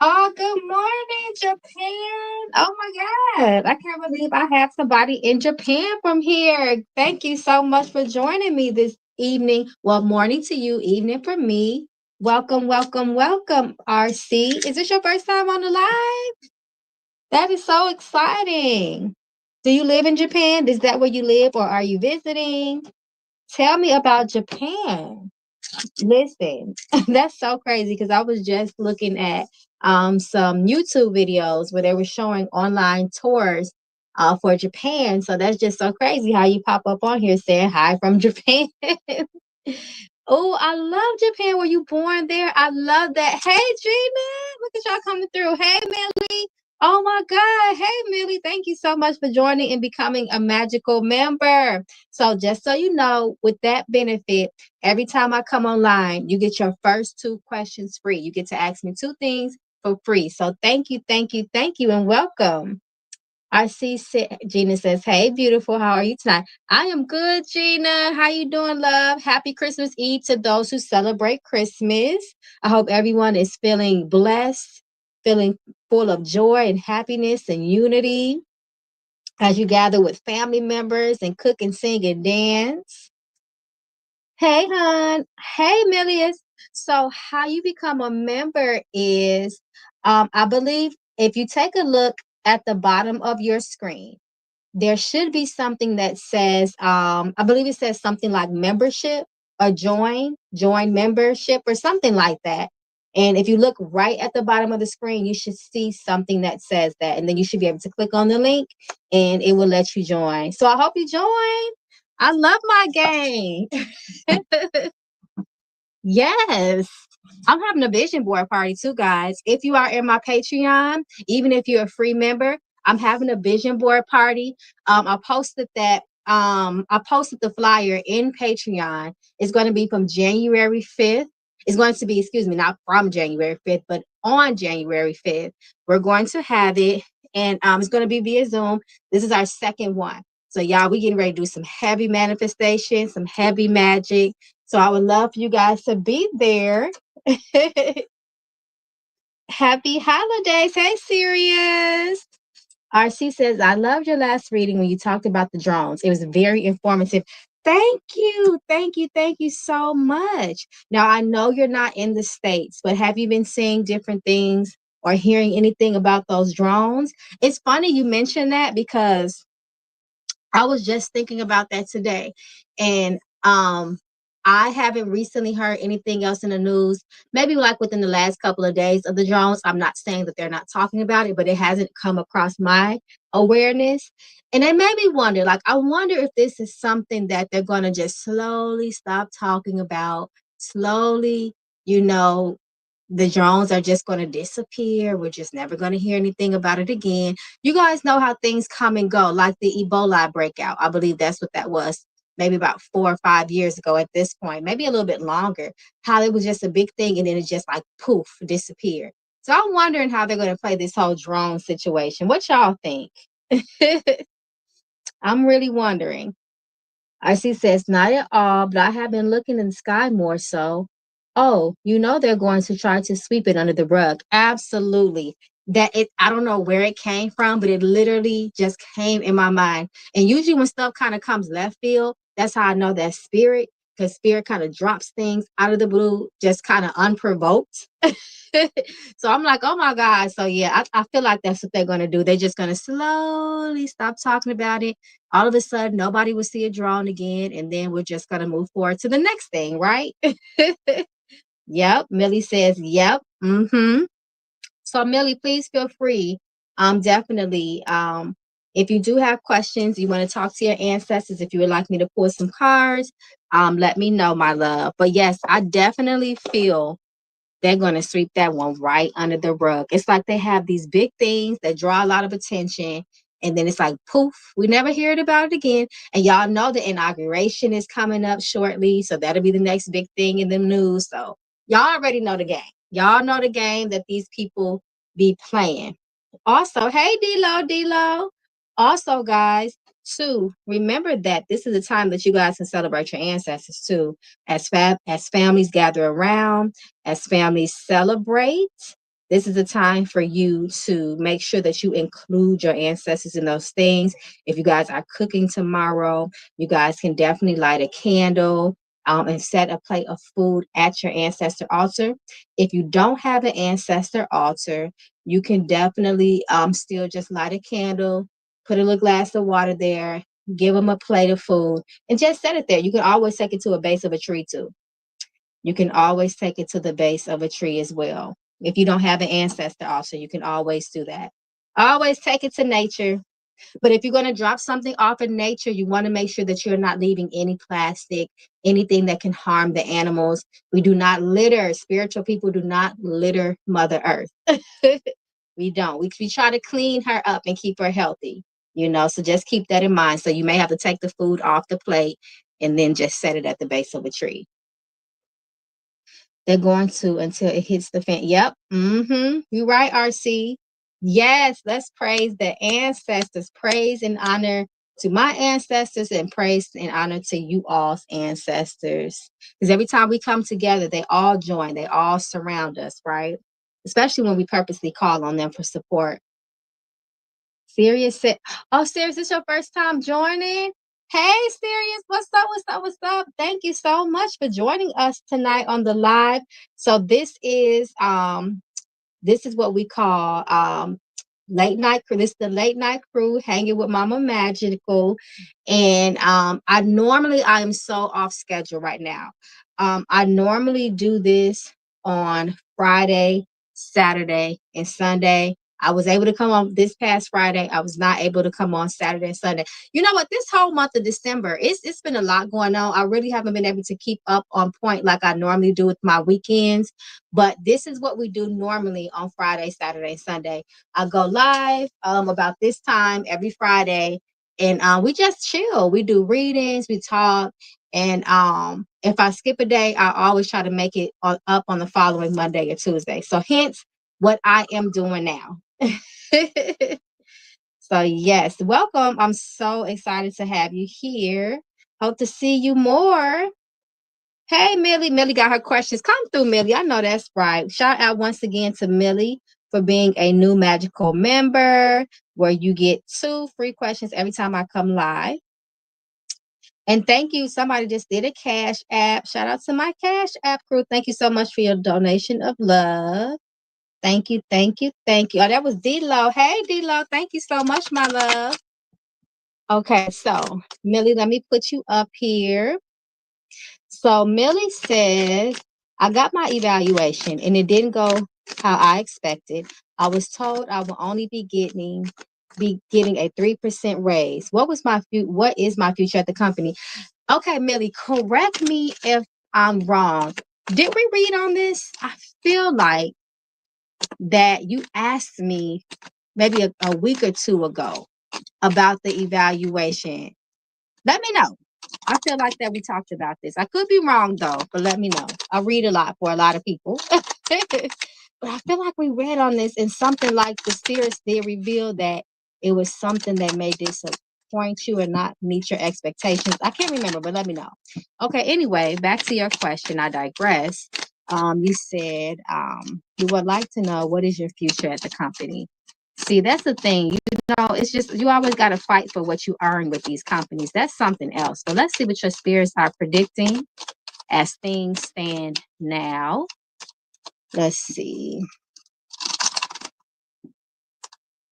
Oh, good morning, Japan. Oh my God. I can't believe I have somebody in Japan from here. Thank you so much for joining me this evening. Well, morning to you, evening for me. Welcome, welcome, welcome, RC. Is this your first time on the live? That is so exciting. Do you live in Japan? Is that where you live or are you visiting? Tell me about Japan. Listen, that's so crazy because I was just looking at some YouTube videos where they were showing online tours for Japan. So that's just so crazy how you pop up on here saying hi from Japan. Oh, I love Japan. Were you born there? I love that. Hey, Gina, look at y'all coming through. Hey, Mellie. Oh my God. Hey, Mellie. Thank you so much for joining and becoming a magical member. So, just so you know, with that benefit, every time I come online, you get your first two questions free. You get to ask me two things for free. So, thank you, thank you, thank you, and welcome. I see Gina says, "Hey, beautiful. How are you tonight?" I am good, Gina. How you doing, love? Happy Christmas Eve to those who celebrate Christmas. I hope everyone is feeling blessed, feeling full of joy and happiness and unity as you gather with family members and cook and sing and dance. Hey, hon. Hey, Millius. So, how you become a member is, I believe, if you take a look at the bottom of your screen, there should be something that says, I believe it says something like membership or join membership or something like that. And if you look right at the bottom of the screen, you should see something that says that. And then you should be able to click on the link and it will let you join. So I hope you join. I love my game. Yes. I'm having a vision board party too, guys. If you are in my Patreon, even if you're a free member, I'm having a vision board party. I posted that. I posted the flyer in Patreon. It's going to be from January 5th. It's going to be, excuse me, not from January 5th, but on January 5th. We're going to have it, and it's going to be via Zoom. This is our second one. So, y'all, we getting ready to do some heavy manifestation, some heavy magic. So I would love for you guys to be there. Happy holidays. Hey, Sirius. RC says, I loved your last reading when you talked about the drones. It was very informative. Thank you. Thank you. Thank you so much. Now, I know you're not in the States, but have you been seeing different things or hearing anything about those drones? It's funny you mentioned that because I was just thinking about that today. And I haven't recently heard anything else in the news, maybe like within the last couple of days of the drones. I'm not saying that they're not talking about it, but it hasn't come across my awareness. And it made me wonder, like, I wonder if this is something that they're going to just slowly stop talking about, slowly, you know, the drones are just going to disappear. We're just never going to hear anything about it again. You guys know how things come and go, like the Ebola breakout. I believe that's what that was, maybe about 4 or 5 years ago at this point, maybe a little bit longer, how it was just a big thing and then it just like poof, disappeared. So I'm wondering how they're going to play this whole drone situation. What y'all think? I'm really wondering. Icy says, not at all, but I have been looking in the sky more so. Oh, you know they're going to try to sweep it under the rug. Absolutely. I don't know where it came from, but it literally just came in my mind. And usually when stuff kind of comes left field, that's how I know that spirit, because spirit kind of drops things out of the blue, just kind of unprovoked. So I'm like, oh my God. So yeah, I feel like that's what they're gonna do. They're just gonna slowly stop talking about it. All of a sudden, nobody will see it drawn again, and then we're just gonna move forward to the next thing, right? Yep. Millie says, yep. Mm-hmm. So Millie, please feel free. Definitely. If you do have questions, you want to talk to your ancestors, if you would like me to pull some cards, let me know, my love. But yes, I definitely feel they're going to sweep that one right under the rug. It's like they have these big things that draw a lot of attention. And then it's like, poof, we never heard about it again. And y'all know the inauguration is coming up shortly. So that'll be the next big thing in the news. So y'all already know the game. Y'all know the game that these people be playing. Also, hey, Delo. Also, guys, too, remember that this is a time that you guys can celebrate your ancestors too. As families gather around, as families celebrate, this is a time for you to make sure that you include your ancestors in those things. If you guys are cooking tomorrow, you guys can definitely light a candle and set a plate of food at your ancestor altar. If you don't have an ancestor altar, you can definitely still just light a candle, put a little glass of water there, give them a plate of food, and just set it there. You can always take it to a base of a tree too. You can always take it to the base of a tree as well. If you don't have an ancestor altar, you can always do that. Always take it to nature. But if you're going to drop something off in nature, you want to make sure that you're not leaving any plastic, anything that can harm the animals. We do not litter. Spiritual people do not litter Mother Earth. We don't. We try to clean her up and keep her healthy, so just keep that in mind. So you may have to take the food off the plate and then just set it at the base of a tree. They're going to until it hits the fan. Yep. You're right, RC. Yes, let's praise the ancestors. Praise and honor to my ancestors and praise and honor to you all's ancestors. Because every time we come together, they all join, they all surround us, right? Especially when we purposely call on them for support. Sirius said, oh, Sirius, this your first time joining? Hey, Sirius, what's up, what's up, what's up? Thank you so much for joining us tonight on the live. So this is what we call late night crew. This is the late night crew hanging with Mama Magical. And I am so off schedule right now. I normally do this on Friday, Saturday, and Sunday. I was able to come on this past Friday. I was not able to come on Saturday and Sunday. You know what? This whole month of December, it's been a lot going on. I really haven't been able to keep up on point like I normally do with my weekends. But this is what we do normally on Friday, Saturday, Sunday. I go live about this time every Friday, and we just chill. We do readings, we talk, and if I skip a day, I always try to make it up on the following Monday or Tuesday. So hence what I am doing now. So yes, welcome. I'm so excited to have you here. Hope to see you more. Hey, Mellie. Mellie got her questions. Come through, Mellie. I know that's right. Shout out once again to Mellie for being a new magical member where you get 2 free questions every time I come live. And thank you. Somebody just did a Cashapp. Shout out to my Cashapp crew. Thank you so much for your donation of love. Thank you, thank you, thank you. Oh, that was Delo. Hey, Delo. Thank you so much, my love. Okay, so Mellie, let me put you up here. So Mellie says, I got my evaluation and it didn't go how I expected. I was told I will only be getting a 3% raise. What is my future at the company? Okay, Mellie, correct me if I'm wrong. Did we read on this? I feel like that you asked me maybe a week or 2 ago about the evaluation. Let me know. I feel like that we talked about this. I could be wrong though, but let me know. I read a lot for a lot of people. But I feel like we read on this and something like the spirits did reveal that it was something that may disappoint you and not meet your expectations. I can't remember, but let me know. Okay, anyway, back to your question. I digress. You said you would like to know what is your future at the company. See, that's the thing. It's just you always got to fight for what you earn with these companies. That's something else. So let's see what your spirits are predicting as things stand now. Let's see.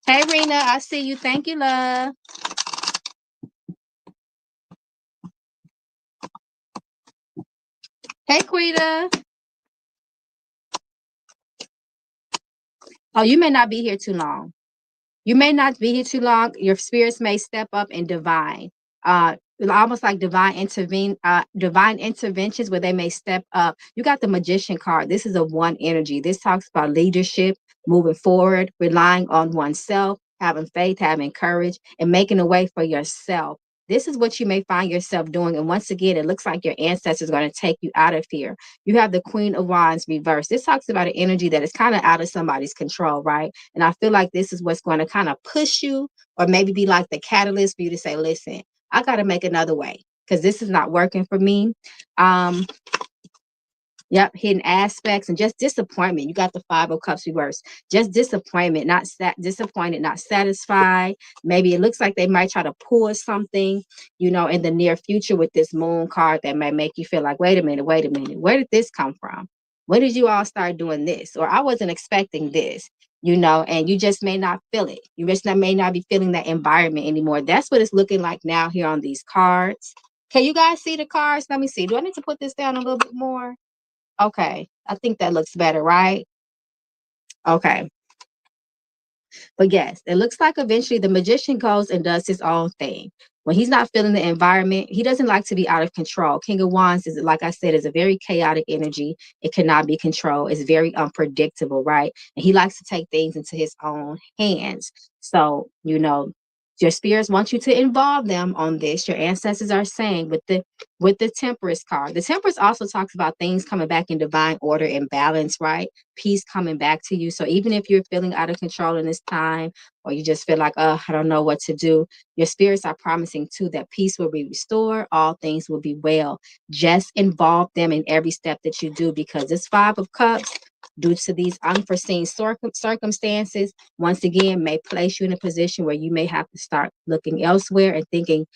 Hey, Reena, I see you. Thank you, love. Hey, Quita. Oh, you may not be here too long. You may not be here too long. Your spirits may step up and divine. Almost like divine interventions where they may step up. You got the magician card. This is a 1 energy. This talks about leadership, moving forward, relying on oneself, having faith, having courage, and making a way for yourself. This is what you may find yourself doing. And once again, it looks like your ancestors are going to take you out of here. You have the Queen of Wands reversed. This talks about an energy that is kind of out of somebody's control, right? And I feel like this is what's going to kind of push you or maybe be like the catalyst for you to say, listen, I got to make another way because this is not working for me. Yep, hidden aspects and just disappointment. You got the Five of Cups reversed. Just disappointment, not disappointed, not satisfied. Maybe it looks like they might try to pull something, in the near future with this Moon card that may make you feel like, wait a minute, where did this come from? When did you all start doing this? Or I wasn't expecting this, and you just may not feel it. You just may not be feeling that environment anymore. That's what it's looking like now here on these cards. Can you guys see the cards? Let me see. Do I need to put this down a little bit more? Okay, I think that looks better, right? Okay. But yes, it looks like eventually the magician goes and does his own thing. When he's not feeling the environment, he doesn't like to be out of control. King of Wands is, like I said, is a very chaotic energy. It cannot be controlled. It's very unpredictable, right? And he likes to take things into his own hands. So, your spirits want you to involve them on this. Your ancestors are saying with the Temperance card. The Temperance also talks about things coming back in divine order and balance, right? Peace coming back to you. So even if you're feeling out of control in this time, or you just feel like, oh, I don't know what to do, your spirits are promising too that peace will be restored, all things will be well. Just involve them in every step that you do, because this Five of Cups, due to these unforeseen circumstances, once again, may place you in a position where you may have to start looking elsewhere and thinking,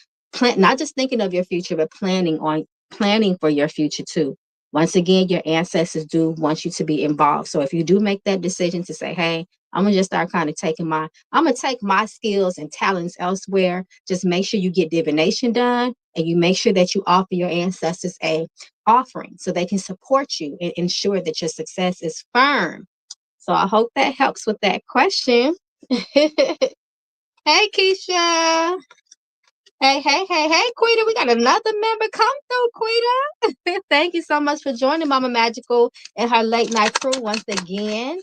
not just thinking of your future, but planning for your future too. Once again, your ancestors do want you to be involved. So if you do make that decision to say, hey, I'm gonna just start kind of I'm gonna take my skills and talents elsewhere, just make sure you get divination done, and you make sure that you offer your ancestors a offering so they can support you and ensure that your success is firm. So I hope that helps with that question. Hey, Kiesha. Hey, Quita. We got another member come through, Quita. Thank you so much for joining Mama Magical and her late night crew once again.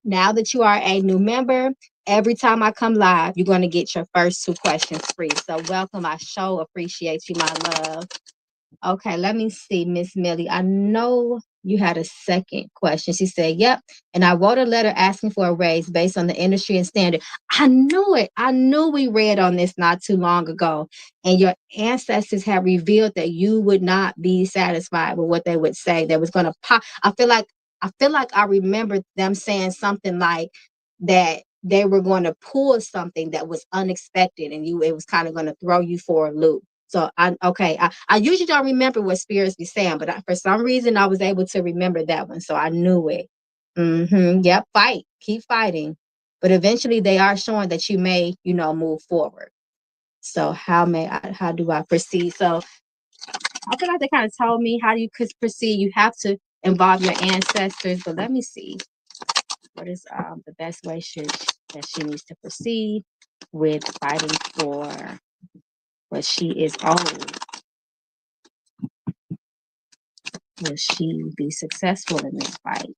Now that you are a new member, every time I come live, you're going to get your first 2 questions free. So welcome. I sure appreciate you, my love. Okay, let me see, Miss Mellie. I know you had a second question. She said, yep. And I wrote a letter asking for a raise based on the industry and standard. I knew it. I knew we read on this not too long ago. And your ancestors have revealed that you would not be satisfied with what they would say. That was gonna pop. I feel like I remember them saying something like that they were going to pull something that was unexpected and it was kind of going to throw you for a loop. So I usually don't remember what spirits be saying, but for some reason I was able to remember that one, so I knew it. Yep, fight, keep fighting, but eventually they are showing that you may, move forward. So how do I proceed? So I feel like they kind of told me how you could proceed. You have to involve your ancestors, but let me see what is the best way that she needs to proceed with fighting for what she is owed. Will she be successful in this fight?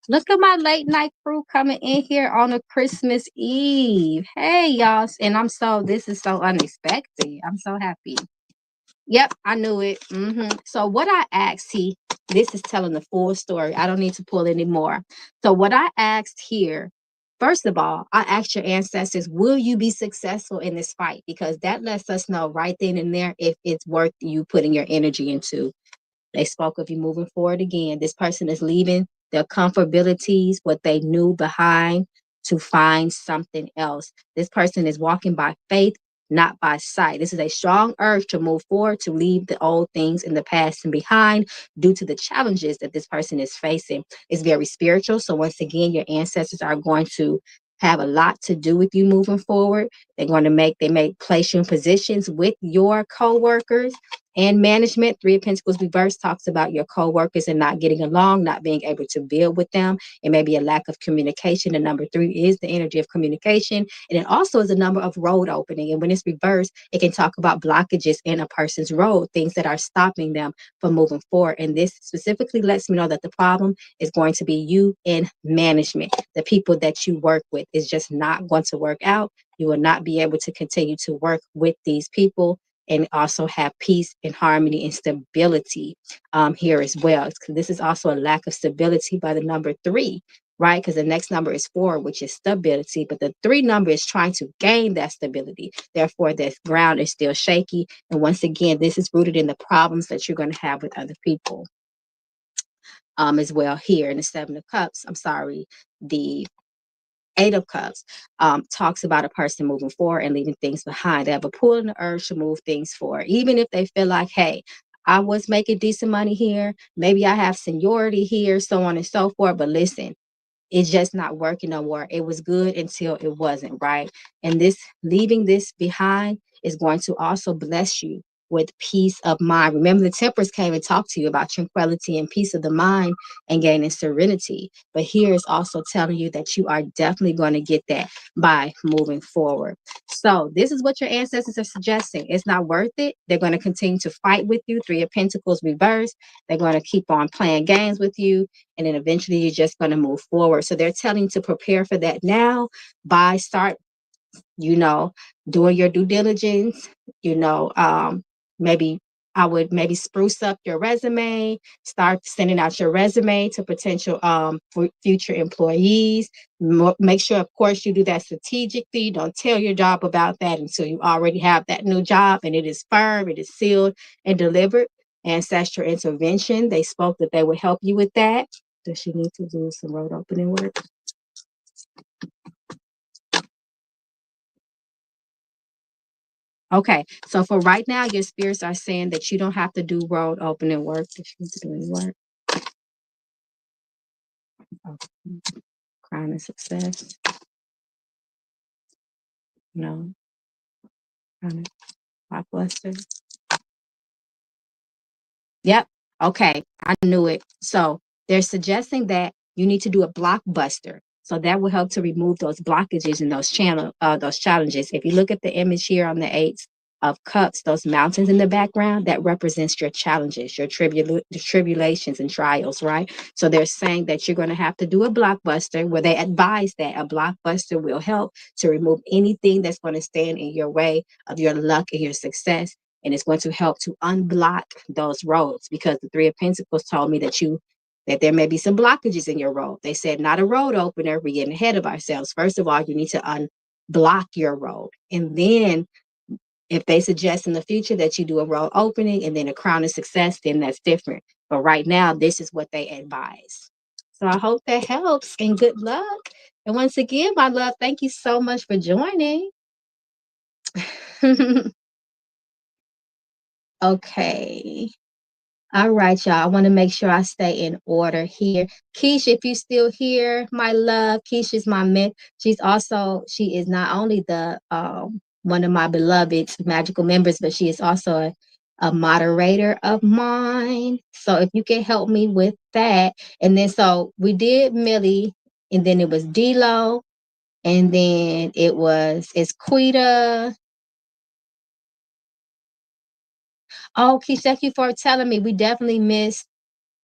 Look at my late night crew coming in here on a Christmas Eve. Hey, y'all. And this is so unexpected. I'm so happy. Yep, I knew it. So what I asked, this is telling the full story. I don't need to pull anymore. So what I asked here, first of all, I asked your ancestors, will you be successful in this fight? Because that lets us know right then and there if it's worth you putting your energy into. They spoke of you moving forward again. This person is leaving their comfortabilities, what they knew behind, to find something else. This person is walking by faith, not by sight. This is a strong urge to move forward, to leave the old things in the past and behind due to the challenges that this person is facing. It's very spiritual. So once again, your ancestors are going to have a lot to do with you moving forward. They may place you in positions with your co-workers and management. 3 of Pentacles reverse talks about your co-workers and not getting along, not being able to build with them. It may be a lack of communication. The number 3 is the energy of communication. And it also is a number of road opening. And when it's reversed, it can talk about blockages in a person's road, things that are stopping them from moving forward. And this specifically lets me know that the problem is going to be you in management. The people that you work with is just not going to work out. You will not be able to continue to work with these people and also have peace and harmony and stability here as well. This is also a lack of stability by the number 3. right? Because the next number is 4, which is stability, but the 3 number is trying to gain that stability. Therefore, the ground is still shaky. And once again, this is rooted in the problems that you're going to have with other people. As well here in the 7 of Cups, the 8 of Cups talks about a person moving forward and leaving things behind. They have a pull and the urge to move things forward, even if they feel like, hey, I was making decent money here. Maybe I have seniority here, so on and so forth. But listen, it's just not working no more. It was good until it wasn't, right? And this leaving this behind is going to also bless you with peace of mind. Remember, the Temperance came and talked to you about tranquility and peace of the mind and gaining serenity. But here is also telling you that you are definitely going to get that by moving forward. So this is what your ancestors are suggesting. It's not worth it. They're going to continue to fight with you. 3 of Pentacles reversed. They're going to keep on playing games with you. And then eventually you're just going to move forward. So they're telling you to prepare for that now by start, doing your due diligence, maybe I would maybe spruce up your resume, start sending out your resume to potential future employees. Make sure, of course, you do that strategically. Don't tell your job about that until you already have that new job and it is firm, it is sealed and delivered. Ancestral intervention, they spoke that they would help you with that. Does she need to do some road opening work? Okay, so for right now, your spirits are saying that you don't have to do road opening work. Does she need to do any work? Okay. Crown of success. No. Crown of blockbuster. Yep. Okay. I knew it. So they're suggesting that you need to do a blockbuster. So that will help to remove those blockages and those challenges. If you look at the image here on the 8 of Cups, those mountains in the background, that represents your challenges, your tribulations and trials, right? So they're saying that you're going to have to do a blockbuster where they advise that a blockbuster will help to remove anything that's going to stand in your way of your luck and your success. And it's going to help to unblock those roads, because the 3 of Pentacles told me that there may be some blockages in your road. They said not a road opener. We're getting ahead of ourselves. First of all, you need to unblock your road. And then if they suggest in the future that you do a road opening and then a crown of success, then that's different. But right now, this is what they advise. So I hope that helps and good luck. And once again, my love, thank you so much for joining. Okay. All right, y'all. I want to make sure I stay in order here. Kiesha, if you still here, my love, Keisha's my myth. She is not only the one of my beloved magical members, but she is also a moderator of mine. So if you can help me with that. And then so we did Mellie, and then it was Delo, and then it's Quita. Oh, Keisha, thank you for telling me. We definitely missed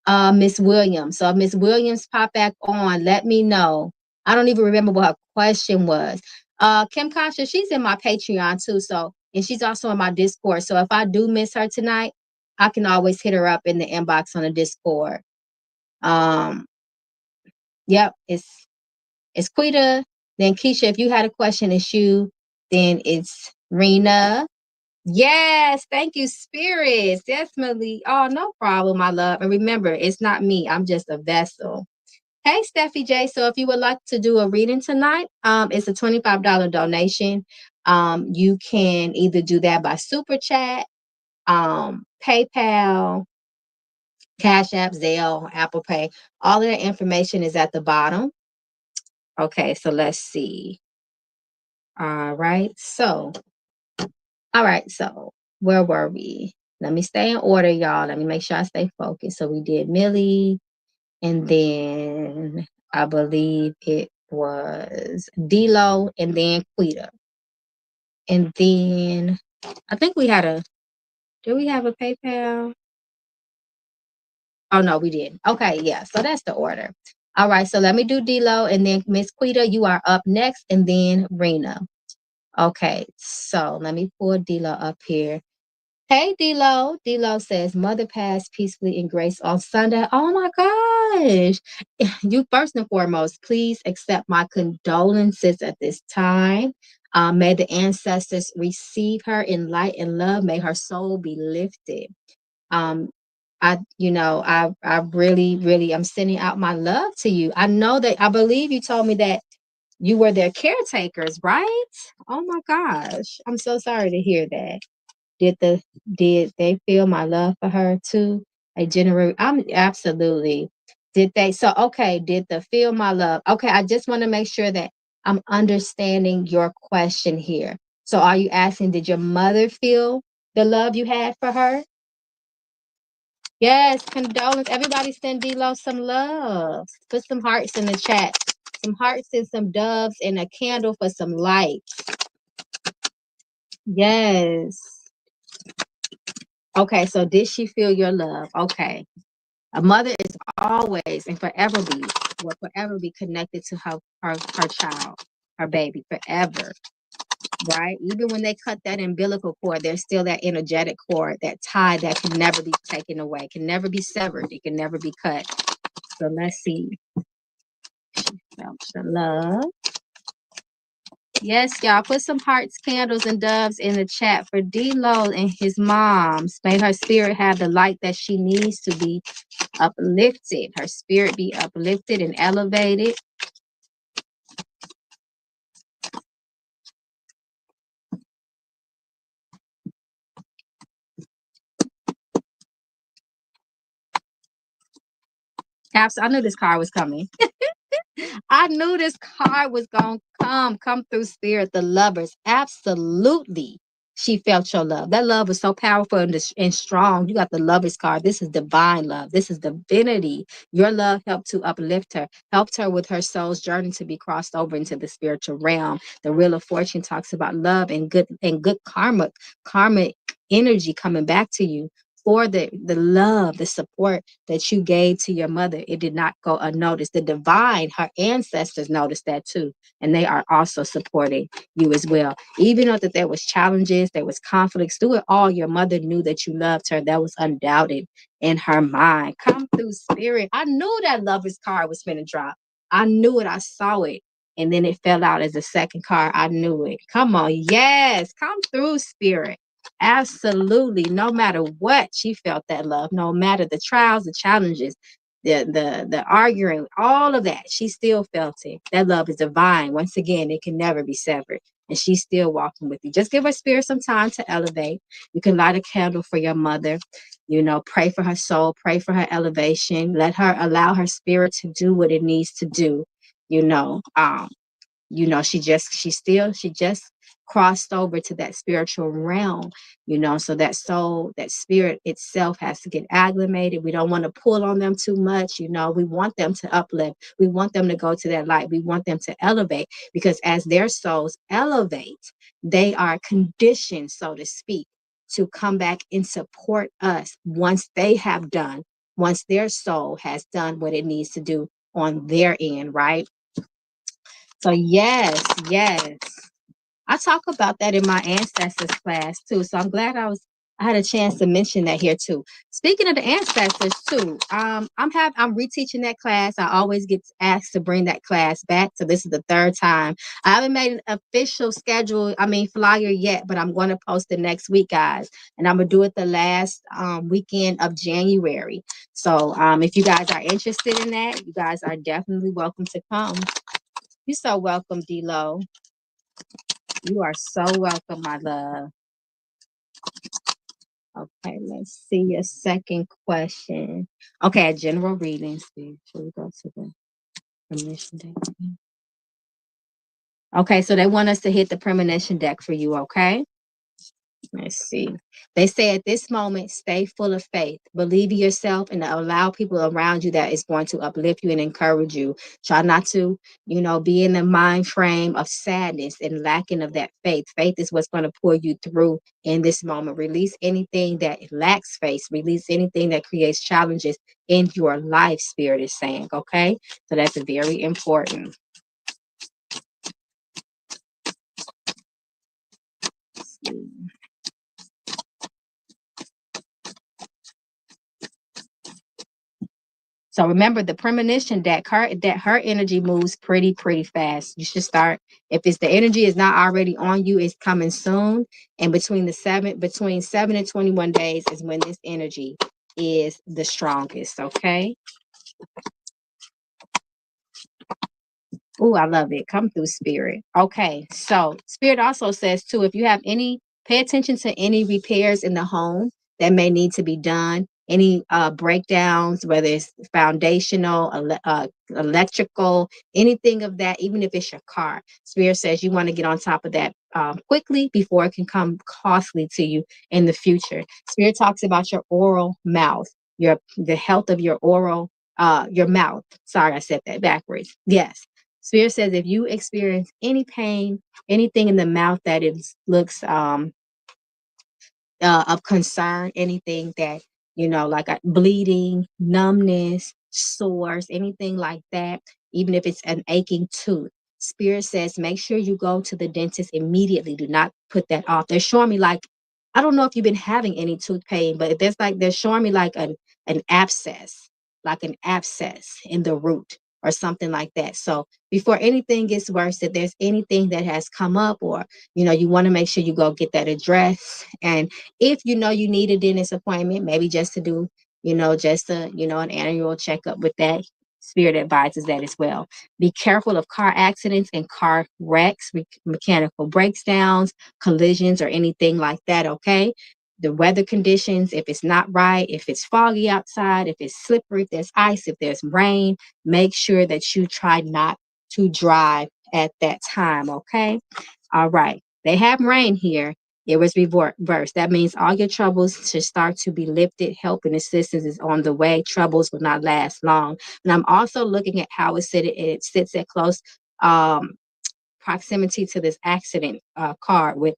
Miss Williams. So if Miss Williams pop back on, let me know. I don't even remember what her question was. Kim Kasha, she's in my Patreon too. So, and she's also in my Discord. So if I do miss her tonight, I can always hit her up in the inbox on the Discord. Um, yep, it's Quita. Then Keisha, if you had a question, it's you. Then it's Reena. Yes, thank you, spirits. Definitely. Oh, no problem, my love. And remember, it's not me. I'm just a vessel. Hey, Steffi J. So if you would like to do a reading tonight, it's a $25 donation. You can either do that by Super Chat, PayPal, Cash App, Zelle, Apple Pay. All of that information is at the bottom. Okay, so let's see. All right, so where were we? Let me stay in order, y'all. Let me make sure I stay focused. So we did Mellie, and then I believe it was Delo, and then Quita. And then I think did we have a PayPal? Oh, no, we didn't. Okay, yeah. So that's the order. All right, so let me do Delo, and then Miss Quita, you are up next, and then Reena. Okay, so let me pull Delo up here. Hey, Delo. Delo says, Mother passed peacefully in grace on Sunday. Oh my gosh. You first and foremost, please accept my condolences at this time. May the ancestors receive her in light and love. May her soul be lifted. Um, I really, really am sending out my love to you. I know that I believe you told me that you were their caretakers, right? Oh my gosh. I'm so sorry to hear that. Did the did they feel my love for her too? A general I'm absolutely. Did they so okay, did the feel my love? Okay, I just want to make sure that I'm understanding your question here. So are you asking, did your mother feel the love you had for her? Yes, condolence. Everybody send D-Lo some love. Put some hearts in the chat. Some hearts and some doves and a candle for some light. Yes. Okay, so did she feel your love? Okay. A mother is always and forever be will forever be connected to her child, her baby, forever. Right? Even when they cut that umbilical cord, there's still that energetic cord, that tie that can never be taken away, can never be severed, it can never be cut. So let's see. Felt the love. Yes, y'all. Put some hearts, candles, and doves in the chat for D-Lo and his moms. May her spirit have the light that she needs to be uplifted. Her spirit be uplifted and elevated. Absolutely. I knew this car was coming. I knew this card was going to come through spirit, the lovers. Absolutely. She felt your love. That love was so powerful and strong. You got the lovers card. This is divine love. This is divinity. Your love helped to uplift her, helped her with her soul's journey to be crossed over into the spiritual realm. The Wheel of Fortune talks about love and good karmic energy coming back to you for the love, the support that you gave to your mother. It did not go unnoticed. The divine, her ancestors noticed that too. And they are also supporting you as well. Even though that there was challenges, there was conflicts, through it all, your mother knew that you loved her. That was undoubted in her mind. Come through spirit. I knew that lover's card was going to drop. I knew it. I saw it. And then it fell out as a second card. I knew it. Come on. Yes. Come through spirit. Absolutely. No matter what, she felt that love. No matter the trials, the challenges, the arguing, all of that, she still felt it. That love is divine. Once again, it can never be severed. And she's still walking with you. Just give her spirit some time to elevate. You can light a candle for your mother. Pray for her soul, pray for her elevation. Let her allow her spirit to do what it needs to do. You know, um, she just crossed over to that spiritual realm. So that soul, that spirit itself has to get acclimated. We don't want to pull on them too much. We want them to uplift, we want them to go to that light, we want them to elevate, because as their souls elevate, they are conditioned, so to speak, to come back and support us once their soul has done what it needs to do on their end, right? So yes, yes. I talk about that in my ancestors class too. So I'm glad I had a chance to mention that here too. Speaking of the ancestors too, I'm reteaching that class. I always get asked to bring that class back. So this is the third time. I haven't made an official schedule, flyer yet, but I'm going to post it next week, guys. And I'm gonna do it the last weekend of January. So if you guys are interested in that, you guys are definitely welcome to come. You're so welcome, D-Lo. You are so welcome, my love. Okay, let's see your second question. Okay, a general reading. Should we go to the premonition deck? Okay, so they want us to hit the premonition deck for you, okay? Let's see. They say at this moment, stay full of faith. Believe in yourself and allow people around you that is going to uplift you and encourage you. Try not to, be in the mind frame of sadness and lacking of that faith. Faith is what's going to pull you through in this moment. Release anything that lacks faith. Release anything that creates challenges in your life, Spirit is saying, okay? So that's very important. Let's see. So remember the premonition that her energy moves pretty fast. You should start, if it's the energy is not already on you, it's coming soon. And between 7 and 21 days is when this energy is the strongest. Okay. Oh, I love it. Come through, spirit. Okay. So spirit also says too, if you have any, pay attention to any repairs in the home that may need to be done, any breakdowns, whether it's foundational, electrical, anything of that, even if it's your car. Spirit says you want to get on top of that quickly before it can come costly to you in the future. Spirit talks about your oral mouth, the health of your mouth. Sorry, I said that backwards. Yes. Spirit says if you experience any pain, anything in the mouth that looks of concern, anything that, like bleeding, numbness, sores, anything like that, even if it's an aching tooth. Spirit says make sure you go to the dentist immediately. Do not put that off. They're showing me like, I don't know if you've been having any tooth pain, but they're showing me like an abscess, in the root or something like that. So before anything gets worse, if there's anything that has come up, or you want to make sure you go get that address. And if you need a dentist appointment, maybe just to do, an annual checkup with that, spirit advises that as well. Be careful of car accidents and car wrecks, mechanical breakdowns, collisions, or anything like that, okay? The weather conditions, if it's not right, if it's foggy outside, if it's slippery, if there's ice, if there's rain, make sure that you try not to drive at that time, okay? All right. They have rain here. It was reversed. That means all your troubles should start to be lifted. Help and assistance is on the way. Troubles will not last long. And I'm also looking at how it sits at close proximity to this accident car with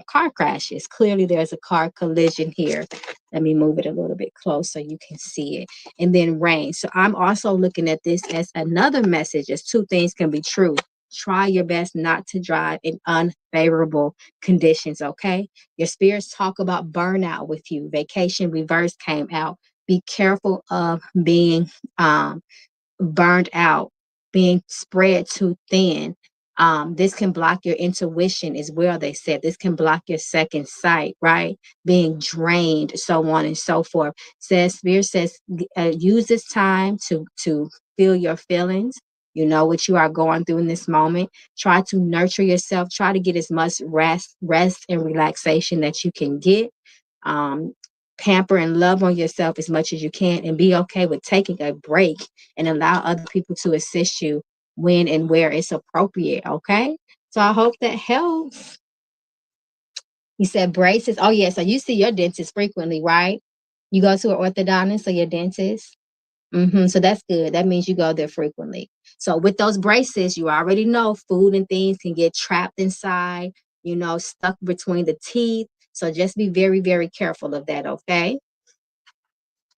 car crashes. Clearly, there's a car collision here. Let me move it a little bit close so you can see it. And then rain. So I'm also looking at this as another message, as two things can be true. Try your best not to drive in unfavorable conditions, okay? Your spirits talk about burnout with you. Vacation reverse came out. Be careful of being burned out, being spread too thin. This can block your intuition as well. They said this can block your second sight, right? Being drained, so on and so forth. Spirit says, use this time to feel your feelings. You know what you are going through in this moment. Try to nurture yourself. Try to get as much rest and relaxation that you can get. Um, Pamper and love on yourself as much as you can, and be okay with taking a break and allow other people to assist you when and where it's appropriate. Okay. So I hope that helps. You said braces. Oh, yeah. So you see your dentist frequently, right? You go to an orthodontist or your dentist. So that's good. That means you go there frequently. So with those braces, you already know food and things can get trapped inside, stuck between the teeth. So just be very, very careful of that. Okay.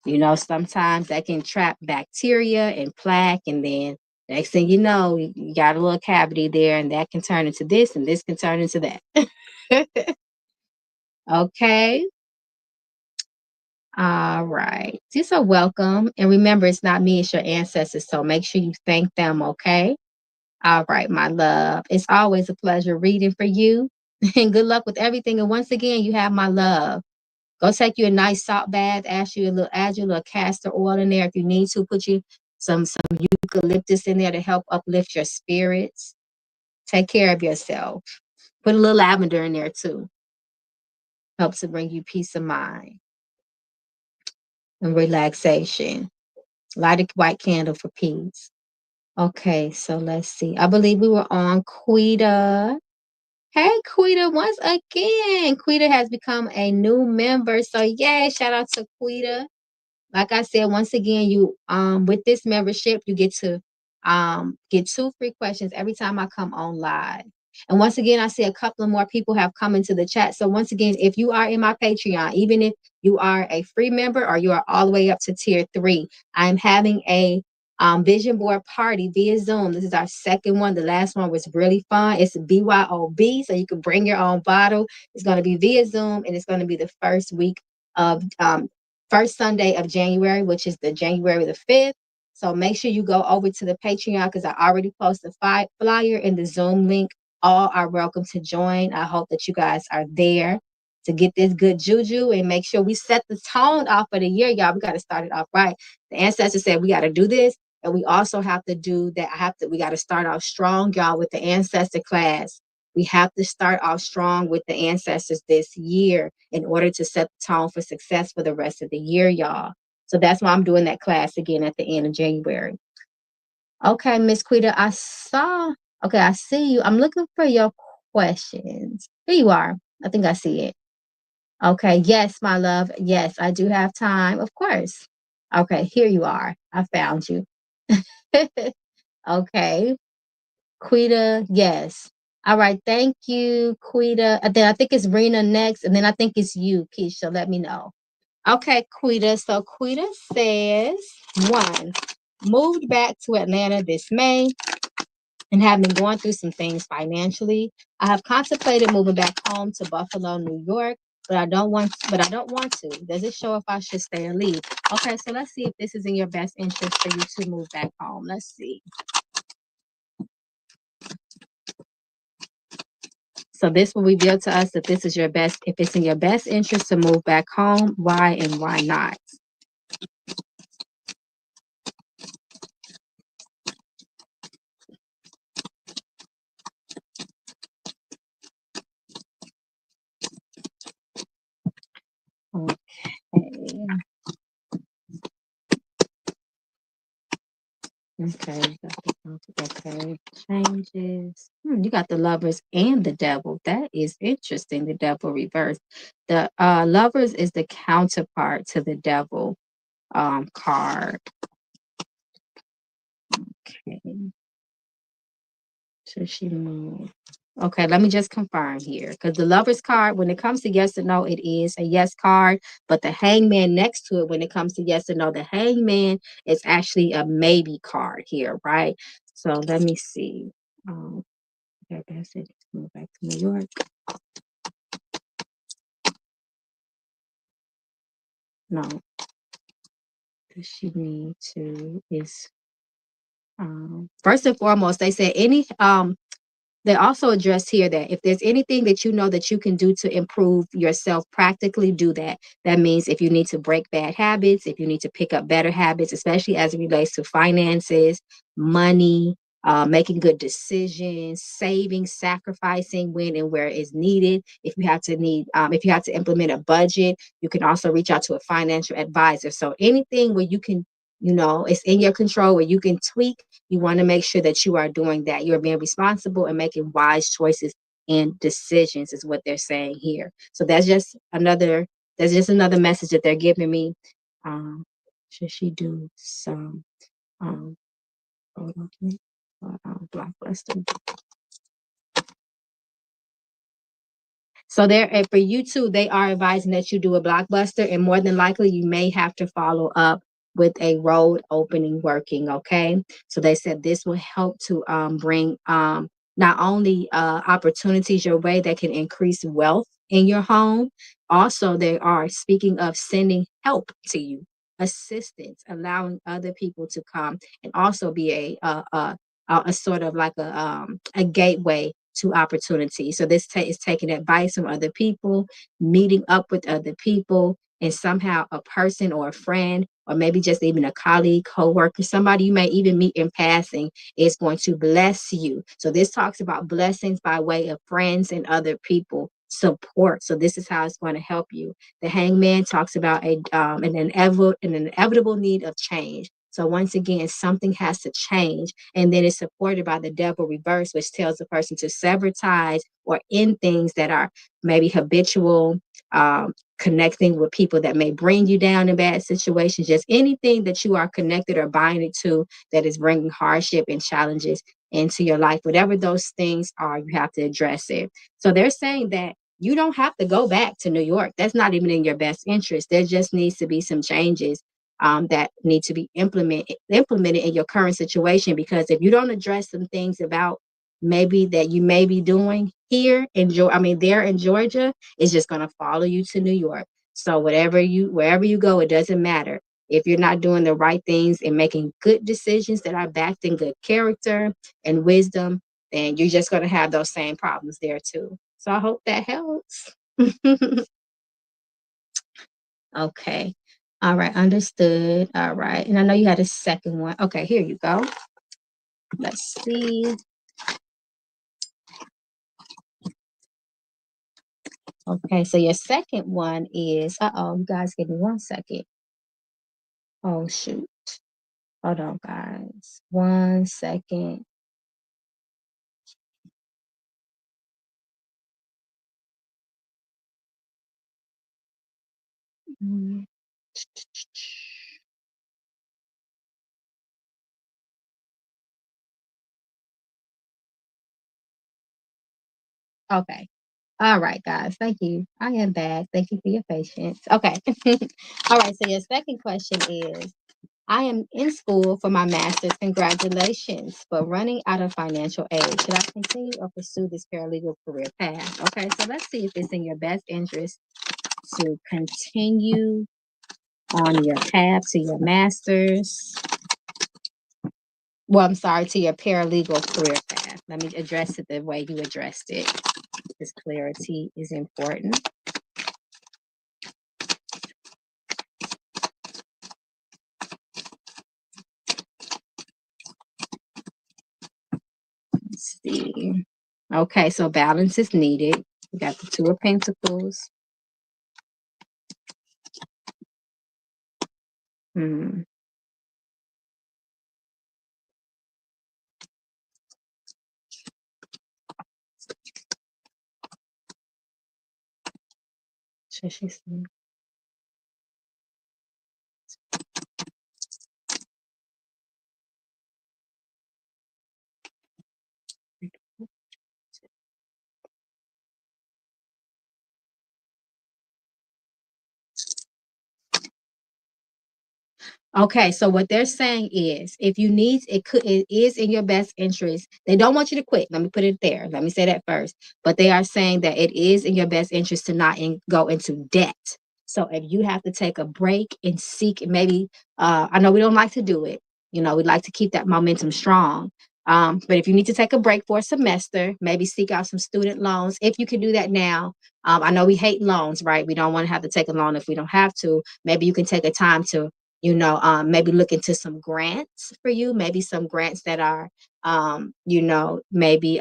Sometimes that can trap bacteria and plaque, and then next thing you know, you got a little cavity there, and that can turn into this, and this can turn into that. Okay. All right. You're so welcome. And remember, it's not me, it's your ancestors. So make sure you thank them. Okay. All right, my love. It's always a pleasure reading for you. And good luck with everything. And once again, you have my love. Go take you a nice salt bath. Add you a little castor oil in there if you need to. Put you some eucalyptus in there to help uplift your spirits. Take care of yourself. Put a little lavender in there too. Helps to bring you peace of mind and relaxation. Light a white candle for peace. Okay, so let's see. I believe we were on Quita. Hey, Quita, once again. Quita has become a new member. So yay, shout out to Quita. Like I said, once again, you with this membership, you get to get 2 free questions every time I come on live. And once again, I see a couple of more people have come into the chat. So once again, if you are in my Patreon, even if you are a free member or you are all the way up to tier 3, I'm having a vision board party via Zoom. This is our second one. The last one was really fun. It's BYOB, so you can bring your own bottle. It's going to be via Zoom, and it's going to be the first week of first Sunday of January, which is the January the 5th. So make sure you go over to the Patreon because I already posted a flyer in the Zoom link. All are welcome to join. I hope that you guys are there to get this good juju and make sure we set the tone off for the year, y'all. We got to start it off right. The ancestor said we got to do this, and we also have to do that. We got to start off strong, y'all, with the ancestor class. We have to start off strong with the ancestors this year in order to set the tone for success for the rest of the year, y'all. So that's why I'm doing that class again at the end of January. Okay, Miss Quita, okay, I see you. I'm looking for your questions. Here you are. I think I see it. Okay, yes, my love. Yes, I do have time, of course. Okay, here you are. I found you. Okay, Quita, yes. All right, thank you, Quita. Then I think it's Reena next, and then I think it's you, Kiesha. Let me know. Okay, Quita. So Quita says, one, moved back to Atlanta this May and have been going through some things financially. I have contemplated moving back home to Buffalo, New York, but I don't want to. Does it show if I should stay or leave? Okay, so let's see if this is in your best interest for you to move back home. Let's see. So this will reveal to us that this is your best, if it's in your best interest to move back home, why and why not. Okay. Okay. Okay. Changes. You got the lovers and the devil. That is interesting. The devil reverse. The lovers is the counterpart to the devil card. Okay. So she moved. Okay, let me just confirm here. Because the lover's card, when it comes to yes or no, it is a yes card. But the hangman next to it, when it comes to yes or no, the hangman is actually a maybe card here, right? So let me see. That's it. Move back to New York. No. Does she need to is first and foremost, they said they also address here that if there's anything that you know that you can do to improve yourself practically, do that. That means if you need to break bad habits, if you need to pick up better habits, especially as it relates to finances, money, making good decisions, saving, sacrificing when and where is needed. If you have to implement a budget, you can also reach out to a financial advisor. So anything where you can, it's in your control where you can tweak, you want to make sure that you are doing that. You're being responsible and making wise choices and decisions is what they're saying here. So that's just another message that they're giving me. Should she do some hold on, blockbuster? So for you too, they are advising that you do a blockbuster, and more than likely you may have to follow up with a road opening working. Okay. So they said this will help to bring not only opportunities your way that can increase wealth in your home. Also, they are speaking of sending help to you, assistance, allowing other people to come and also be a sort of like a gateway to opportunity. So this is taking advice from other people, meeting up with other people, and somehow a person or a friend, or maybe just even a colleague, coworker, somebody you may even meet in passing is going to bless you. So this talks about blessings by way of friends and other people support. So this is how it's going to help you. The hangman talks about an inevitable need of change. So once again, something has to change. And then it's supported by the devil reverse, which tells the person to sever ties or end things that are maybe habitual, connecting with people that may bring you down in bad situations, just anything that you are connected or binding to that is bringing hardship and challenges into your life. Whatever those things are, you have to address it. So they're saying that you don't have to go back to New York. That's not even in your best interest. There just needs to be some changes that need to be implemented in your current situation. Because if you don't address some things about maybe that you may be doing here there in Georgia, it's just going to follow you to New York. So wherever you go, it doesn't matter. if you're not doing the right things and making good decisions that are backed in good character and wisdom, then you're just going to have those same problems there too. So I hope that helps. Okay. All right. Understood. All right. And I know you had a second one. Okay. Here you go. Let's see. Okay. So your second one is, you guys give me 1 second. Oh, shoot. Hold on, guys. 1 second. Mm. Okay. All right, guys. Thank you. I am back. Thank you for your patience. Okay. All right. So your second question is, I am in school for my master's. Congratulations. But running out of financial aid. Should I continue or pursue this paralegal career path? Okay. So let's see if it's in your best interest to continue on your path to your master's. Well, I'm sorry, to your paralegal career path. Let me address it the way you addressed it. This clarity is important. Let's see. Okay, so balance is needed. We got the Two of Pentacles. Hmm. Should she see? Okay, so what they're saying is, if you need, it is in your best interest. They don't want you to quit. Let me put it there. Let me say that first. But they are saying that it is in your best interest to not go into debt. So if you have to take a break and seek, maybe, I know we don't like to do it. We like to keep that momentum strong. But if you need to take a break for a semester, maybe seek out some student loans. If you can do that now, I know we hate loans, right? We don't want to have to take a loan if we don't have to. Maybe you can take a time to maybe look into some grants for you, maybe some grants that are, maybe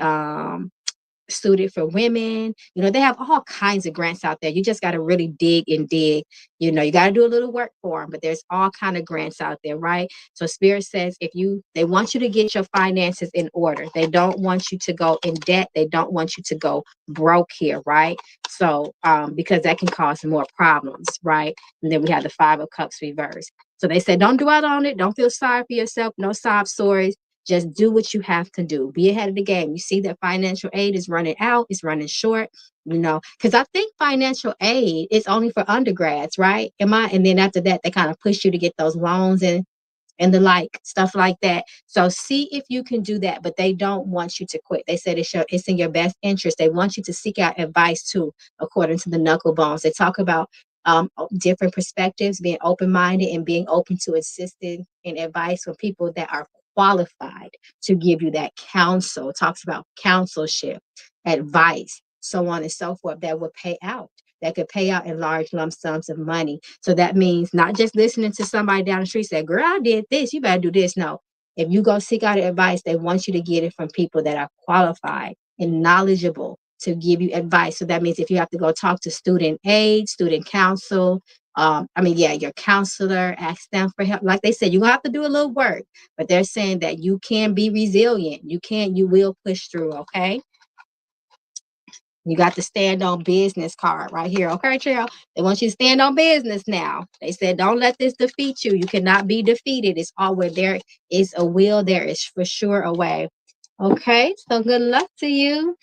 suited for women. They have all kinds of grants out there. You just got to really dig and dig. You got to do a little work for them, but there's all kind of grants out there, right? So Spirit says they want you to get your finances in order. They don't want you to go in debt. They don't want you to go broke here, right? So because that can cause more problems, right? And then we have the Five of Cups reversed. So they said, don't dwell on it. Don't feel sorry for yourself. No sob stories. Just do what you have to do. Be ahead of the game. You see that financial aid is running out, it's running short, because I think financial aid is only for undergrads, right? And then after that, they kind of push you to get those loans and the like, stuff like that. So see if you can do that, but they don't want you to quit. They said it's in your best interest. They want you to seek out advice too, according to the knuckle bones. They talk about different perspectives, being open-minded and being open to assisting and advice from people that are qualified to give you that counsel. It talks about counselship, advice, so on and so forth, that would pay out. That could pay out in large lump sums of money. So that means not just listening to somebody down the street say, girl, I did this, you better do this. No. If you go seek out advice, they want you to get it from people that are qualified and knowledgeable to give you advice. So that means if you have to go talk to student aid, student counsel, your counselor, ask them for help. Like they said, you're gonna have to do a little work, but they're saying that you can be resilient. You will push through, okay? You got the stand on business card right here. Okay, Cheryl. They want you to stand on business now. They said, don't let this defeat you. You cannot be defeated. It's all where there is a will, there is for sure a way. Okay, so good luck to you.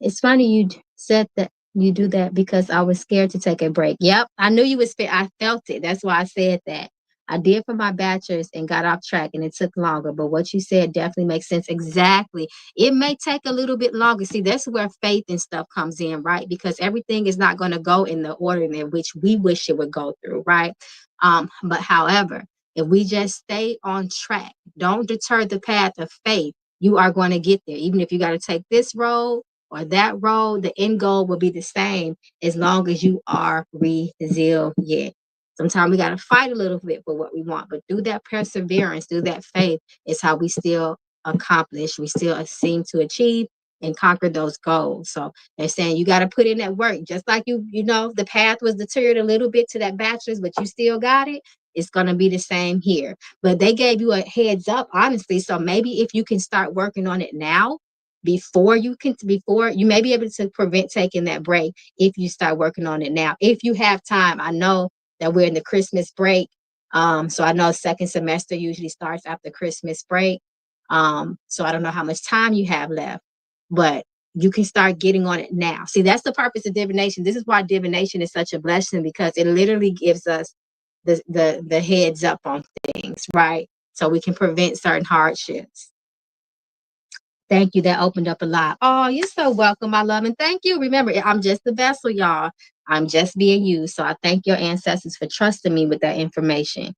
It's funny you said that you do that because I was scared to take a break. Yep, I knew you was. I felt it. That's why I said that. I did for my bachelor's and got off track and it took longer. But what you said definitely makes sense. Exactly. It may take a little bit longer. See, that's where faith and stuff comes in, right? Because everything is not going to go in the order in which we wish it would go through, right? But however, if we just stay on track, don't deter the path of faith, you are going to get there. Even if you got to take this road or that road, the end goal will be the same as long as you are resilient. Sometimes we got to fight a little bit for what we want, but through that perseverance, through that faith, is how we still accomplish, we still seem to achieve and conquer those goals. So they're saying you got to put in that work, just like the path was deterred a little bit to that bachelor's, but you still got it. It's going to be the same here. But they gave you a heads up, honestly. So maybe if you can start working on it now, before you may be able to prevent taking that break if you start working on it now. If you have time, I know that we're in the Christmas break. So I know second semester usually starts after Christmas break. So I don't know how much time you have left, but you can start getting on it now. See, that's the purpose of divination. This is why divination is such a blessing, because it literally gives us the heads up on things, right? So we can prevent certain hardships. Thank you. That opened up a lot. Oh, you're so welcome, my love. And thank you. Remember, I'm just the vessel, y'all. I'm just being used. So I thank your ancestors for trusting me with that information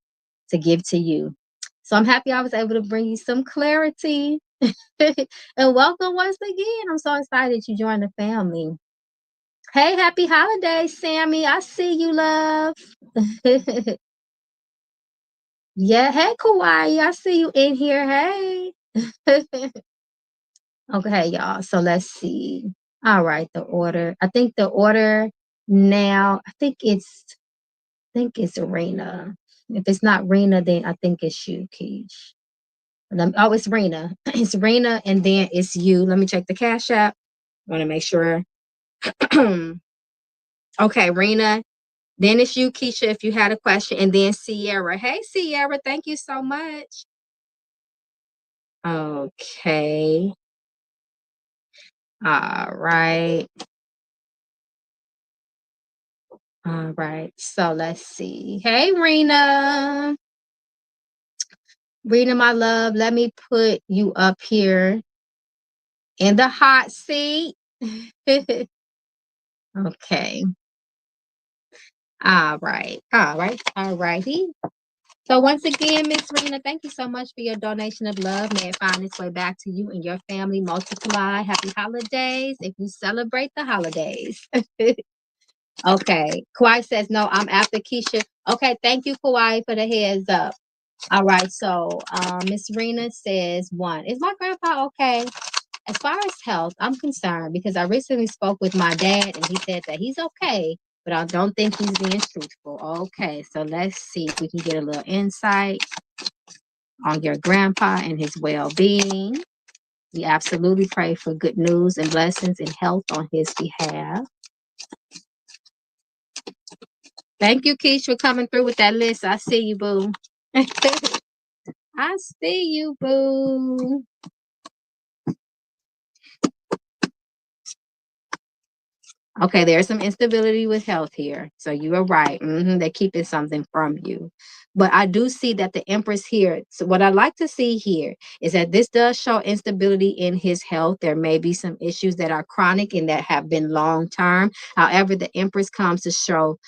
to give to you. So I'm happy I was able to bring you some clarity. And welcome once again. I'm so excited you joined the family. Hey, happy holidays, Sammy. I see you, love. Yeah, hey, Kauai. I see you in here. Hey. Okay, y'all. So let's see. All right, the order. I think the order now, I think it's Reena. If it's not Reena, then I think it's you, Keish. Oh, it's Reena. It's Reena, and then it's you. Let me check the Cashapp. Want to make sure. Okay, Reena. Then it's you, Kiesha, if you had a question, and then Sierra. Hey, Sierra, thank you so much. Okay. All right. All right. So let's see. Hey, Reena. Reena, my love, let me put you up here in the hot seat. Okay. All right. All right. All righty. So once again, Miss Reena, thank you so much for your donation of love. May it find its way back to you and your family. Multiply. Happy holidays if you celebrate the holidays. Okay. Kauai says, no, I'm after Kiesha. Okay. Thank you, Kauai, for the heads up. All right. So Miss Reena says, one, is my grandpa okay? As far as health, I'm concerned because I recently spoke with my dad and he said that he's okay, but I don't think he's being truthful. Okay, so let's see if we can get a little insight on your grandpa and his well-being. We absolutely pray for good news and blessings and health on his behalf. Thank you, Kiesha, for coming through with that list. I see you, boo. I see you, boo. Okay, there's some instability with health here. So you are right. They're keeping something from you. But I do see that the Empress here. So what I like to see here is that this does show instability in his health. There may be some issues that are chronic and that have been long term. However, the Empress comes to show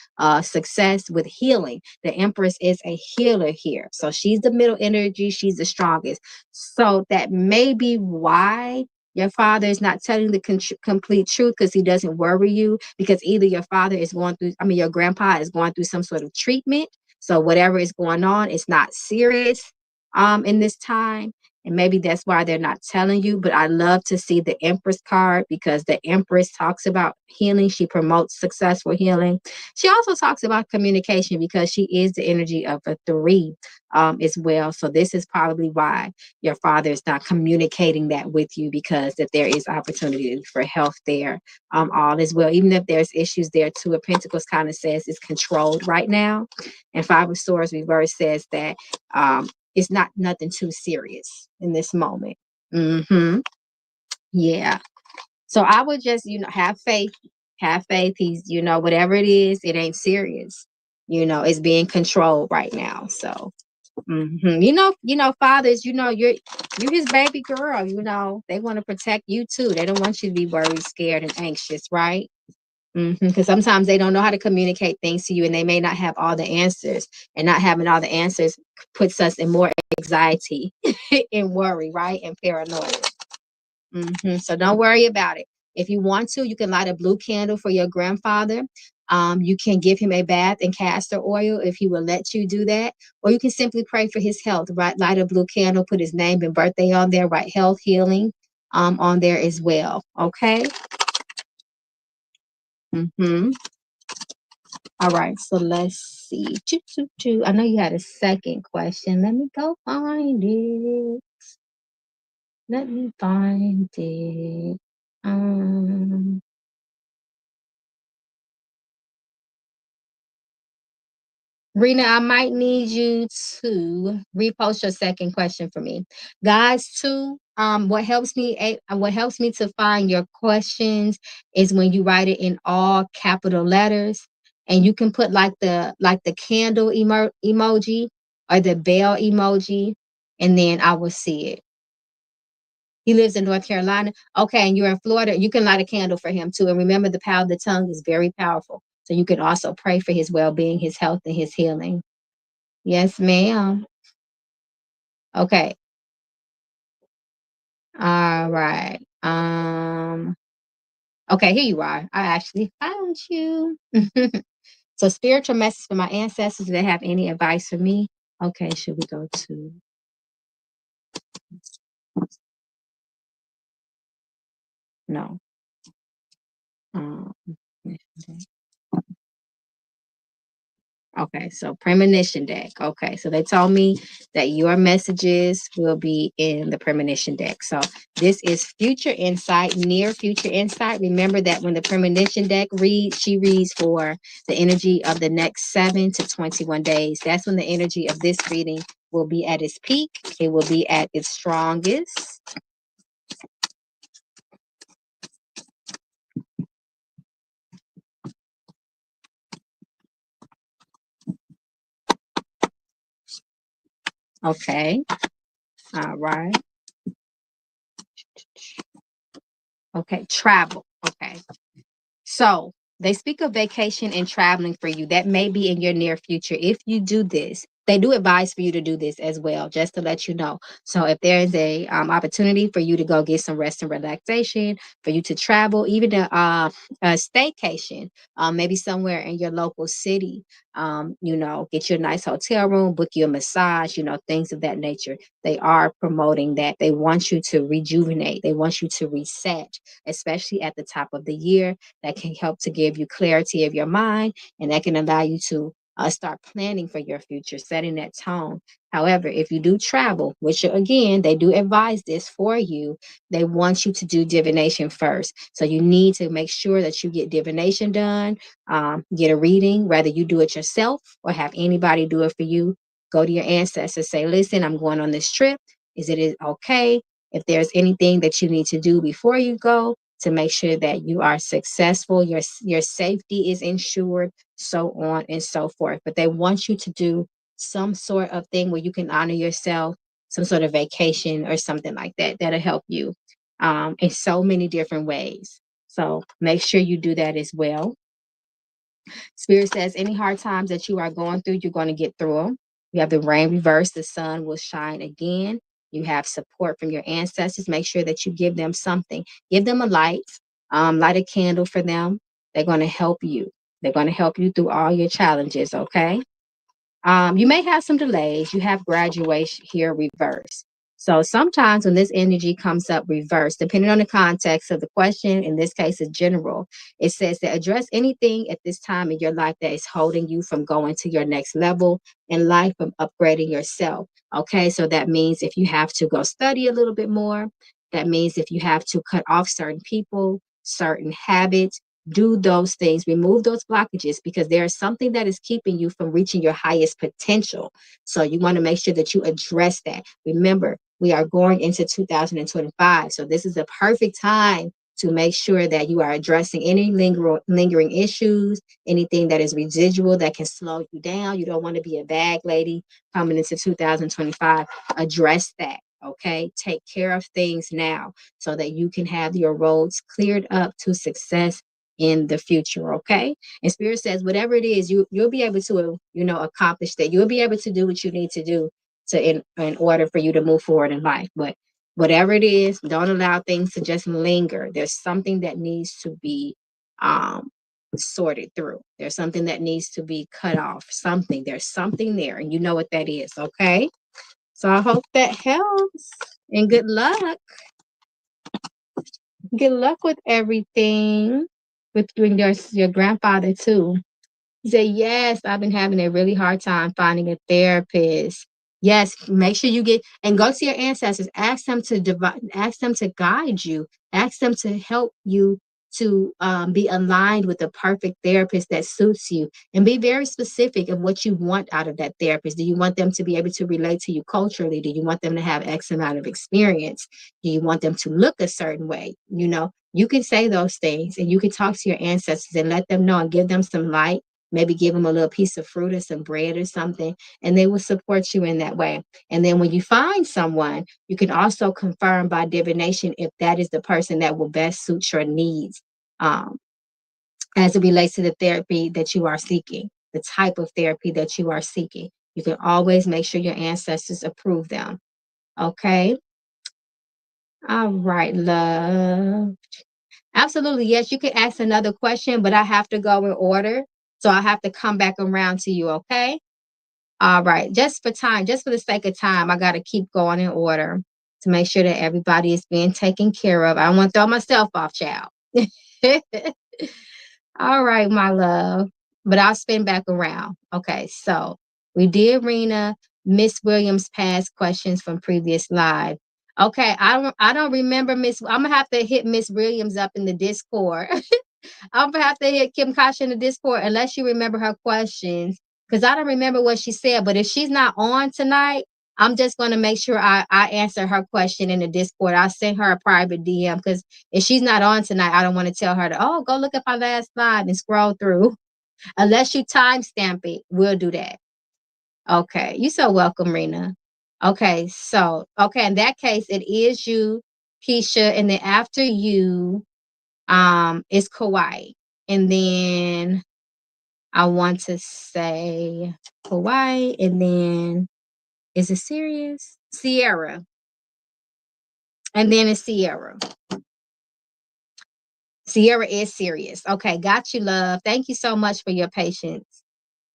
success with healing. The Empress is a healer here. So she's the middle energy. She's the strongest. So that may be why your father is not telling the complete truth, because he doesn't worry you, because either your father is going through, your grandpa is going through some sort of treatment. So whatever is going on, it's not serious in this time. And maybe that's why they're not telling you. But I love to see the Empress card, because the Empress talks about healing. She promotes successful healing. She also talks about communication, because she is the energy of a 3 as well. So this is probably why your father is not communicating that with you, because that there is opportunity for health there. All is well, even if there's issues there. Two of Pentacles kind of says it's controlled right now, and Five of Swords reverse says that it's not nothing too serious in this moment. Yeah. So I would just have faith. Have faith. He's whatever it is, it ain't serious. is being controlled right now. So fathers, you're his baby girl. They want to protect you too. They don't want you to be worried, scared, and anxious, right? Because sometimes they don't know how to communicate things to you, and they may not have all the answers. And not having all the answers puts us in more anxiety and worry, right? And paranoia. So don't worry about it. If you want to, you can light a blue candle for your grandfather. You can give him a bath in castor oil if he will let you do that. Or you can simply pray for his health, right? Light a blue candle, put his name and birthday on there, write health, healing on there as well. Okay. All right. So let's see. I know you had a second question. Let me go find it. Let me find it. Reena, I might need you to repost your second question for me. Guys, too, what helps me to find your questions is when you write it in all capital letters, and you can put like the candle emoji or the bell emoji, and then I will see it. He lives in North Carolina. Okay, and you're in Florida. You can light a candle for him too. And remember, the power of the tongue is very powerful. So you can also pray for his well-being, his health, and his healing. Yes, ma'am. Okay. All right. Okay, here you are. I actually found you. So spiritual message for my ancestors. Do they have any advice for me? Okay, should we go to no. Um, Okay, so premonition deck. Okay, so they told me that your messages will be in the premonition deck. So this is future insight, near future insight. Remember that when the premonition deck reads, she reads for the energy of the next 7 to 21 days. That's when the energy of this reading will be at its peak. It will be at its strongest. Okay, all right. Okay, travel. Okay. So they speak of vacation and traveling for you. That may be in your near future. If you do this, they do advise for you to do this as well, just to let you know. So if there is a opportunity for you to go get some rest and relaxation, for you to travel, even a staycation, maybe somewhere in your local city, get you a nice hotel room, book you a massage, things of that nature. They are promoting that. They want you to rejuvenate. They want you to reset, especially at the top of the year. That can help to give you clarity of your mind, and that can allow you to start planning for your future, setting that tone. However, if you do travel, which again, they do advise this for you, they want you to do divination first. So you need to make sure that you get divination done, get a reading, whether you do it yourself or have anybody do it for you. Go to your ancestors, say, listen, I'm going on this trip. Is it okay? If there's anything that you need to do before you go, to make sure that you are successful, your safety is ensured, so on and so forth. But they want you to do some sort of thing where you can honor yourself, some sort of vacation or something like that. That'll help you in so many different ways. So make sure you do that as well. Spirit says any hard times that you are going through, you're going to get through them. You have the rain reverse, the sun will shine again. You have support from your ancestors. Make sure that you give them something. Give them a light, light a candle for them. They're going to help you. They're going to help you through all your challenges, okay? You may have some delays. You have graduation here reverse. So sometimes when this energy comes up reverse, depending on the context of the question, in this case, it's general, it says to address anything at this time in your life that is holding you from going to your next level in life, from upgrading yourself. Okay, so that means if you have to go study a little bit more, that means if you have to cut off certain people, certain habits, do those things, remove those blockages, because there is something that is keeping you from reaching your highest potential. So you want to make sure that you address that. Remember, we are going into 2025. So this is a perfect time to make sure that you are addressing any lingering issues, anything that is residual that can slow you down. You don't want to be a bag lady coming into 2025. Address that. Okay. Take care of things now so that you can have your roads cleared up to success in the future. Okay. And Spirit says, whatever it is, you'll be able to, accomplish that. You'll be able to do what you need to do in order for you to move forward in life. But whatever it is, don't allow things to just linger. There's something that needs to be sorted through. There's something that needs to be cut off. There's something there, and you know what that is. Okay. So I hope that helps, and good luck. Good luck with everything, with you and your grandfather too. He said, yes, I've been having a really hard time finding a therapist. Yes, make sure you and go to your ancestors. Ask them to guide you. Ask them to help you to be aligned with the perfect therapist that suits you. And be very specific of what you want out of that therapist. Do you want them to be able to relate to you culturally? Do you want them to have X amount of experience? Do you want them to look a certain way? You can say those things, and you can talk to your ancestors and let them know and give them some light. Maybe give them a little piece of fruit or some bread or something, and they will support you in that way. And then when you find someone, you can also confirm by divination if that is the person that will best suit your needs as it relates to the therapy that you are seeking, the type of therapy that you are seeking. You can always make sure your ancestors approve them. Okay? All right, love. Absolutely. Yes, you can ask another question, but I have to go in order. So I have to come back around to you, okay? All right. Just for the sake of time, I got to keep going in order to make sure that everybody is being taken care of. I don't want to throw myself off, child. All right, my love. But I'll spin back around. Okay, so we did Reena, Miss Williams past questions from previous live. Okay, I don't remember Miss. I'm gonna have to hit Miss Williams up in the Discord. I'm gonna have to hit Kim Kasha in the Discord unless you remember her questions, because I don't remember what she said. But if she's not on tonight, I'm just gonna make sure I answer her question in the Discord. I'll send her a private DM, because if she's not on tonight, I don't want to tell her to go look at my last live and scroll through. Unless you timestamp it, we'll do that. Okay, you're so welcome, Reena. Okay, in that case, it is you, Kiesha, and then after you, is Kauai. And then I want to say Kauai, and then is it serious? Sierra. And then it's Sierra. Sierra is serious. Okay, got you, love. Thank you so much for your patience.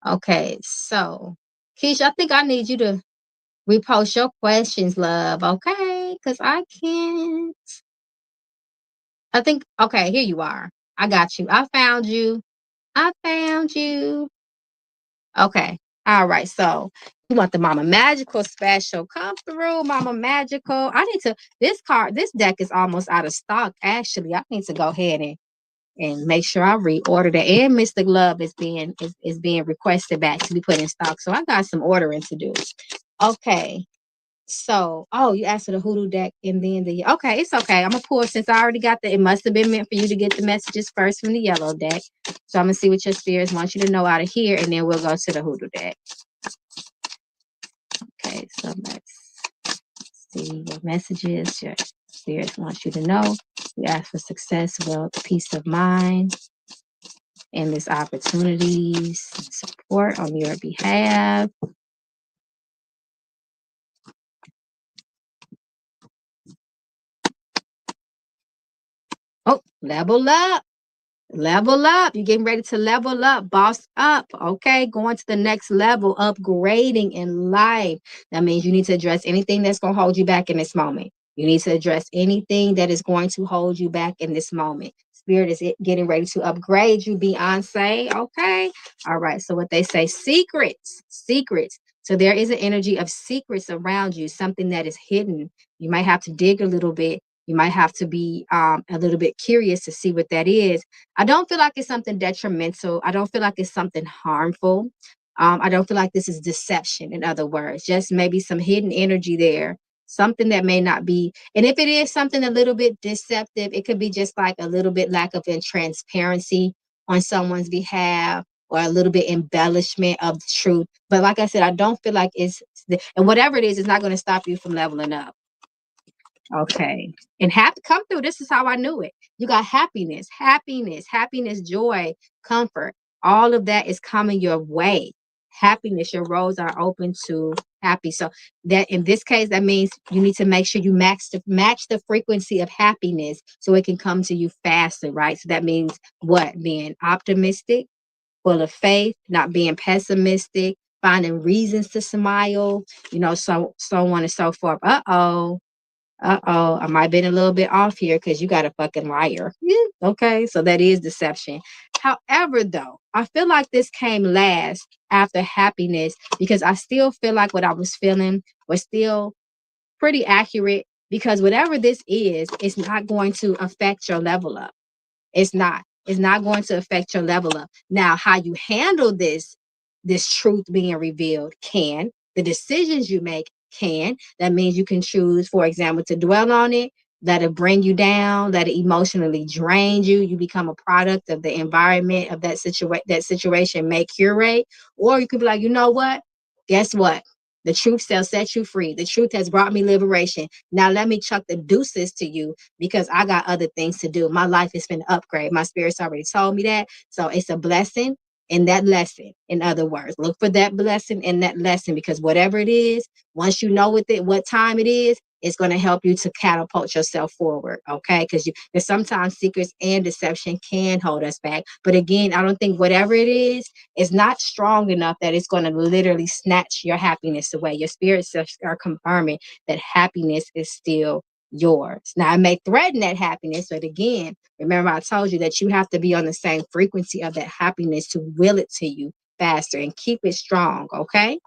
Okay, so Kiesha, I think I need you to repost your questions, love. Okay, because I can't. I think, okay, here you are. I got you. I found you. Okay. All right. So you want the Mama Magical special. Come through, Mama Magical. This deck is almost out of stock, actually. I need to go ahead and make sure I reorder that. And Mr. Glove is being requested back to be put in stock. So I got some ordering to do. Okay. So, you asked for the hoodoo deck, and then okay, it's okay. I'm gonna pull, since I already got it must have been meant for you to get the messages first from the yellow deck. So I'm gonna see what your spirits want you to know out of here, and then we'll go to the hoodoo deck. Okay, so let's see what messages your spirits want you to know. We ask for success, wealth, peace of mind, endless opportunities, support on your behalf. Oh, level up. Level up. You're getting ready to level up, boss up. Okay. Going to the next level, upgrading in life. That means you need to address anything that's going to hold you back in this moment. You need to address anything that is going to hold you back in this moment. Spirit is getting ready to upgrade you, Beyonce. Okay. All right. So what they say, secrets. So there is an energy of secrets around you, something that is hidden. You might have to dig a little bit. You might have to be a little bit curious to see what that is. I don't feel like it's something detrimental. I don't feel like it's something harmful. I don't feel like this is deception, in other words, just maybe some hidden energy there, something that may not be, and if it is something a little bit deceptive, it could be just like a little bit lack of transparency on someone's behalf, or a little bit embellishment of the truth. But like I said, I don't feel like and whatever it is, it's not going to stop you from leveling up. Okay. And come through. This is how I knew it. You got happiness, joy, comfort. All of that is coming your way. Happiness, your roads are open to happy. So that in this case, that means you need to make sure you match the frequency of happiness so it can come to you faster, right? So that means what? Being optimistic, full of faith, not being pessimistic, finding reasons to smile, so on and so forth. I might have been a little bit off here because you got a fucking liar. Yeah, okay, so that is deception. However, though, I feel like this came last after happiness because I still feel like what I was feeling was still pretty accurate, because whatever this is, it's not going to affect your level up. It's not. It's not going to affect your level up. Now, how you handle this truth being revealed can. The decisions you make can. That means you can choose, for example, to dwell on it, let it bring you down, let it emotionally drain you. You become a product of the environment of that situation may curate. Or you could be like, you know what? Guess what? The truth shall set you free. The truth has brought me liberation. Now let me chuck the deuces to you because I got other things to do. My life has been upgrade. My spirit's already told me that. So it's a blessing in that lesson. In other words, look for that blessing in that lesson, because whatever it is, once you know what time it is, it's going to help you to catapult yourself forward. Okay. Because sometimes secrets and deception can hold us back. But again, I don't think whatever it is not strong enough that it's going to literally snatch your happiness away. Your spirits are confirming that happiness is still yours. Now, it may threaten that happiness, but again, remember I told you that you have to be on the same frequency of that happiness to will it to you faster and keep it strong, okay?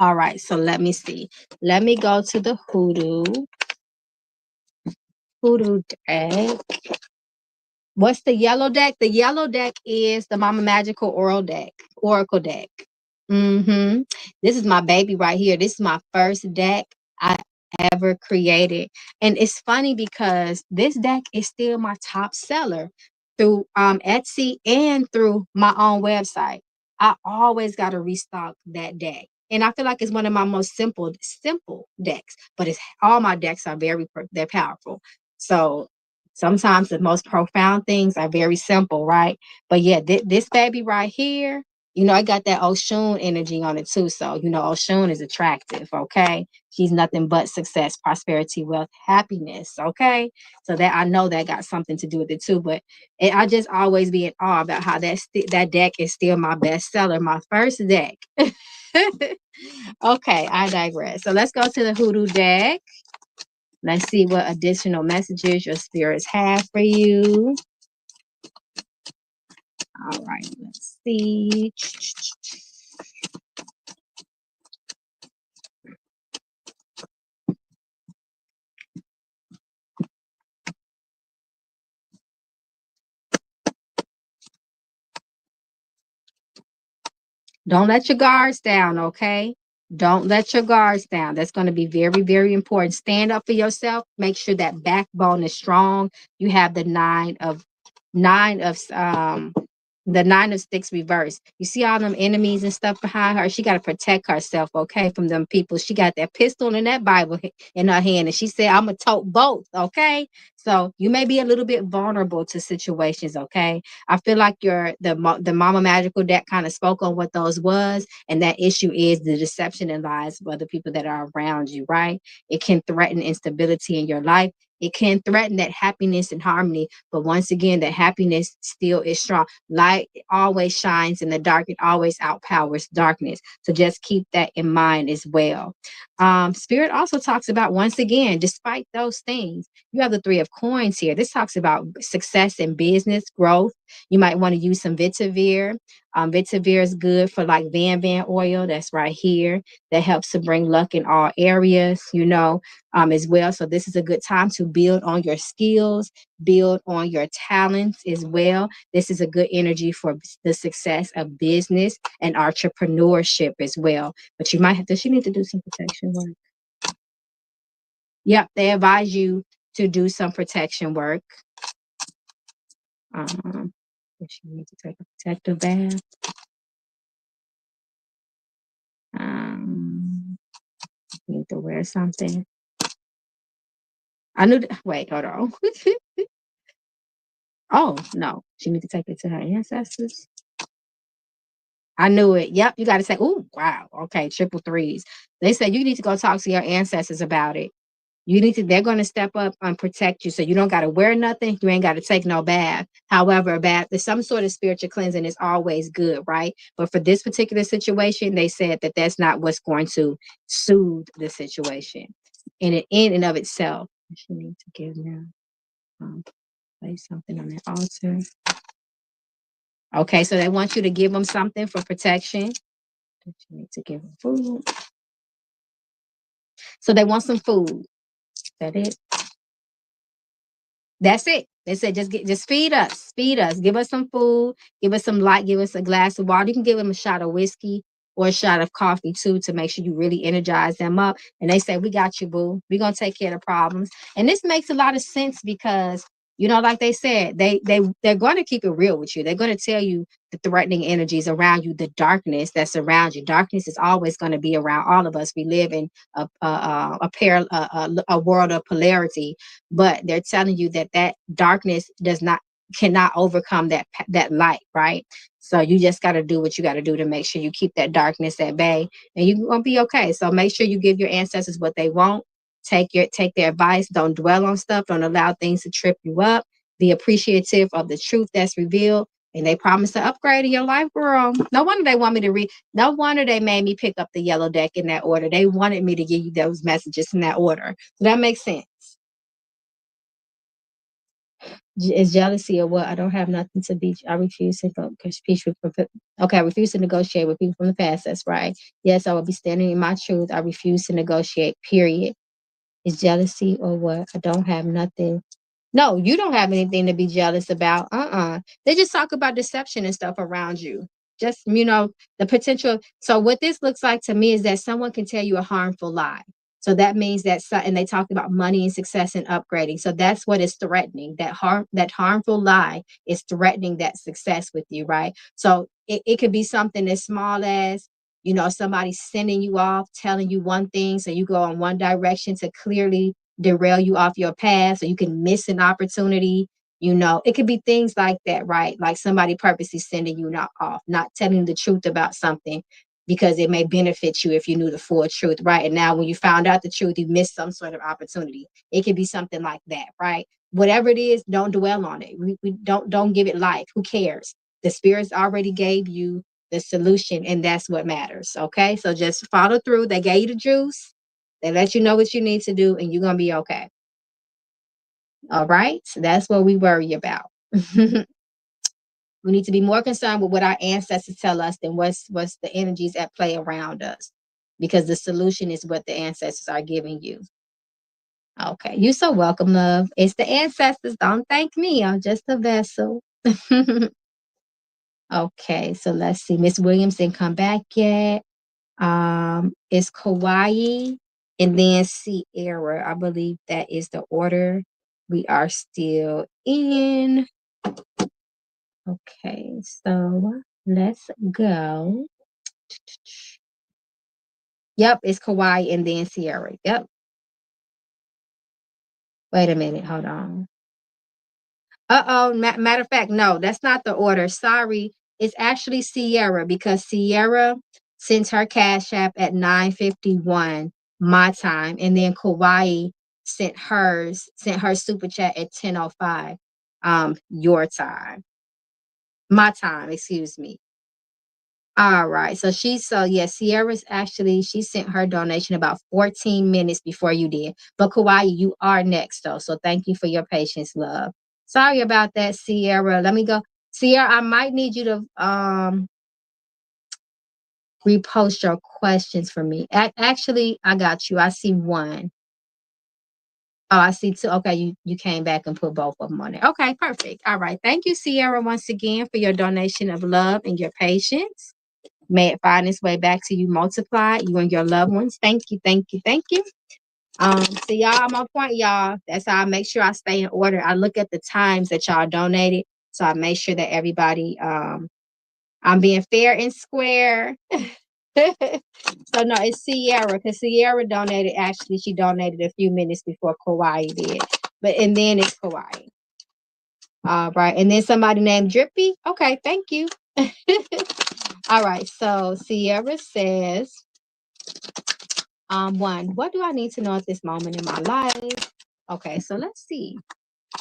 All right, so let me see. Let me go to the hoodoo deck. What's the yellow deck? The yellow deck is the Mama Magical Oracle deck. This is my baby right here. This is my first deck I ever created. And it's funny because this deck is still my top seller through Etsy and through my own website. I always got to restock that deck. And I feel like it's one of my most simple decks, but it's all my decks are they're powerful. So sometimes the most profound things are very simple, right? But yeah, this baby right here, I got that Oshun energy on it too. So, Oshun is attractive, okay? She's nothing but success, prosperity, wealth, happiness, okay? So that I know that got something to do with it too. But I just always be in awe about how that deck is still my bestseller, my first deck. Okay, I digress. So let's go to the hoodoo deck. Let's see what additional messages your spirits have for you. All right, let's see. Don't let your guards down, okay? Don't let your guards down. That's going to be very, very important. Stand up for yourself. Make sure that backbone is strong. You have the the 9 of sticks reversed. You see all them enemies and stuff behind her. She got to protect herself, okay, from them people. She got that pistol and that Bible in her hand, and she said, "I'm gonna tote both." Okay, so you may be a little bit vulnerable to situations. Okay, I feel like the Mama Magical deck kind of spoke on what those was, and that issue is the deception and lies of other people that are around you. Right? It can threaten instability in your life. It can threaten that happiness and harmony, but once again, the happiness still is strong. Light always shines in the dark. It always outpowers darkness. So just keep that in mind as well. Spirit also talks about, once again, despite those things, you have the 3 of Coins here. This talks about success in business, growth. You might want to use some Vetiver. Vetiver is good for like Van oil. That's right here. That helps to bring luck in all areas, as well. So this is a good time to build on your skills, build on your talents as well. This is a good energy for the success of business and entrepreneurship as well. But you might have to, she need to do some protection work. Yep, they advise you to do some protection work. If you need to take a protective bath. You need to wear something. I knew. Wait, hold on. Oh no, she need to take it to her ancestors. I knew it. Yep, you got to say, "Oh, wow, okay, triple threes." They said you need to go talk to your ancestors about it. You need to. They're going to step up and protect you, so you don't got to wear nothing. You ain't got to take no bath. However, a bath, there's some sort of spiritual cleansing is always good, right? But for this particular situation, they said that that's not what's going to soothe the situation, in and of itself. She needs to give them. Place something on the altar. Okay, so they want you to give them something for protection. You need to give them food. So they want some food. Is that it? That's it. They said just feed us, give us some food, give us some light, give us a glass of water. You can give them a shot of whiskey or a shot of coffee too to make sure you really energize them up. And they say, we got you, boo. We're gonna take care of the problems. And this makes a lot of sense because like they said, they're going to keep it real with you. They're going to tell you the threatening energies around you, the darkness that's around you. Darkness is always going to be around all of us. We live in a world of polarity, but they're telling you that darkness cannot overcome that light, right? So you just got to do what you got to do to make sure you keep that darkness at bay, and you're gonna be okay. So make sure you give your ancestors what they want. Take their advice. Don't dwell on stuff. Don't allow things to trip you up. Be appreciative of the truth that's revealed. And they promise to upgrade in your life, girl. No wonder they want me to read. No wonder they made me pick up the yellow deck in that order. They wanted me to give you those messages in that order. So that makes sense. Is jealousy or what? I don't have nothing to be. I refuse to go because okay, I refuse to negotiate with people from the past. That's right. Yes, I will be standing in my truth. I refuse to negotiate. Period. Is jealousy or what? I don't have nothing. No, you don't have anything to be jealous about. They just talk about deception and stuff around you. Just, the potential. So what this looks like to me is that someone can tell you a harmful lie. So that means and they talk about money and success and upgrading. So that's what is threatening. That harmful lie is threatening that success with you, right? So it could be something as small as, somebody sending you off, telling you one thing, so you go in one direction to clearly derail you off your path, so you can miss an opportunity. It could be things like that, right? Like somebody purposely sending you not off, not telling the truth about something because it may benefit you if you knew the full truth, right? And now when you found out the truth, you missed some sort of opportunity. It could be something like that, right? Whatever it is, don't dwell on it. We don't give it life. Who cares? The spirits already gave you the solution, and that's what matters. Okay, so just follow through. They gave you the juice. They let you know what you need to do, and you're gonna be okay. All right, so that's what we worry about. We need to be more concerned with what our ancestors tell us than what's the energies at play around us, because the solution is what the ancestors are giving you. Okay, you're so welcome, love. It's the ancestors. Don't thank me. I'm just a vessel. Okay, so let's see. Miss Williams didn't come back yet. It's Kauai and then Sierra. I believe that is the order we are still in. Okay, so let's go. Yep, it's Kauai and then Sierra. Yep. Wait a minute, hold on. Matter of fact, no, that's not the order. Sorry. It's actually Sierra because Sierra sends her Cashapp at 9:51 my time, and then Kauai sent her super chat at 10:05 your time. My time, excuse me. All right. Sierra's actually, she sent her donation about 14 minutes before you did. But Kauai, you are next though. So thank you for your patience, love. Sorry about that, Sierra. Let me go. Sierra, I might need you to repost your questions for me. Actually, I got you. I see one. Oh, I see two. Okay, you came back and put both of them on there. Okay, perfect. All right. Thank you, Sierra, once again for your donation of love and your patience. May it find its way back to you multiplied, you and your loved ones. Thank you, thank you, thank you. So y'all, I'm on point, y'all. That's how I make sure I stay in order. I look at the times that y'all donated, so I make sure that everybody, I'm being fair and square. So no, it's Sierra, because Sierra donated. Actually, she donated a few minutes before Kauai did, and then it's Kauai. All right, and then somebody named Drippy. Okay, thank you. All right, so Sierra says, one, what do I need to know at this moment in my life? Okay, so let's see.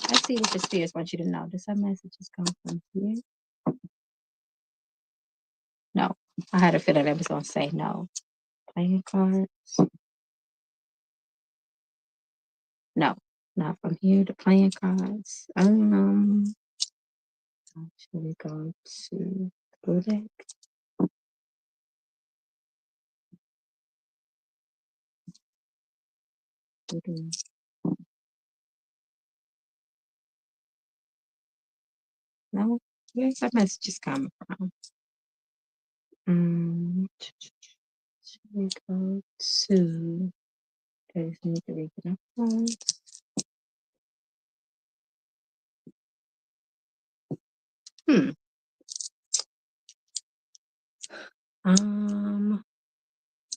Let's see what the spirits want you to know. Does that message just come from here? No. I had a feeling that was gonna say no. Playing cards. No, not from here to playing cards. Should we go to the deck? No, where's that message coming from? Should we go to? Okay, so need to read it up.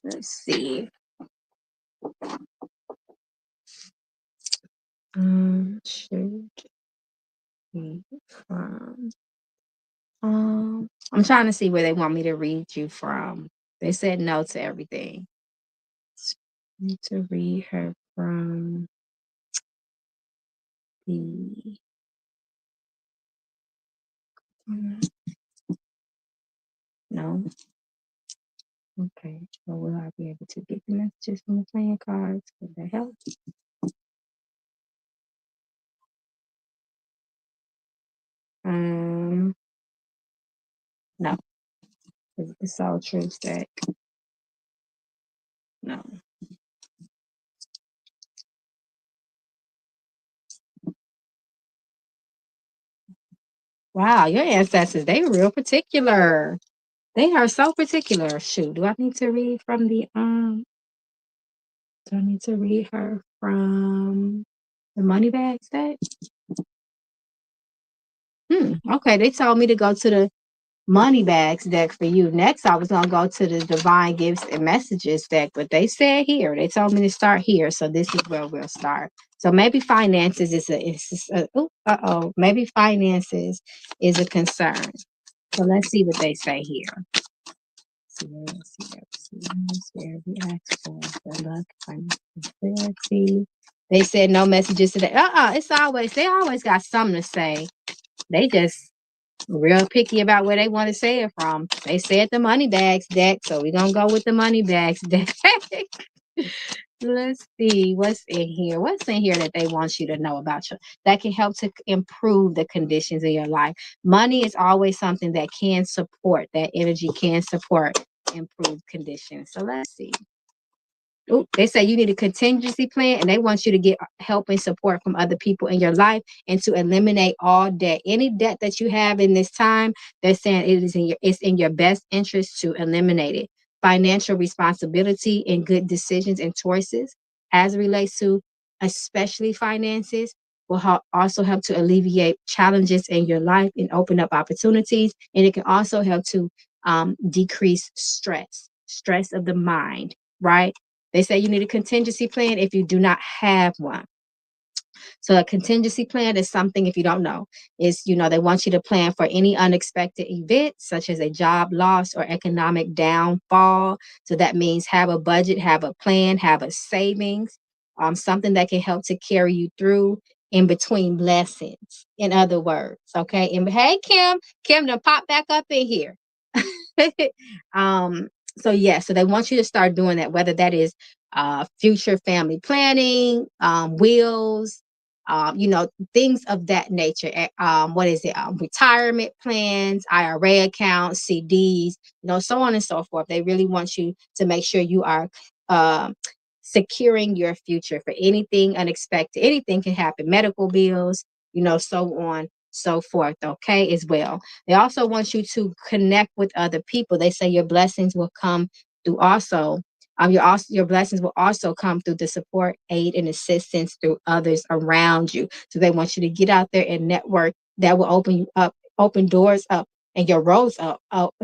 Let's see. Should be from. I'm trying to see where they want me to read you from. They said no to everything. Need to read her from the. No. Okay. Well, will I be able to get the messages from the playing cards? Would that help? No. Is it the Soul Truth deck? No. Wow, your ancestors, they real particular. They are so particular. Shoot, do I need to read from the do I need to read her from the money bag deck? Okay, they told me to go to the money bags deck for you. Next, I was gonna go to the divine gifts and messages deck, but they said here. They told me to start here, so this is where we'll start. So maybe finances maybe finances is a concern. So let's see what they say here. Where we ask for the luck, clarity. They said no messages today. They always got something to say. They just real picky about where they want to say it from. They said the money bags deck, so we're gonna go with the money bags deck. Let's see what's in here. What's in here that they want you to know about you that can help to improve the conditions in your life. Money is always something that can support, that energy can support improved conditions. So let's see. Ooh, they say you need a contingency plan, and they want you to get help and support from other people in your life and to eliminate all debt. Any debt that you have in this time, they're saying it's in your best interest to eliminate it. Financial responsibility and good decisions and choices as it relates to especially finances will also help to alleviate challenges in your life and open up opportunities. And it can also help to decrease stress of the mind, right? They say you need a contingency plan if you do not have one. So a contingency plan is something, if you don't know, they want you to plan for any unexpected event, such as a job loss or economic downfall. So that means have a budget, have a plan, have a savings, something that can help to carry you through in between blessings. In other words, okay. And hey, Kim done pop back up in here. So they want you to start doing that, whether that is future family planning, wills, things of that nature. What is it? Retirement plans, IRA accounts, CDs, so on and so forth. They really want you to make sure you are securing your future for anything unexpected. Anything can happen, medical bills, so on, so forth, okay, as well. They also want you to connect with other people. They say your blessings will come through also Your blessings will also come through the support, aid, and assistance through others around you. So they want you to get out there and network. That will open you up, open doors up, and your roads up.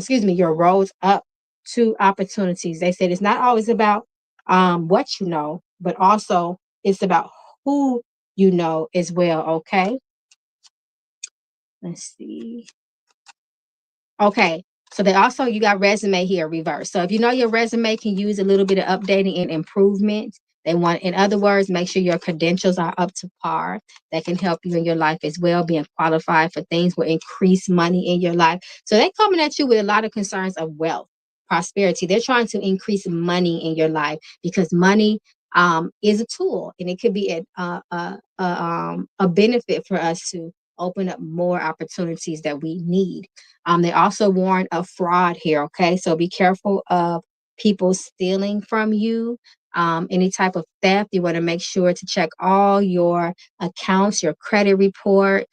Your roads up to opportunities. They said it's not always about what you know, but also it's about who you know as well. Okay. Let's see. Okay. So they also, you got resume here reverse. So if you know your resume can use a little bit of updating and improvement, they want, in other words, make sure your credentials are up to par. That can help you in your life as well. Being qualified for things will increase money in your life. So they're coming at you with a lot of concerns of wealth, prosperity. They're trying to increase money in your life because money is a tool, and it could be a benefit for us to open up more opportunities that we need. They also warn of fraud here. Okay. So be careful of people stealing from you. Any type of theft, you want to make sure to check all your accounts, your credit report.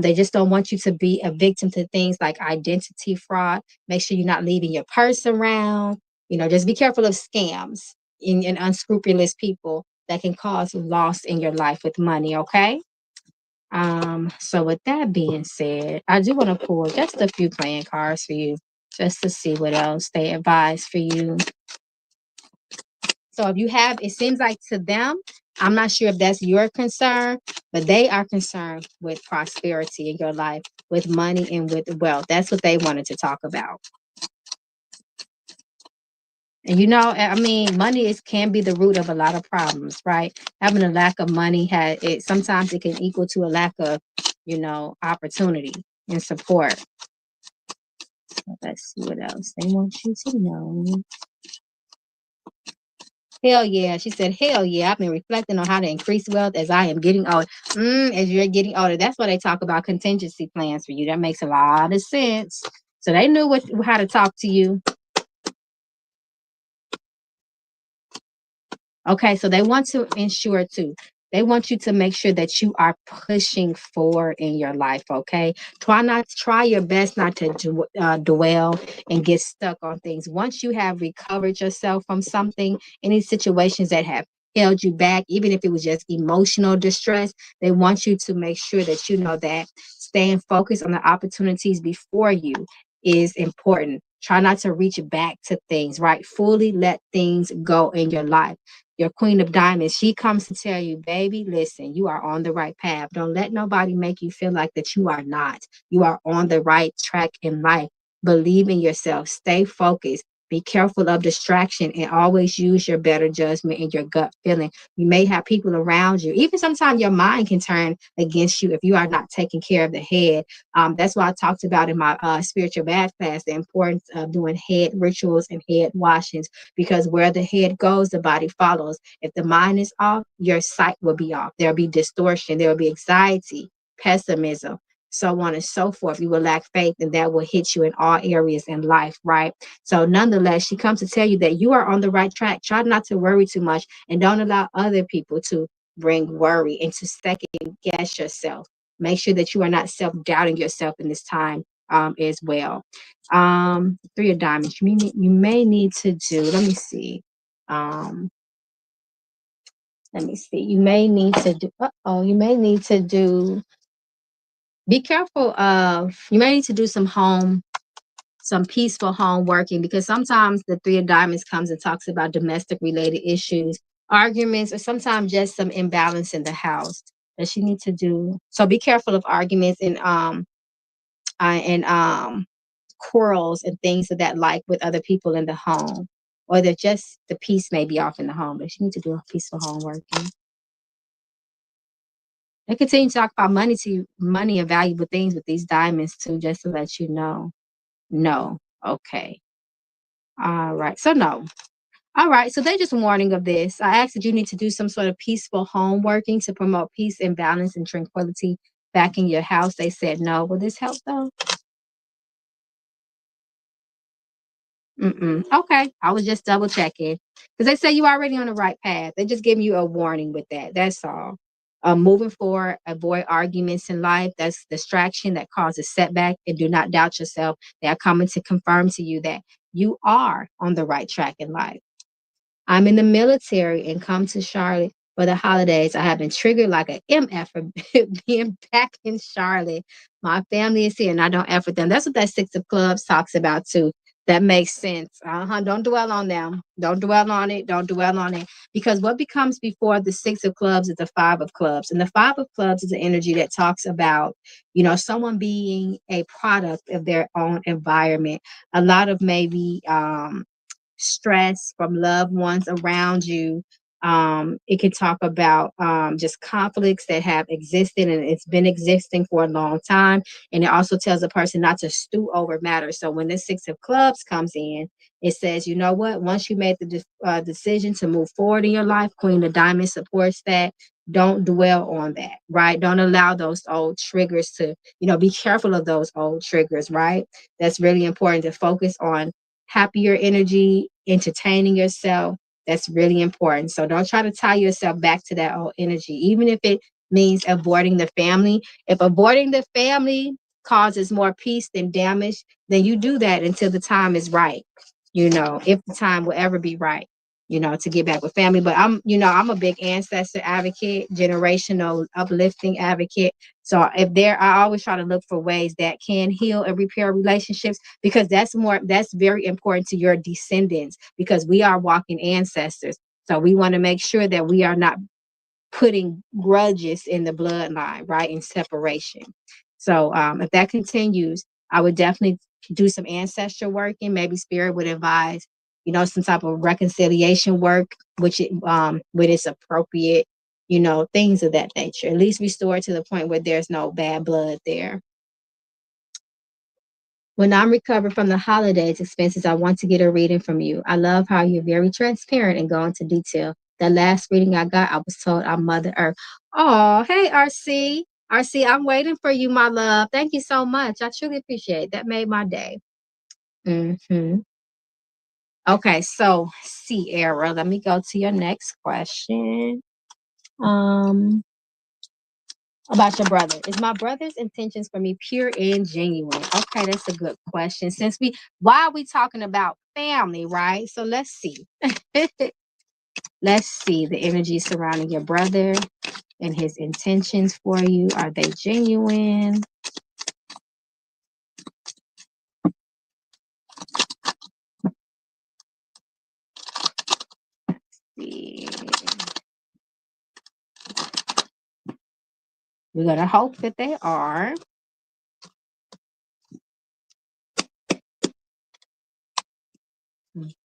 They just don't want you to be a victim to things like identity fraud. Make sure you're not leaving your purse around. Just be careful of scams and unscrupulous people that can cause loss in your life with money. Okay. So with that being said, I do want to pull just a few playing cards for you, just to see what else they advise for you. So if you have, it seems like to them, I'm not sure if that's your concern, but they are concerned with prosperity in your life, with money and with wealth. That's what they wanted to talk about. And money can be the root of a lot of problems, right? Having a lack of money sometimes it can equal to a lack of, opportunity and support. So let's see what else they want you to know. Hell yeah. She said, hell yeah. I've been reflecting on how to increase wealth as I am getting older. As you're getting older. That's why they talk about contingency plans for you. That makes a lot of sense. So they knew how to talk to you. Okay, so they want to ensure too. They want you to make sure that you are pushing forward in your life. Okay, try your best not to dwell and get stuck on things. Once you have recovered yourself from something, any situations that have held you back, even if it was just emotional distress, they want you to make sure that you know that staying focused on the opportunities before you is important. Try not to reach back to things, right? Fully let things go in your life. Your Queen of Diamonds, she comes to tell you, baby, listen, you are on the right path. Don't let nobody make you feel like that you are not. You are on the right track in life. Believe in yourself. Stay focused. Be careful of distraction and always use your better judgment and your gut feeling. You may have people around you. Even sometimes your mind can turn against you if you are not taking care of the head. That's why I talked about in my spiritual bath class the importance of doing head rituals and head washings, because where the head goes, the body follows. If the mind is off, your sight will be off. There'll be distortion. There will be anxiety, pessimism, so on and so forth. You will lack faith, and that will hit you in all areas in life, right? So nonetheless, she comes to tell you that you are on the right track. Try not to worry too much, and don't allow other people to bring worry and to second guess yourself. Make sure that you are not self-doubting yourself in this time as well. Three of Diamonds. You may need to do, let me see. You may need to be careful you may need to do some peaceful home working, because sometimes the Three of Diamonds comes and talks about domestic related issues, arguments, or sometimes just some imbalance in the house that you need to do. So be careful of arguments and quarrels and things of that like with other people in the home, or that just the peace may be off in the home, but you need to do a peaceful home working. They continue to talk about money and valuable things with these diamonds too, just to let you know. No. Okay. All right. So no. All right. So they're just warning of this. I asked that you need to do some sort of peaceful home working to promote peace and balance and tranquility back in your house. They said no. Will this help though? Okay. I was just double checking, because they say you're already on the right path. They're just giving you a warning with that. That's all. Moving forward, avoid arguments in life. That's distraction that causes setback, and do not doubt yourself. They are coming to confirm to you that you are on the right track in life. I'm in the military and come to Charlotte for the holidays. I have been triggered like an MF for being back in Charlotte. My family is here and I don't F with them. That's what that Six of Clubs talks about too. That makes sense. Don't dwell on them. Don't dwell on it. Don't dwell on it. Because what becomes before the Six of Clubs is the Five of Clubs. And the Five of Clubs is an energy that talks about, someone being a product of their own environment. A lot of maybe stress from loved ones around you. It can talk about just conflicts that have existed and it's been existing for a long time. And it also tells a person not to stew over matters. So when the Six of Clubs comes in, it says, you know what? Once you made the decision to move forward in your life, Queen of Diamonds supports that. Don't dwell on that, right? Don't allow those old triggers to, be careful of those old triggers, right? That's really important to focus on happier energy, entertaining yourself. That's really important. So don't try to tie yourself back to that old energy, even if it means avoiding the family. If avoiding the family causes more peace than damage, then you do that until the time is right, if the time will ever be right, to get back with family. But I'm a big ancestor advocate, generational uplifting advocate. So I always try to look for ways that can heal and repair relationships because that's very important to your descendants because we are walking ancestors. So we want to make sure that we are not putting grudges in the bloodline, right? In separation. So if that continues, I would definitely do some ancestral work and maybe spirit would advise, some type of reconciliation work, which when it's appropriate, things of that nature. At least restore to the point where there's no bad blood there. When I'm recovered from the holidays expenses, I want to get a reading from you. I love how you're very transparent and go into detail. The last reading I got, I was told I'm Mother Earth. Oh, hey, RC. RC, I'm waiting for you, my love. Thank you so much. I truly appreciate it. That made my day. Okay, so Sierra, let me go to your next question. Um, about your brother. Is my brother's intentions for me pure and genuine? Okay, that's a good question. Why are we talking about family, right? So let's see. Let's see the energy surrounding your brother and his intentions for you. Are they genuine? See. We're going to hope that they are.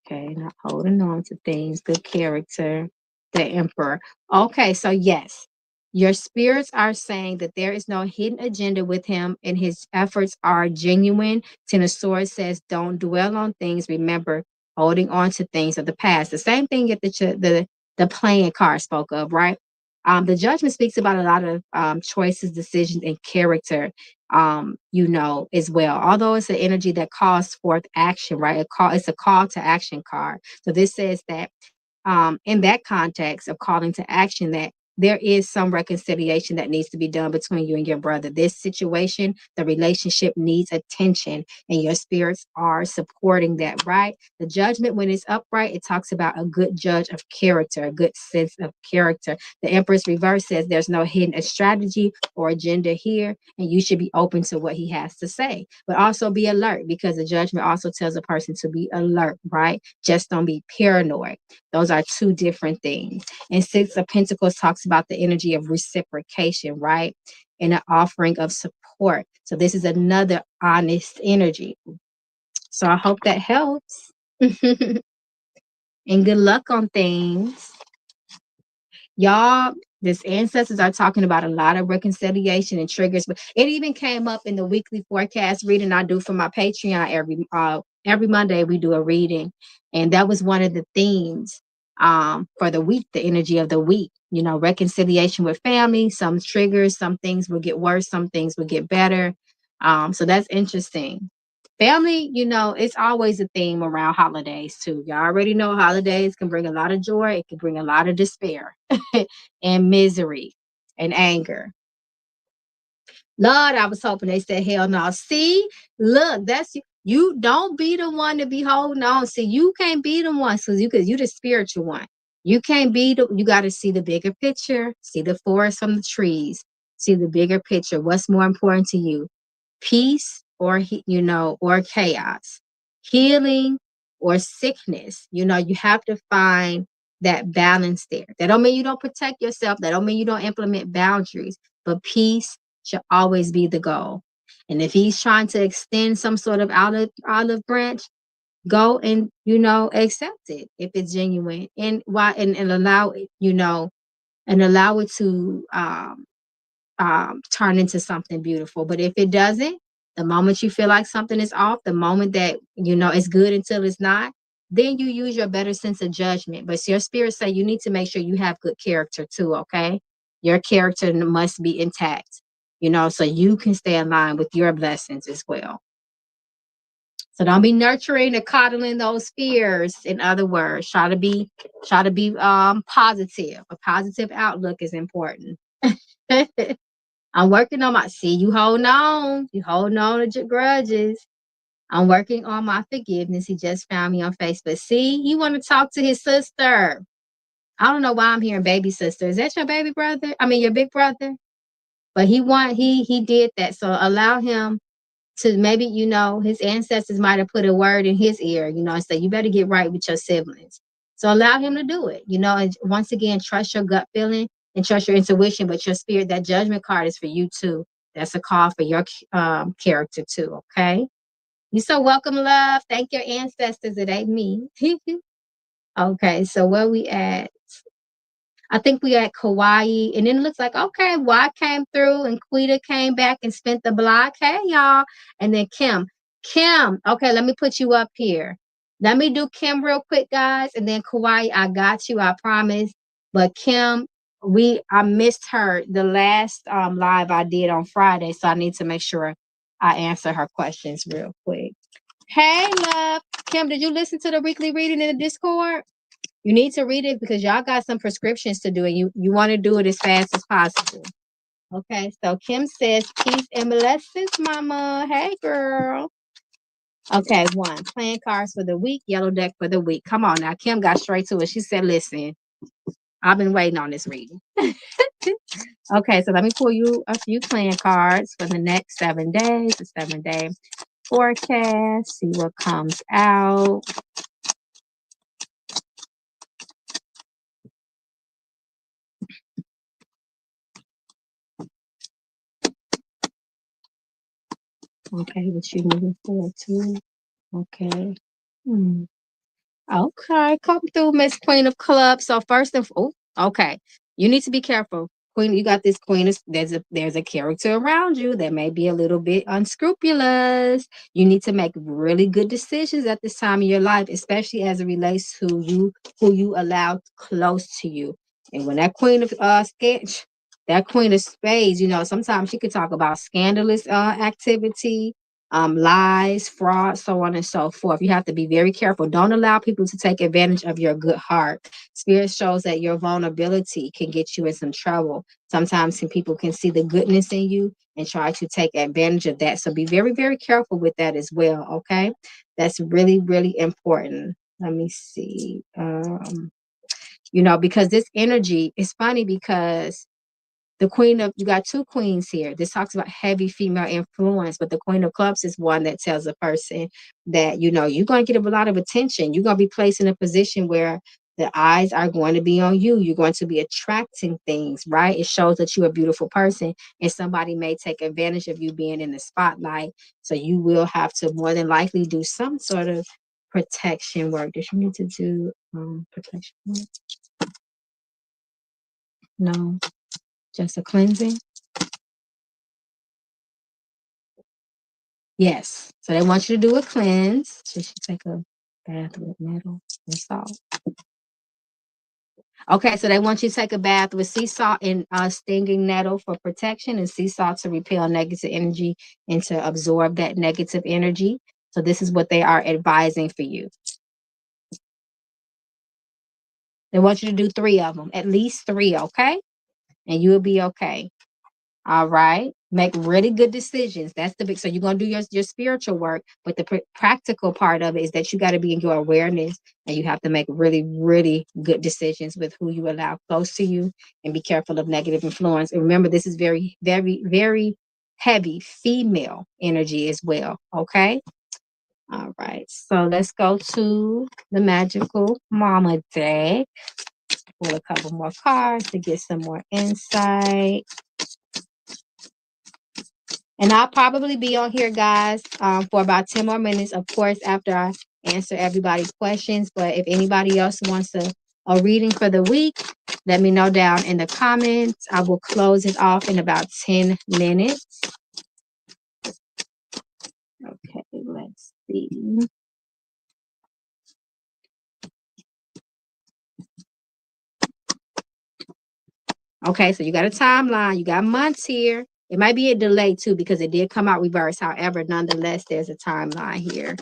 Okay, not holding on to things. Good character. The Emperor. Okay, so yes, your spirits are saying that there is no hidden agenda with him and his efforts are genuine. Ten of Swords says, don't dwell on things. Remember, holding on to things of the past. The same thing that the playing card spoke of, right? The Judgment speaks about a lot of choices, decisions, and character as well. Although it's an energy that calls forth action, right? It's a call to action card. So this says that in that context of calling to action, that there is some reconciliation that needs to be done between you and your brother. This situation, the relationship needs attention, and your spirits are supporting that, right? The Judgment, when it's upright, it talks about a good judge of character, a good sense of character. The Empress reverse says there's no hidden strategy or agenda here, and you should be open to what he has to say. But also be alert, because the Judgment also tells a person to be alert, right? Just don't be paranoid. Those are two different things. And Six of Pentacles talks about the energy of reciprocation, right? And an offering of support. So this is another honest energy. So I hope that helps. And good luck on things. Y'all, these ancestors are talking about a lot of reconciliation and triggers, but it even came up in the weekly forecast reading I do for my Patreon every Monday. We do a reading, and that was one of the themes for the week, the energy of the week. Reconciliation with family. Some triggers, some things will get worse, some things will get better. So that's interesting. Family, it's always a theme around holidays too. Y'all already know holidays can bring a lot of joy. It can bring a lot of despair and misery and anger. Lord, I was hoping they said hell no. See, look, that's You don't be the one to be holding on. See, you can't be the one because you the spiritual one. You can't be the, you got to see the bigger picture, see the forest from the trees, see the bigger picture. What's more important to you? Peace or, or chaos, healing or sickness. You have to find that balance there. That don't mean you don't protect yourself. That don't mean you don't implement boundaries, but peace should always be the goal. And if he's trying to extend some sort of olive branch, go and accept it if it's genuine, and why and allow it, and allow it to turn into something beautiful. But if it doesn't, the moment you feel like something is off, the moment that it's good until it's not, then you use your better sense of judgment. But your spirit say you need to make sure you have good character too. Okay, your character must be intact, so you can stay in line with your blessings as well. So don't be nurturing or coddling those fears. In other words, try to be positive. A positive outlook is important. I'm working on my, see, you holding on. You holding on to your grudges. I'm working on my forgiveness. He just found me on Facebook. See, you want to talk to his sister. I don't know why I'm hearing baby sister. Is that your baby brother? I mean, your big brother? But he did that. So allow him to, maybe, his ancestors might have put a word in his ear, and say, you better get right with your siblings. So allow him to do it, and once again, trust your gut feeling and trust your intuition, but your spirit, that judgment card is for you too. That's a call for your character too, okay? You're so welcome, love. Thank your ancestors. It ain't me. Okay, so where we at? I think we at Kauai, and then it looks like, okay, Y came through and Quita came back and spent the block. Hey, y'all. And then Kim. Kim, okay, let me put you up here. Let me do Kim real quick, guys. And then Kauai, I got you, I promise. But Kim, I missed her the last live I did on Friday, so I need to make sure I answer her questions real quick. Hey, love. Kim, did you listen to the weekly reading in the Discord? You need to read it because y'all got some prescriptions to do, and you want to do it as fast as possible. Okay, so Kim says, peace and blessings, mama. Hey, girl. Okay, one, playing cards for the week, yellow deck for the week. Come on now. Kim got straight to it. She said, listen, I've been waiting on this reading. Okay, so let me pull you a few playing cards for the next 7 days, the 7-day forecast, see what comes out. Okay, what you moving forward to? Okay. Okay, come through, Miss Queen of Clubs. So first and okay, you need to be careful, Queen. You got this Queen. There's a character around you that may be a little bit unscrupulous. You need to make really good decisions at this time of your life, especially as it relates to who you allow close to you. And when that Queen of sketch, that Queen of Spades, sometimes she could talk about scandalous activity, lies, fraud, so on and so forth. You have to be very careful. Don't allow people to take advantage of your good heart. Spirit shows that your vulnerability can get you in some trouble. Sometimes people can see the goodness in you and try to take advantage of that. So be very, very careful with that as well. Okay. That's really, really important. Let me see. Because this energy is funny because you got two queens here. This talks about heavy female influence, but the Queen of Clubs is one that tells a person that, you're going to get a lot of attention. You're going to be placed in a position where the eyes are going to be on you. You're going to be attracting things, right? It shows that you're a beautiful person, and somebody may take advantage of you being in the spotlight. So you will have to more than likely do some sort of protection work. Did you need to do protection work? No. Just a cleansing? Yes. So they want you to do a cleanse. Should she take a bath with metal and salt? Okay, so they want you to take a bath with sea salt and stinging nettle for protection, and sea salt to repel negative energy and to absorb that negative energy. So this is what they are advising for you. They want you to do 3 of them, at least 3, okay? And you'll be okay. All right. Make really good decisions. That's the big. So you're gonna do your spiritual work, but the practical part of it is that you got to be in your awareness, and you have to make really, really good decisions with who you allow close to you, and be careful of negative influence. And remember, this is very, very, very heavy female energy as well. Okay. All right. So let's go to the magical mama deck. Pull a couple more cards to get some more insight. And I'll probably be on here, guys, for about 10 more minutes, of course, after I answer everybody's questions. But if anybody else wants a reading for the week, let me know down in the comments. I will close it off in about 10 minutes. Okay, let's see. Okay, so you got a timeline. You got months here. It might be a delay, too, because it did come out reverse. However, nonetheless, there's a timeline here.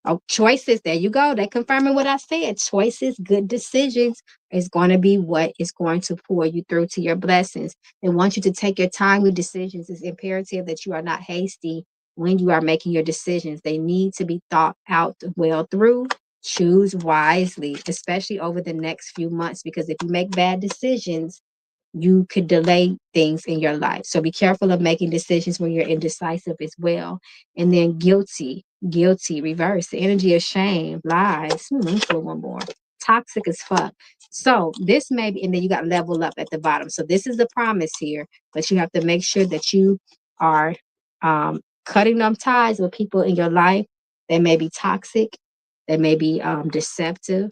Oh, choices. There you go. They confirming what I said. Choices, good decisions is going to be what is going to pull you through to your blessings. They want you to take your time with decisions. It's imperative that you are not hasty when you are making your decisions. They need to be thought out well through. Choose wisely, especially over the next few months, because if you make bad decisions, you could delay things in your life. So be careful of making decisions when you're indecisive as well. And then guilty, reverse, the energy of shame, lies. Let me pull one more. Toxic as fuck. So this may be, and then you got level up at the bottom. So this is the promise here, but you have to make sure that you are cutting them ties with people in your life that may be toxic, that may be deceptive,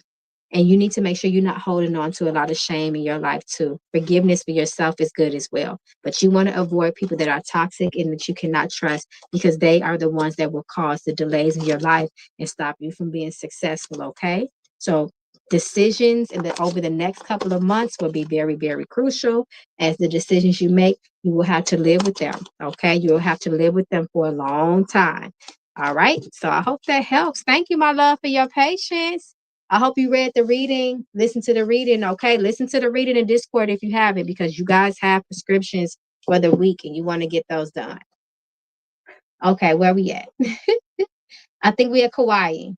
and you need to make sure you're not holding on to a lot of shame in your life too. Forgiveness for yourself is good as well. But you want to avoid people that are toxic and that you cannot trust, because they are the ones that will cause the delays in your life and stop you from being successful. Okay. So decisions over the next couple of months will be very, very crucial. As the decisions you make, you will have to live with them. Okay. You will have to live with them for a long time. All right. So I hope that helps. Thank you, my love, for your patience. I hope you read the reading, listen to the reading. Okay, listen to the reading in Discord if you haven't, because you guys have prescriptions for the week and you want to get those done. Okay, where we at? I think we at Kauai.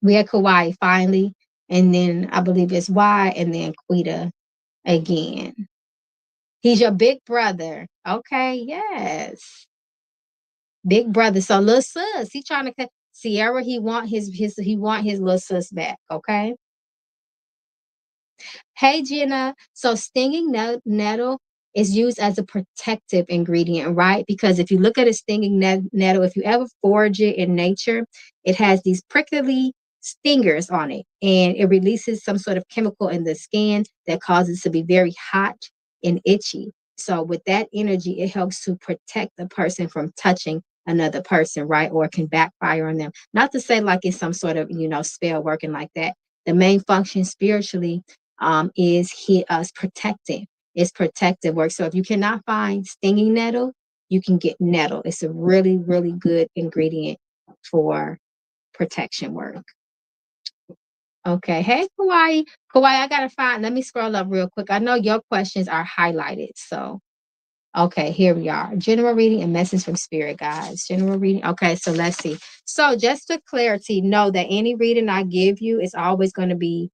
We at Kauai finally. And then I believe it's Y and then Quita again. He's your big brother. Okay, yes. Big brother. So little sis, he trying to Sierra, he want his little sis back. Okay. Hey, Gina. So stinging nettle is used as a protective ingredient, right? Because if you look at a stinging nettle, if you ever forage it in nature, it has these prickly stingers on it, and it releases some sort of chemical in the skin that causes it to be very hot and itchy. So with that energy, it helps to protect the person from touching another person, right? Or it can backfire on them. Not to say like it's some sort of, spell working like that. The main function spiritually is us protecting. It's protective work. So if you cannot find stinging nettle, you can get nettle. It's a really, really good ingredient for protection work. Okay. Hey, Kauai. Kauai, I gotta find. Let me scroll up real quick. I know your questions are highlighted. So okay, here we are. General reading and message from spirit guides. General reading. Okay, so let's see. So just for clarity, know that any reading I give you is always going to be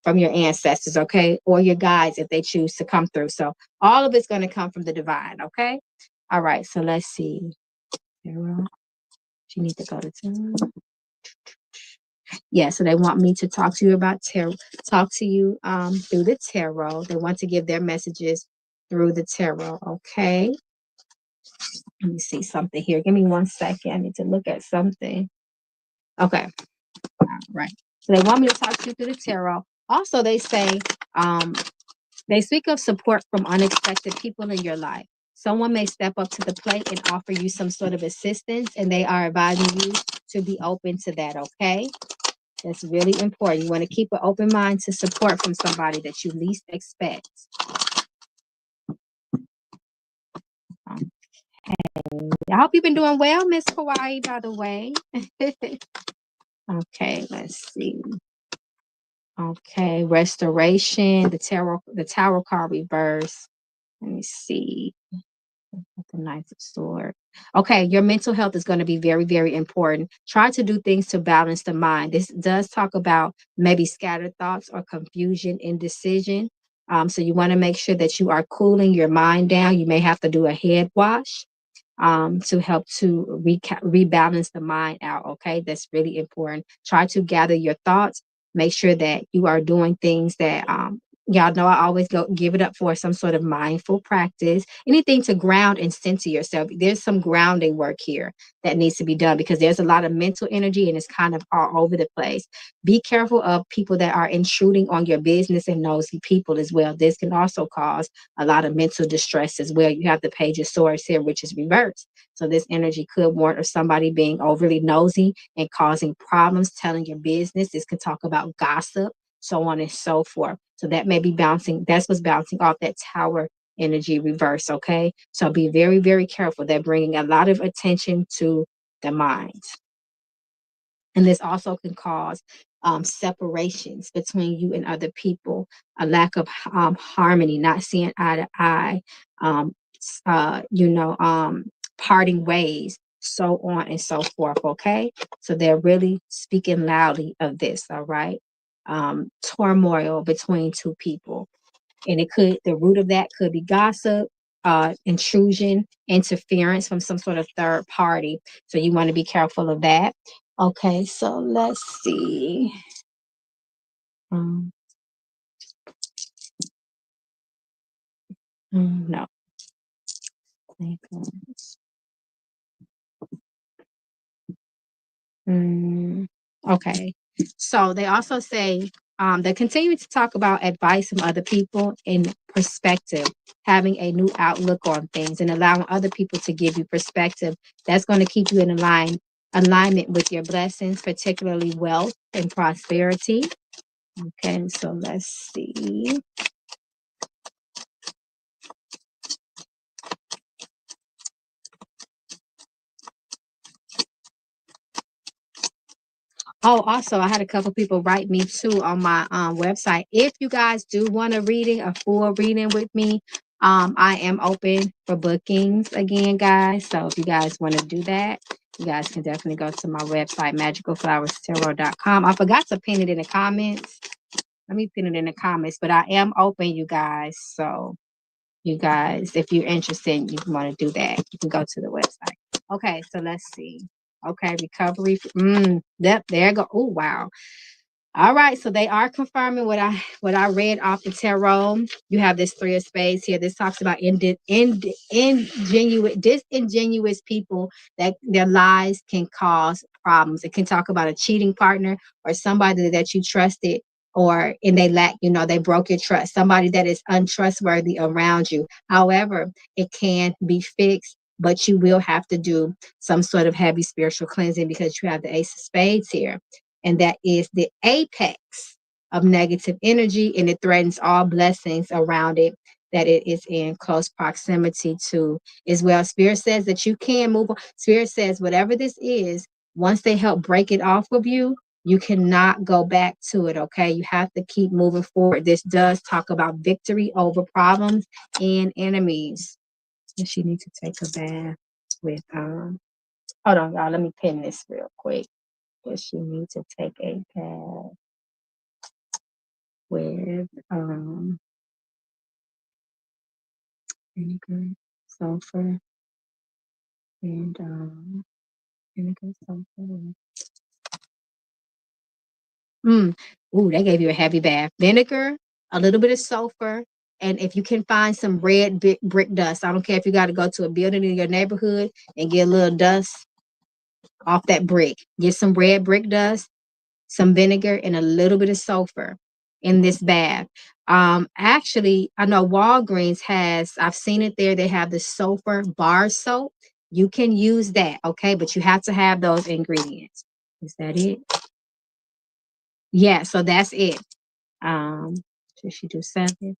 from your ancestors, okay? Or your guides if they choose to come through. So all of it's going to come from the divine, okay? All right, so let's see. Tarot. You need to go to tarot. Yeah, so they want me to talk to you about tarot, talk to you through the tarot. They want to give their messages through the tarot, okay? Let me see something here. Give me 1 second. I need to look at something. Okay. All right. So they want me to talk to you through the tarot. Also, they say they speak of support from unexpected people in your life. Someone may step up to the plate and offer you some sort of assistance, and they are advising you to be open to that, okay? That's really important. You want to keep an open mind to support from somebody that you least expect. I hope you've been doing well, Miss Hawaii, by the way. Okay, let's see. Okay, restoration, the tarot card reverse. Let me see. The Knight of Swords. Okay, your mental health is going to be very, very important. Try to do things to balance the mind. This does talk about maybe scattered thoughts or confusion, indecision. So you want to make sure that you are cooling your mind down. You may have to do a head wash to help to rebalance the mind out. Okay, that's really important. Try to gather your thoughts. Make sure that you are doing things that y'all know I always go give it up for some sort of mindful practice. Anything to ground and center yourself. There's some grounding work here that needs to be done because there's a lot of mental energy and it's kind of all over the place. Be careful of people that are intruding on your business and nosy people as well. This can also cause a lot of mental distress as well. You have the Page of Swords here, which is reversed. So this energy could warn of somebody being overly nosy and causing problems, telling your business. This could talk about gossip, so on and so forth. So that may be bouncing. That's what's bouncing off that Tower energy reverse. Okay. So be very, very careful. They're bringing a lot of attention to the mind. And this also can cause separations between you and other people, a lack of harmony, not seeing eye to eye, um, you know, parting ways, so on and so forth. Okay. So they're really speaking loudly of this. All right. Turmoil between two people. And it could, the root of that could be gossip, intrusion, interference from some sort of third party. So you want to be careful of that. Okay, so let's see. Um, no. Okay. So they also say they continue to talk about advice from other people in perspective, having a new outlook on things and allowing other people to give you perspective. That's going to keep you in alignment with your blessings, particularly wealth and prosperity. Okay, so let's see. Oh, also, I had a couple people write me too on my website. If you guys do want a reading, a full reading with me, I am open for bookings again, guys. So if you guys want to do that, you guys can definitely go to my website, magicalflowerstarot.com. I forgot to pin it in the comments. Let me pin it in the comments, but I am open, you guys. So you guys, if you're interested, you want to do that, you can go to the website. Okay, so let's see. Okay, recovery. Yep, there you go. Oh, wow. All right, so they are confirming what I read off the tarot. You have this Three of Spades here. This talks about disingenuous people that their lies can cause problems. It can talk about a cheating partner or somebody that you trusted or and they lack, they broke your trust. Somebody that is untrustworthy around you. However, it can be fixed, but you will have to do some sort of heavy spiritual cleansing because you have the Ace of Spades here and that is the apex of negative energy, and it threatens all blessings around it that it is in close proximity to as well. Spirit says that you can move on. Spirit says whatever this is, once they help break it off of you, you cannot go back to it, okay? You have to keep moving forward. This does talk about victory over problems and enemies. And she needs to take a bath with, hold on, y'all, let me pin this real quick. Does she need to take a bath with vinegar, sulfur, and vinegar, sulfur. Ooh, they gave you a heavy bath. Vinegar, a little bit of sulfur, and if you can find some red brick dust, I don't care if you got to go to a building in your neighborhood and get a little dust off that brick. Get some red brick dust, some vinegar, and a little bit of sulfur in this bath. Actually, I know Walgreens has, I've seen it there. They have the sulfur bar soap. You can use that, okay? But you have to have those ingredients. Is that it? Yeah, so that's it. Should she do 7?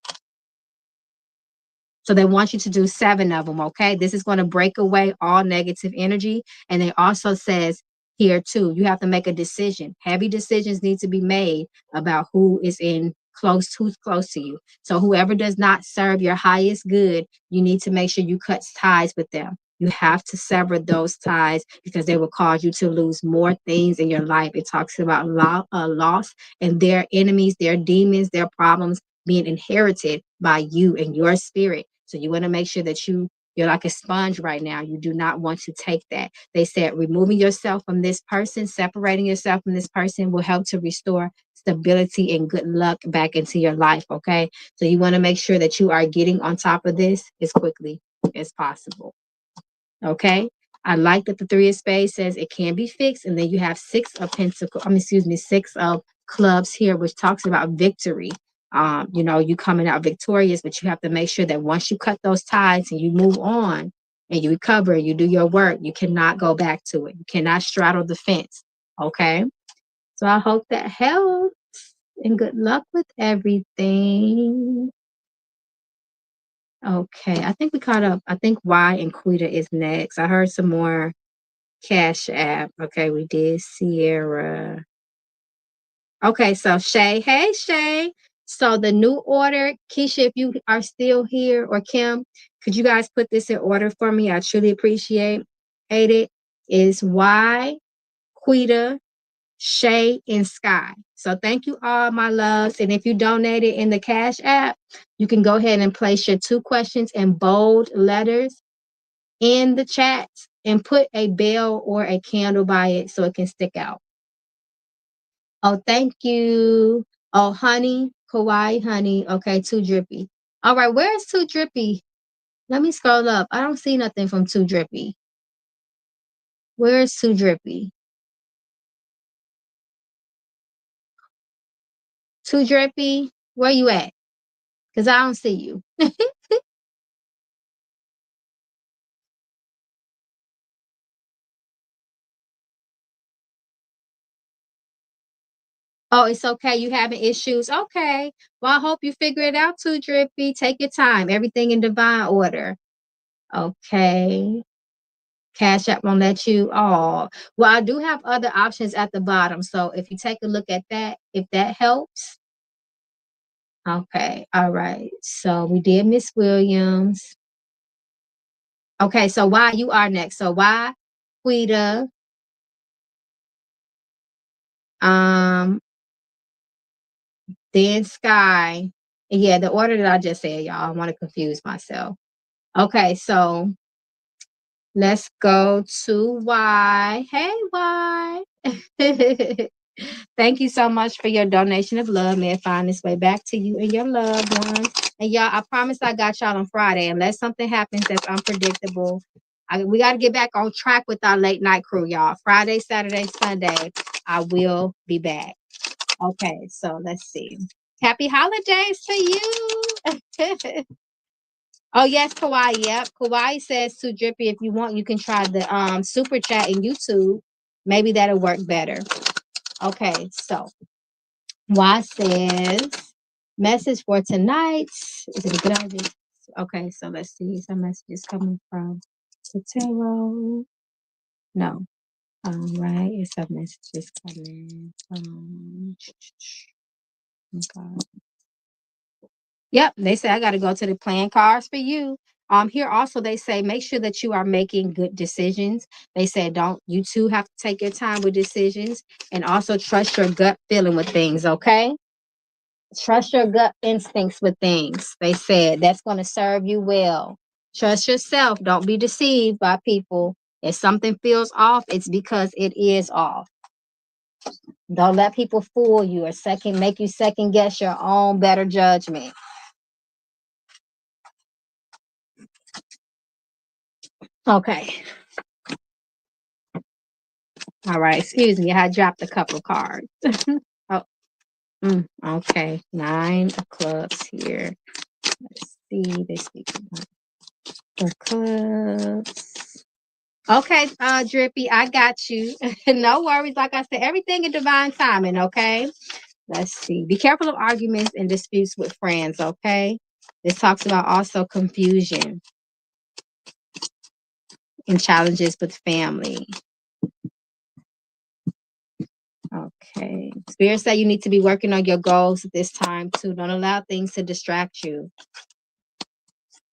So they want you to do 7 of them, okay? This is going to break away all negative energy. And it also says here too, you have to make a decision. Heavy decisions need to be made about who is in who's close to you. So whoever does not serve your highest good, you need to make sure you cut ties with them. You have to sever those ties because they will cause you to lose more things in your life. It talks about loss and their enemies, their demons, their problems being inherited by you and your spirit. So you want to make sure that you're like a sponge right now. You do not want to take that. They said removing yourself from this person, separating yourself from this person will help to restore stability and good luck back into your life. Okay. So you want to make sure that you are getting on top of this as quickly as possible. Okay. I like that the three of spades says it can be fixed. And then you have six of pentacles, six of clubs here, which talks about victory. You coming out victorious, but you have to make sure that once you cut those ties and you move on and you recover, you do your work, you cannot go back to it. You cannot straddle the fence. Okay. So I hope that helps and good luck with everything. Okay. I think we caught up. I think Y and Quita is next. I heard some more Cashapp. Okay. We did Sierra. Okay, so Shay, hey Shay. So the new order, Kiesha, if you are still here, or Kim, could you guys put this in order for me? I truly appreciate it. Is Y, Quita, Shay, and Sky. So thank you all, my loves. And if you donated in the Cash App, you can go ahead and place your 2 questions in bold letters in the chat and put a bell or a candle by it so it can stick out. Oh, thank you. Oh, honey, Kawaii, honey. Okay, Too Drippy. All right, where's Too Drippy? Let me scroll up. I don't see nothing from Too Drippy. Where's Too Drippy? Too Drippy, where you at? Because I don't see you. Oh, it's okay. You having issues? Okay. Well, I hope you figure it out, Too Drippy. Take your time. Everything in divine order. Okay. Cash App won't let you. Oh, well, I do have other options at the bottom. So if you take a look at that, if that helps. Okay. All right. So we did Miss Williams. Okay. So why you are next? So why Quita, um, then Sky. Yeah, the order that I just said, y'all. I want to confuse myself. Okay. So let's go to Y. Hey, Y. Thank you so much for your donation of love. May it find its way back to you and your loved ones. And y'all, I promise I got y'all on Friday. Unless something happens that's unpredictable, we got to get back on track with our late night crew, y'all. Friday, Saturday, Sunday, I will be back. Okay, so let's see. Happy holidays to you. Oh, yes, Kawaii. Yep. Kawaii says to Drippy, if you want, you can try the super chat in YouTube. Maybe that'll work better. Okay, so Y says message for tonight. Is it a good idea? Okay, so let's see. Some messages coming from Totero. No. All right. It's some messages coming from. Okay. Yep, they say I got to go to the playing cards for you. Here also they say make sure that you are making good decisions. They say don't you too have to take your time with decisions and also trust your gut feeling with things, okay? Trust your gut instincts with things. They said that's going to serve you well. Trust yourself. Don't be deceived by people. If something feels off, it's because it is off. Don't let people fool you or make you second guess your own better judgment. Okay. All right. Excuse me. I dropped a couple cards. Oh, okay. 9 of clubs here. Let's see. They speak for clubs. Okay, Drippy, I got you. No worries. Like I said, everything in divine timing, okay? Let's see. Be careful of arguments and disputes with friends, okay? This talks about also confusion and challenges with family. Okay. Spirit say you need to be working on your goals at this time too. Don't allow things to distract you.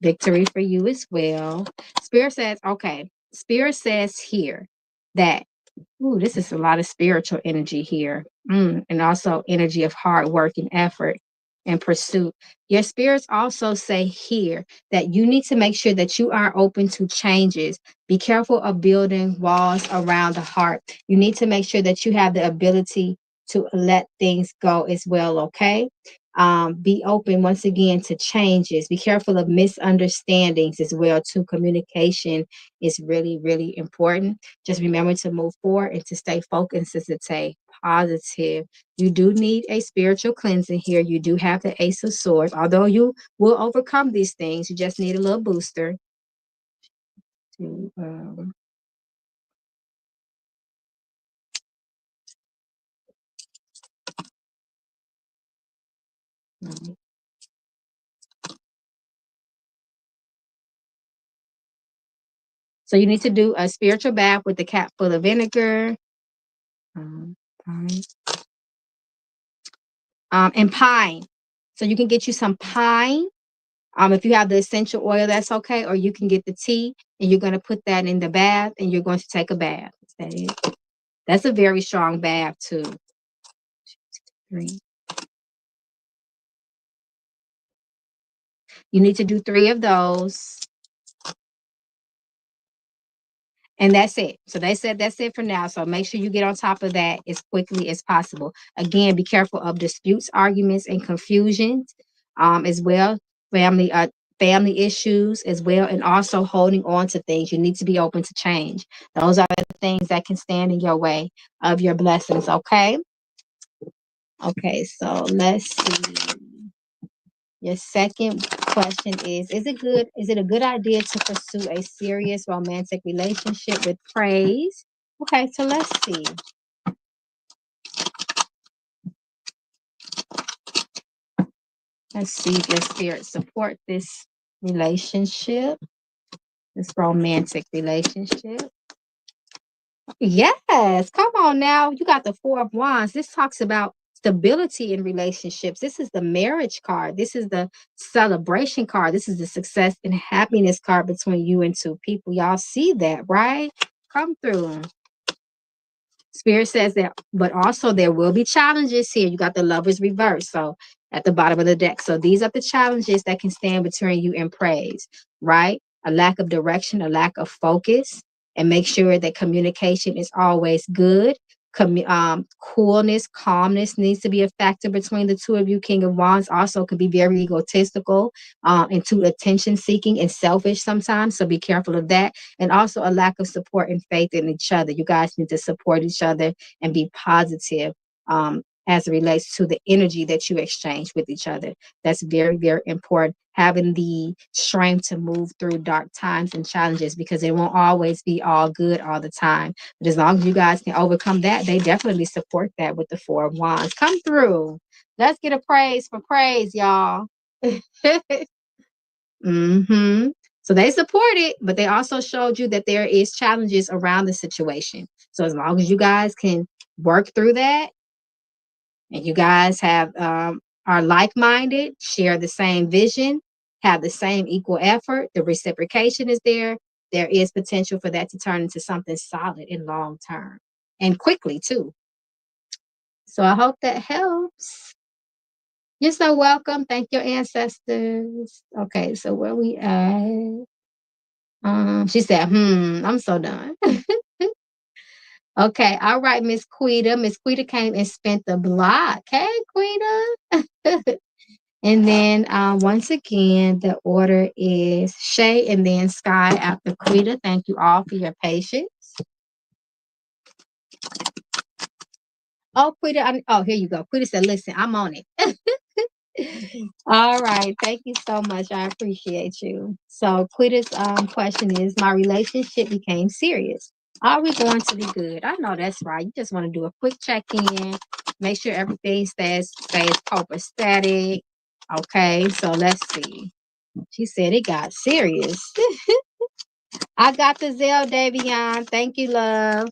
Victory for you as well. Spirit says, okay. Spirit says here that, ooh, this is a lot of spiritual energy here. And also energy of hard work and effort and pursuit. Your spirits also say here that you need to make sure that you are open to changes. Be careful of building walls around the heart. You need to make sure that you have the ability to let things go as well, okay? Be open once again to changes. Be careful of misunderstandings as well too. Communication is really, really important. Just remember to move forward and to stay focused and to stay positive. You do need a spiritual cleansing here. You do have the Ace of Swords. Although you will overcome these things, you just need a little booster. To, so you need to do a spiritual bath with the cap full of vinegar. Pine. And pine. So you can get you some pine. If you have the essential oil, that's okay. Or you can get the tea and you're going to put that in the bath and you're going to take a bath. Is that it? That's a very strong bath too. 3. You need to do 3 of those. And that's it. So they said that's it for now. So make sure you get on top of that as quickly as possible. Again, be careful of disputes, arguments, and confusions as well. Family issues as well, and also holding on to things. You need to be open to change. Those are the things that can stand in your way of your blessings. Okay. Okay. So let's see. Your second question is it a good idea to pursue a serious romantic relationship with praise? Okay, so let's see. Let's see if your spirit support this relationship, this romantic relationship. Yes, come on now. You got the 4 of Wands. This talks about stability in relationships. This is the marriage card. This is the celebration card. This is the success and happiness card between you and 2 people. Y'all see that, right? Come through. Spirit says that, but also there will be challenges here. You got the Lovers reverse, so at the bottom of the deck. So these are the challenges that can stand between you and praise, right? A lack of direction, a lack of focus, and make sure that communication is always good. Coolness, calmness needs to be a factor between the 2 of you. King of Wands also could be very egotistical, and too attention seeking and selfish sometimes. So be careful of that. And also a lack of support and faith in each other. You guys need to support each other and be positive as it relates to the energy that you exchange with each other. That's very, very important. Having the strength to move through dark times and challenges, because it won't always be all good all the time. But as long as you guys can overcome that, they definitely support that with the 4 of Wands. Come through. Let's get a praise for praise, y'all. Mm-hmm. So they support it, but they also showed you that there is challenges around the situation. So as long as you guys can work through that, and you guys have are like-minded, share the same vision, have the same equal effort, the reciprocation is there. There is potential for that to turn into something solid and long term, and quickly too. So I hope that helps. You're so welcome. Thank your ancestors. Okay, so where we at? She said, I'm so done. Okay, all right, Miss Quita. Miss Quita came and spent the block. Hey, Quita. And then once again, the order is Shay and then Sky after Quita. Thank you all for your patience. Oh, Quita, oh, here you go. Quita said, listen, I'm on it. All right. Thank you so much. I appreciate you. So Quita's question is, my relationship became serious. Are we going to be good? I know that's right. You just want to do a quick check-in, make sure everything stays copacetic. Okay, so let's see. She said it got serious. I got the Zell, Davion. Thank you, love.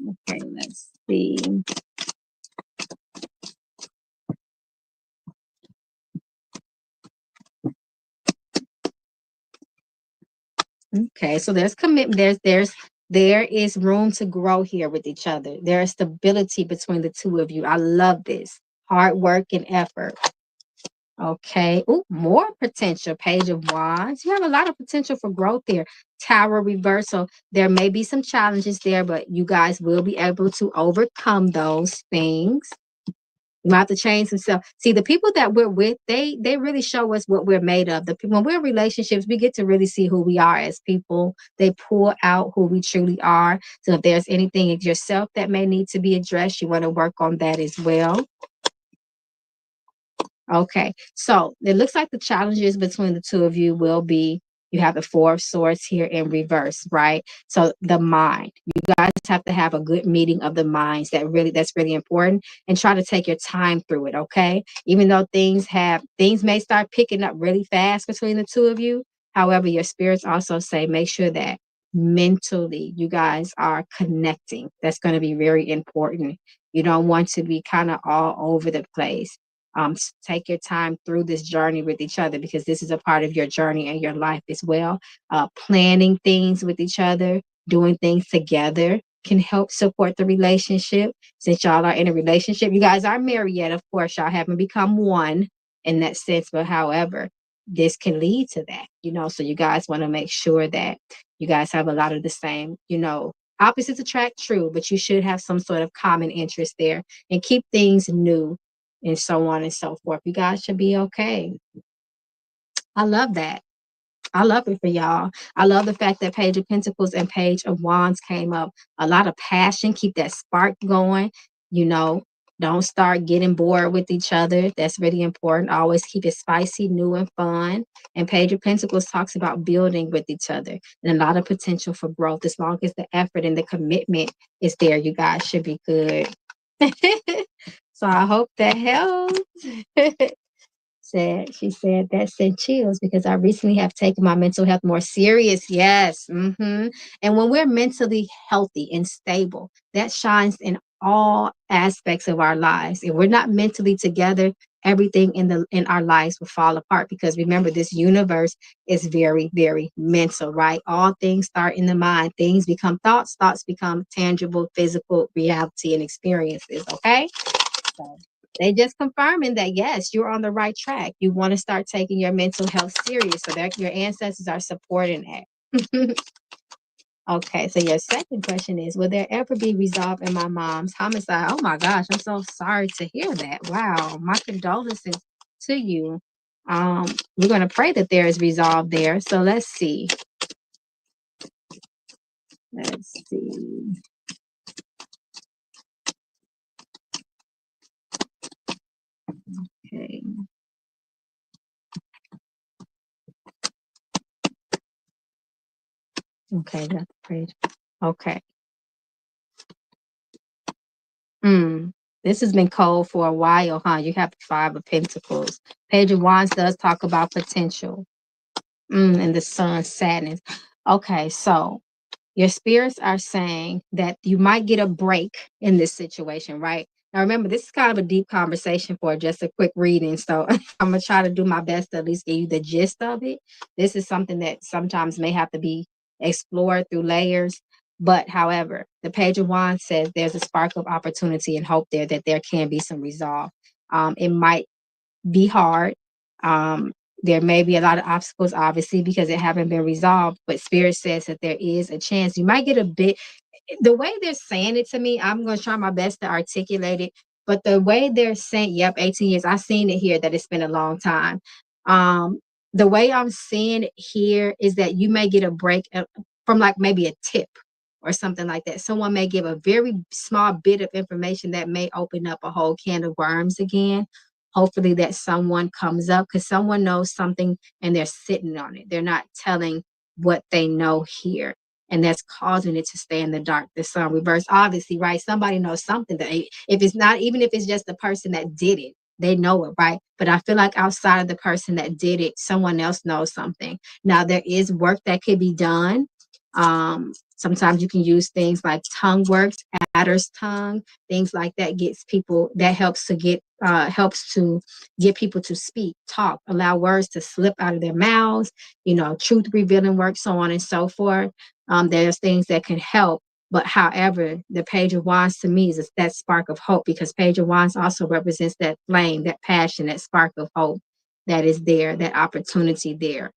Okay, let's see. Okay, so there's commitment. There is room to grow here with each other. There is stability between the two of you. I love this. Hard work and effort. Okay. Ooh, more potential. Page of Wands. You have a lot of potential for growth there. Tower reversal. There may be some challenges there, but you guys will be able to overcome those things. You might have to change some stuff. See, the people that we're with, they really show us what we're made of. The people when we're in relationships, we get to really see who we are as people. They pull out who we truly are. So if there's anything in yourself that may need to be addressed, you want to work on that as well. Okay, so it looks like the challenges between the two of you will be you have the Four of Swords here in reverse, right? So the mind, you guys have to have a good meeting of the minds. That's really important, and try to take your time through it. Okay, even though things may start picking up really fast between the two of you. However, your spirits also say make sure that mentally you guys are connecting. That's going to be very important. You don't want to be kind of all over the place. Take your time through this journey with each other because this is a part of your journey and your life as well. Planning things with each other, doing things together can help support the relationship. Since y'all are in a relationship, you guys aren't married yet, of course, y'all haven't become one in that sense, but however, this can lead to that, so you guys want to make sure that you guys have a lot of the same, opposites attract, true, but you should have some sort of common interest there and keep things new and so on and so forth. You guys should be okay. I love that. I love it for y'all. I love the fact that Page of Pentacles and Page of Wands came up. A lot of passion. Keep that spark going. Don't start getting bored with each other. That's really important. Always keep it spicy, new, and fun. And Page of Pentacles talks about building with each other and a lot of potential for growth. As long as the effort and the commitment is there, you guys should be good. So I hope that helps. She said that sent chills because I recently have taken my mental health more serious. Yes. And when we're mentally healthy and stable, that shines in all aspects of our lives. If we're not mentally together, everything in our lives will fall apart because remember, this universe is very, very mental, right? All things start in the mind. Things become thoughts become tangible, physical reality and experiences. Okay. So they just confirming that yes, you're on the right track. You want to start taking your mental health serious, so that your ancestors are supporting that. Okay, so your second question is, will there ever be resolve in my mom's homicide? Oh my gosh, I'm so sorry to hear that. Wow, my condolences to you. We're going to pray that there is resolve there. So let's see. Let's see. Okay. Okay, that's great. Okay. This has been cold for a while, huh? You have the Five of Pentacles. Page of Wands does talk about potential. And the Sun, sadness. Okay, so your spirits are saying that you might get a break in this situation, right? Now, remember, this is kind of a deep conversation for just a quick reading. So I'm going to try to do my best to at least give you the gist of it. This is something that sometimes may have to be explored through layers. But however, the Page of Wands says there's a spark of opportunity and hope there that there can be some resolve. It might be hard. There may be a lot of obstacles, obviously, because it haven't been resolved. But Spirit says that there is a chance. You might get a bit. The way they're saying it to me, I'm going to try my best to articulate it. But the way they're saying, yep, 18 years. I've seen it here that it's been a long time. The way I'm seeing it here is that you may get a break from like maybe a tip or something like that. Someone may give a very small bit of information that may open up a whole can of worms again. Hopefully that someone comes up because someone knows something and they're sitting on it. They're not telling what they know here. And that's causing it to stay in the dark. The Sun reverse, obviously, right? Somebody knows something that if it's not, even if it's just the person that did it, they know it, right? But I feel like outside of the person that did it, someone else knows something. Now there is work that could be done. Sometimes you can use things like tongue works, adder's tongue, things like that gets people, that helps to get people to speak, talk, allow words to slip out of their mouths, truth revealing work, so on and so forth. There's things that can help. But however, the Page of Wands to me is that spark of hope, because Page of Wands also represents that flame, that passion, that spark of hope that is there, that opportunity there.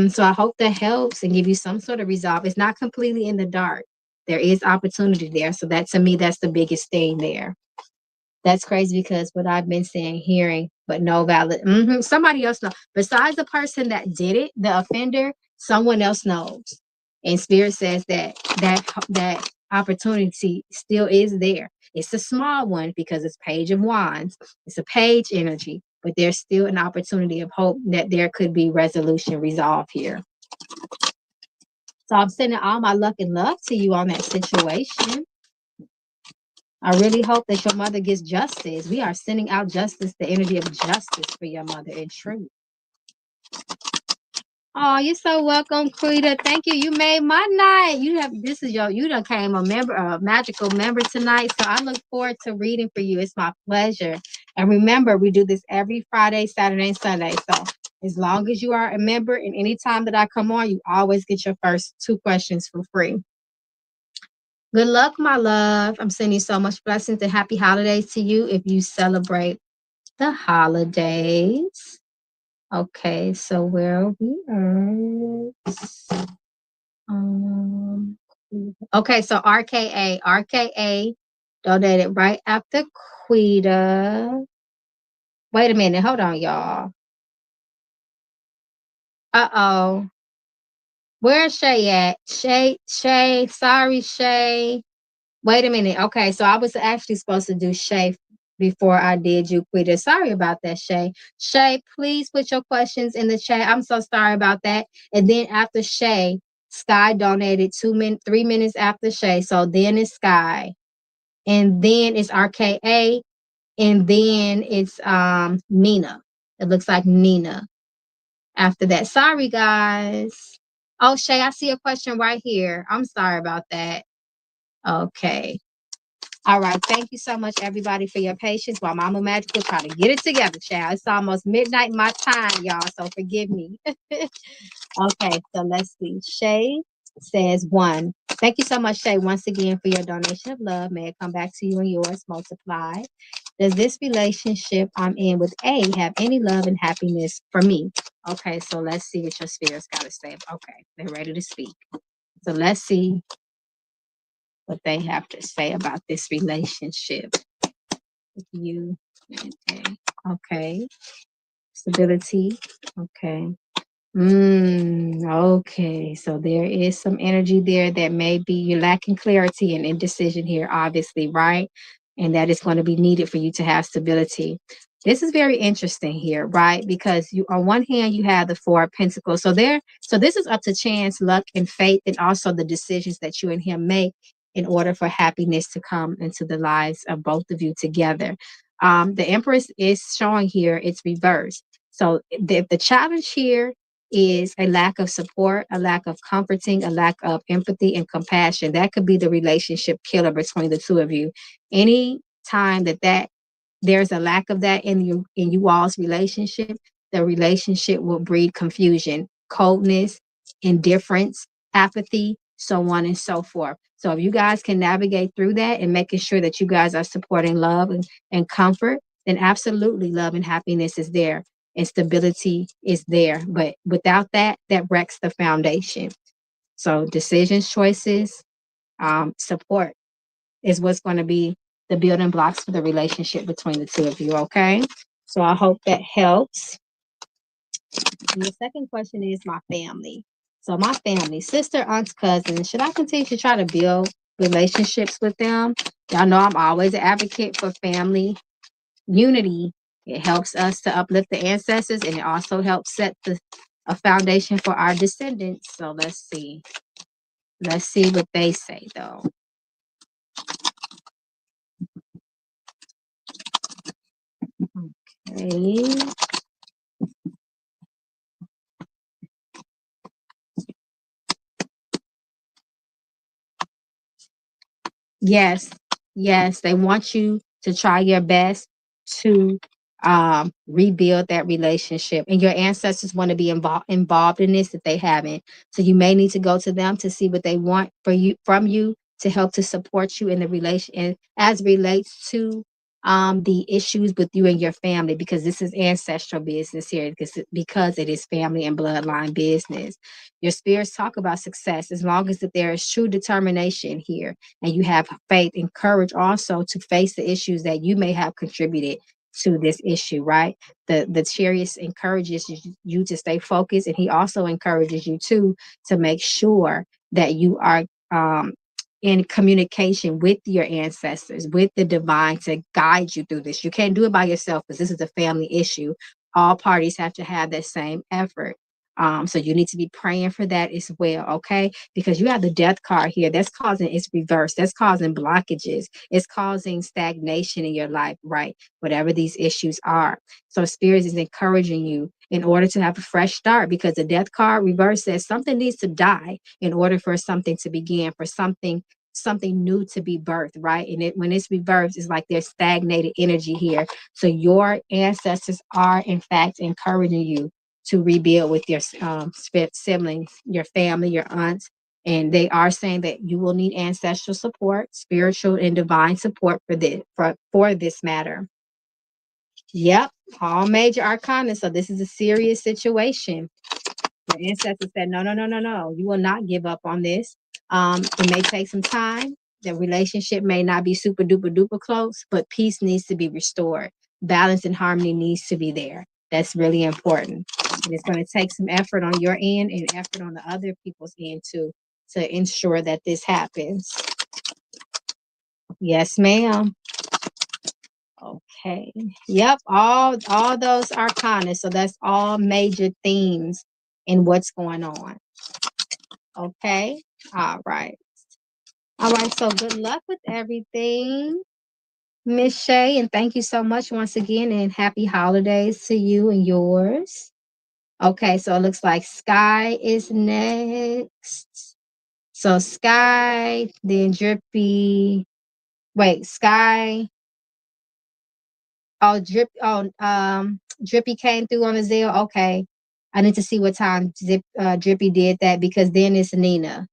So I hope that helps and give you some sort of resolve. It's not completely in the dark. There is opportunity there. So that, to me, that's the biggest thing there. That's crazy, because what I've been saying, hearing, but no valid. Somebody else knows. Besides the person that did it, the offender, someone else knows. And Spirit says that opportunity still is there. It's a small one because it's Page of Wands. It's a page energy, but there's still an opportunity of hope that there could be resolution, resolve here. So I'm sending all my luck and love to you on that situation. I really hope that your mother gets justice. We are sending out justice, the energy of justice for your mother in truth. Oh, you're so welcome, Quita. Thank you. You made my night. You done came a magical member tonight. So I look forward to reading for you. It's my pleasure. And remember, we do this every Friday, Saturday, and Sunday. So as long as you are a member, and any time that I come on, you always get your first 2 questions for free. Good luck, my love. I'm sending you so much blessings and happy holidays to you if you celebrate the holidays. Okay, so where are we at? Okay, so RKA donated right after Quita. Wait a minute, hold on, y'all. Uh-oh. Where's Shay at? Shay, sorry, Shay. Wait a minute. Okay, so I was actually supposed to do Shay before I did you, Quita. Sorry about that, Shay. Shay, please put your questions in the chat. I'm so sorry about that. And then after Shay, Sky donated 3 minutes after Shay. So then it's Sky. And then it's RKA. And then it's Nina. It looks like Nina after that. Sorry, guys. Oh, Shay, I see a question right here. I'm sorry about that. Okay. All right. Thank you so much, everybody, for your patience while Mama Magical try to get it together, child. It's almost midnight my time, y'all, so forgive me. Okay, so let's see. Shay says 1. Thank you so much, Shay, once again for your donation of love. May it come back to you and yours multiply. Does this relationship I'm in with A have any love and happiness for me? Okay, so let's see what your spirits got to say. Okay, they're ready to speak. So let's see what they have to say about this relationship with you and A. Okay. Stability. Okay. Okay. So there is some energy there that maybe you're lacking clarity and indecision here, obviously, right? And that is going to be needed for you to have stability. This is very interesting here, right? Because you, on one hand, you have the 4 of Pentacles. So this is up to chance, luck, and fate, and also the decisions that you and him make in order for happiness to come into the lives of both of you together. The Empress is showing here it's reversed. So the challenge here is a lack of support, a lack of comforting, a lack of empathy and compassion. That could be the relationship killer between the 2 of you. Any time that there's a lack of that in you all's relationship, the relationship will breed confusion, coldness, indifference, apathy, so on and so forth. So if you guys can navigate through that and making sure that you guys are supporting love and comfort, then absolutely love and happiness is there and stability is there. But without that, that wrecks the foundation. So decisions, choices, support is what's going to be the building blocks for the relationship between the 2 of you. Okay. So I hope that helps. And the second question is my family. So my family, sister, aunts, cousins, should I continue to try to build relationships with them? Y'all know I'm always an advocate for family unity. It helps us to uplift the ancestors, and it also helps set a foundation for our descendants. So let's see. Let's see what they say, though. Okay. Yes, yes, they want you to try your best to rebuild that relationship, and your ancestors want to be involved in this if they haven't. So you may need to go to them to see what they want for you from you to help to support you in the relation and as relates to the issues with you and your family, because this is ancestral business here, because it is family and bloodline business. Your spirits talk about success as long as that there is true determination here and you have faith and courage also to face the issues that you may have contributed to this issue, right? The chariot encourages you to stay focused, and he also encourages you to make sure that you are in communication with your ancestors, with the divine, to guide you through this. You can't do it by yourself because this is a family issue. All parties have to have that same effort. So you need to be praying for that as well, okay? Because you have the death card here. That's causing, it's reverse. That's causing blockages. It's causing stagnation in your life, right? Whatever these issues are. So Spirit is encouraging you in order to have a fresh start, because the death card reverse says something needs to die in order for something to begin, for something new to be birthed, right? And when it's reversed, it's like there's stagnated energy here. So your ancestors are in fact encouraging you to rebuild with your siblings, your family, your aunts. And they are saying that you will need ancestral support, spiritual and divine support for this matter. Yep, all major arcana. So this is a serious situation. Your ancestors said, no, no, no, no, no. You will not give up on this. It may take some time. The relationship may not be super duper duper close, but peace needs to be restored. Balance and harmony needs to be there. That's really important. And it's going to take some effort on your end and effort on the other people's end too, to ensure that this happens. Yes, ma'am. Okay. Yep. All those arcana. So that's all major themes in what's going on. Okay. All right. All right. So good luck with everything, Miss Shay. And thank you so much once again. And happy holidays to you and yours. Okay. So it looks like Sky is next. So Sky, then Drippy. Wait, Sky. Drippy came through on the Zelle. Okay. I need to see what time Drippy did that, because then it's Nina.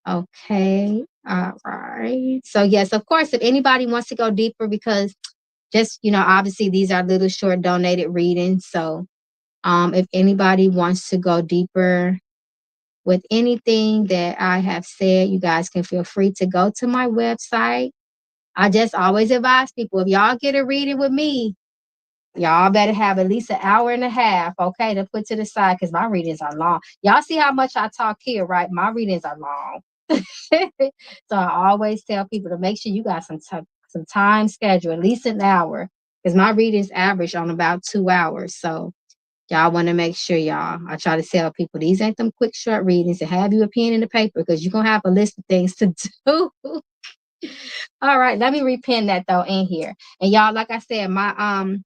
Okay. All right. So yes, of course, if anybody wants to go deeper, because just, obviously these are little short donated readings. So if anybody wants to go deeper with anything that I have said, you guys can feel free to go to my website. I just always advise people, if y'all get a reading with me, y'all better have at least an hour and a half, okay, to put to the side, because my readings are long. Y'all see how much I talk here, right? My readings are long. So I always tell people to make sure you got some time schedule, at least an hour, because my readings average on about 2 hours. So y'all want to make sure, I try to tell people these ain't them quick short readings, and have you a pen and a paper, because you're gonna have a list of things to do. All right, let me repin that though in here. And y'all, like I said, I'm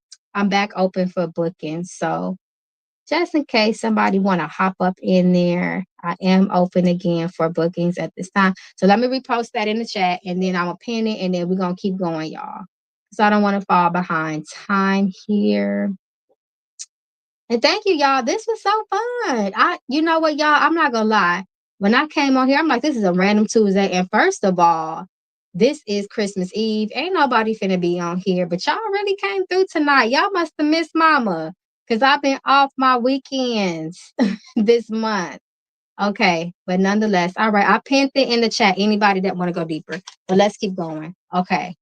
back open for bookings. So just in case somebody want to hop up in there, I am open again for bookings at this time. So let me repost that in the chat, and then I'm gonna pin it, and then we're gonna keep going, y'all. So I don't want to fall behind time here. And thank you, y'all. This was so fun. You know what, y'all? I'm not gonna lie. When I came on here, I'm like, this is a random Tuesday. And first of all, this is Christmas Eve. Ain't nobody finna be on here, but y'all really came through tonight. Y'all must have missed Mama, because I've been off my weekends this month. Okay, but nonetheless, all right. I pinned it in the chat. Anybody that want to go deeper, but let's keep going. Okay,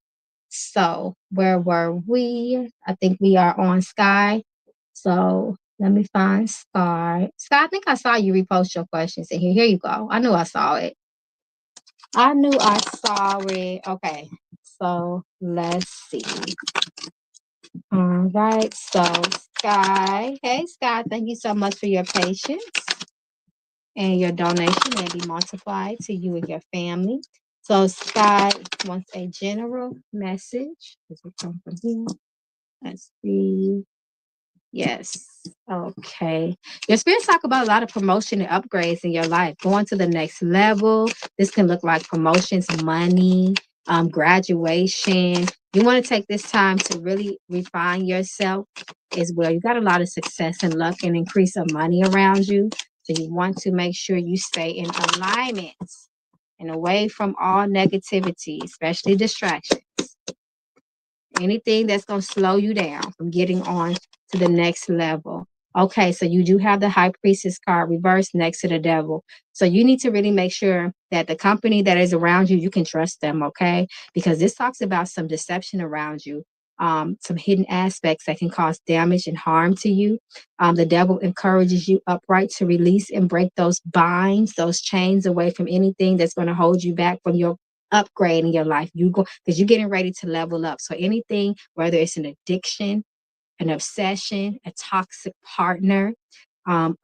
so where were we? I think we are on Sky. So let me find Sky. Sky, I think I saw you repost your questions in here. Here you go. I knew I saw it. I knew I saw it. Okay. So let's see. All right. So Sky. Hey Sky, thank you so much for your patience. And your donation may be multiplied to you and your family. So Sky wants a general message. Does it come from here? Let's see. Yes. Okay. Your spirits talk about a lot of promotion and upgrades in your life, going to the next level. This can look like promotions, money, graduation. You want to take this time to really refine yourself as well. You got a lot of success and luck and increase of money around you. So you want to make sure you stay in alignment and away from all negativity, especially distractions. Anything that's going to slow you down from getting on to the next level. Okay, so you do have the high priestess card reversed next to the devil. So you need to really make sure that the company that is around you, you can trust them, okay? Because this talks about some deception around you, some hidden aspects that can cause damage and harm to you. The devil encourages you upright to release and break those binds, those chains away from anything that's going to hold you back from your upgrade in your life. You go because you're getting ready to level up. So anything, whether it's an addiction, an obsession, a toxic partner,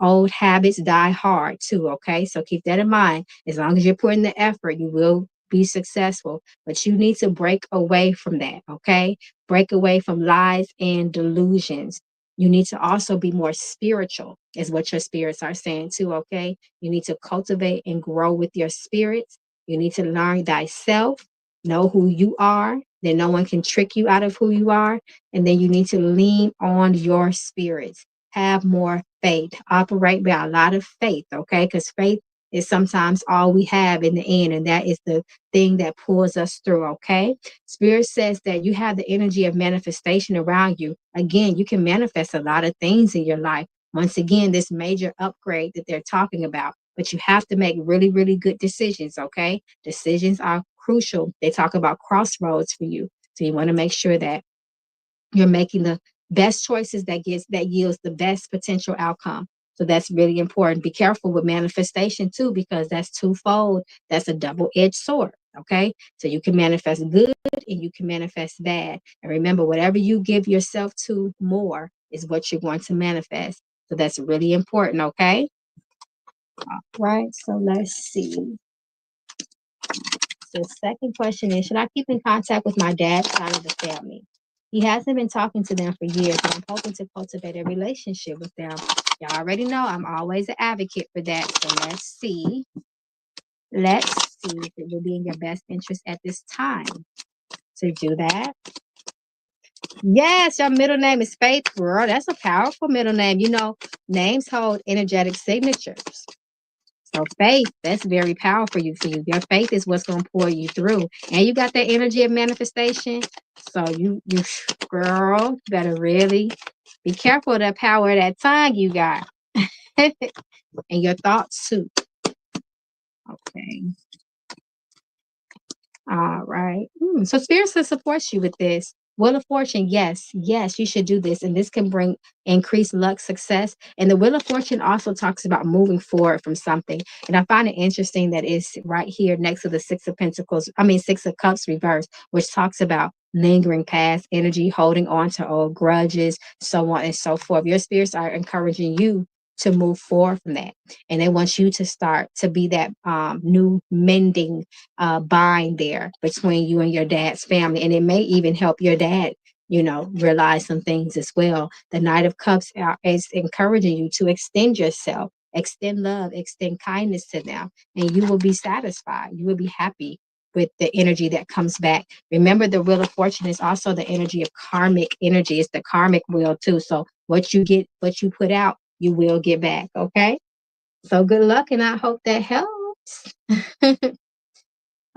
old habits die hard too. Okay. So keep that in mind. As long as you're putting the effort, you will be successful, but you need to break away from that. Okay. Break away from lies and delusions. You need to also be more spiritual, is what your spirits are saying too. Okay. You need to cultivate and grow with your spirits. You need to learn thyself, know who you are, then no one can trick you out of who you are. And then you need to lean on your spirits, have more faith, operate by a lot of faith, okay? Because faith is sometimes all we have in the end, and that is the thing that pulls us through, okay? Spirit says that you have the energy of manifestation around you. Again, you can manifest a lot of things in your life. Once again, this major upgrade that they're talking about, but you have to make really, really good decisions, okay? Decisions are crucial. They talk about crossroads for you. So you want to make sure that you're making the best choices that yields the best potential outcome. So that's really important. Be careful with manifestation too, because that's twofold. That's a double-edged sword. Okay. So you can manifest good and you can manifest bad. And remember, whatever you give yourself to more is what you're going to manifest. So that's really important. Okay. Right. So let's see. So the second question is, should I keep in contact with my dad's side of the family? He hasn't been talking to them for years, but I'm hoping to cultivate a relationship with them. Y'all already know I'm always an advocate for that. So let's see. Let's see if it will be in your best interest at this time to do that. Yes, your middle name is Faith, girl. That's a powerful middle name. You know, names hold energetic signatures. So faith, that's very powerful for you. Your faith is what's gonna pull you through. And you got that energy of manifestation. So you girl, better really be careful of that power of that tongue you got. And your thoughts too. Okay. All right. So spirits will support you with this. Wheel of Fortune, yes, yes, you should do this. And this can bring increased luck, success. And the Wheel of Fortune also talks about moving forward from something. And I find it interesting that it's right here next to the Six of Pentacles, Six of Cups reverse, which talks about lingering past energy, holding on to old grudges, so on and so forth. Your spirits are encouraging you to move forward from that. And they want you to start to be that new mending bind there between you and your dad's family. And it may even help your dad, realize some things as well. The Knight of Cups is encouraging you to extend yourself, extend love, extend kindness to them, and you will be satisfied. You will be happy with the energy that comes back. Remember, the Wheel of Fortune is also the energy of karmic energy. It's the karmic wheel too. So what you get, what you put out, you will get back. Okay. So good luck, and I hope that helps.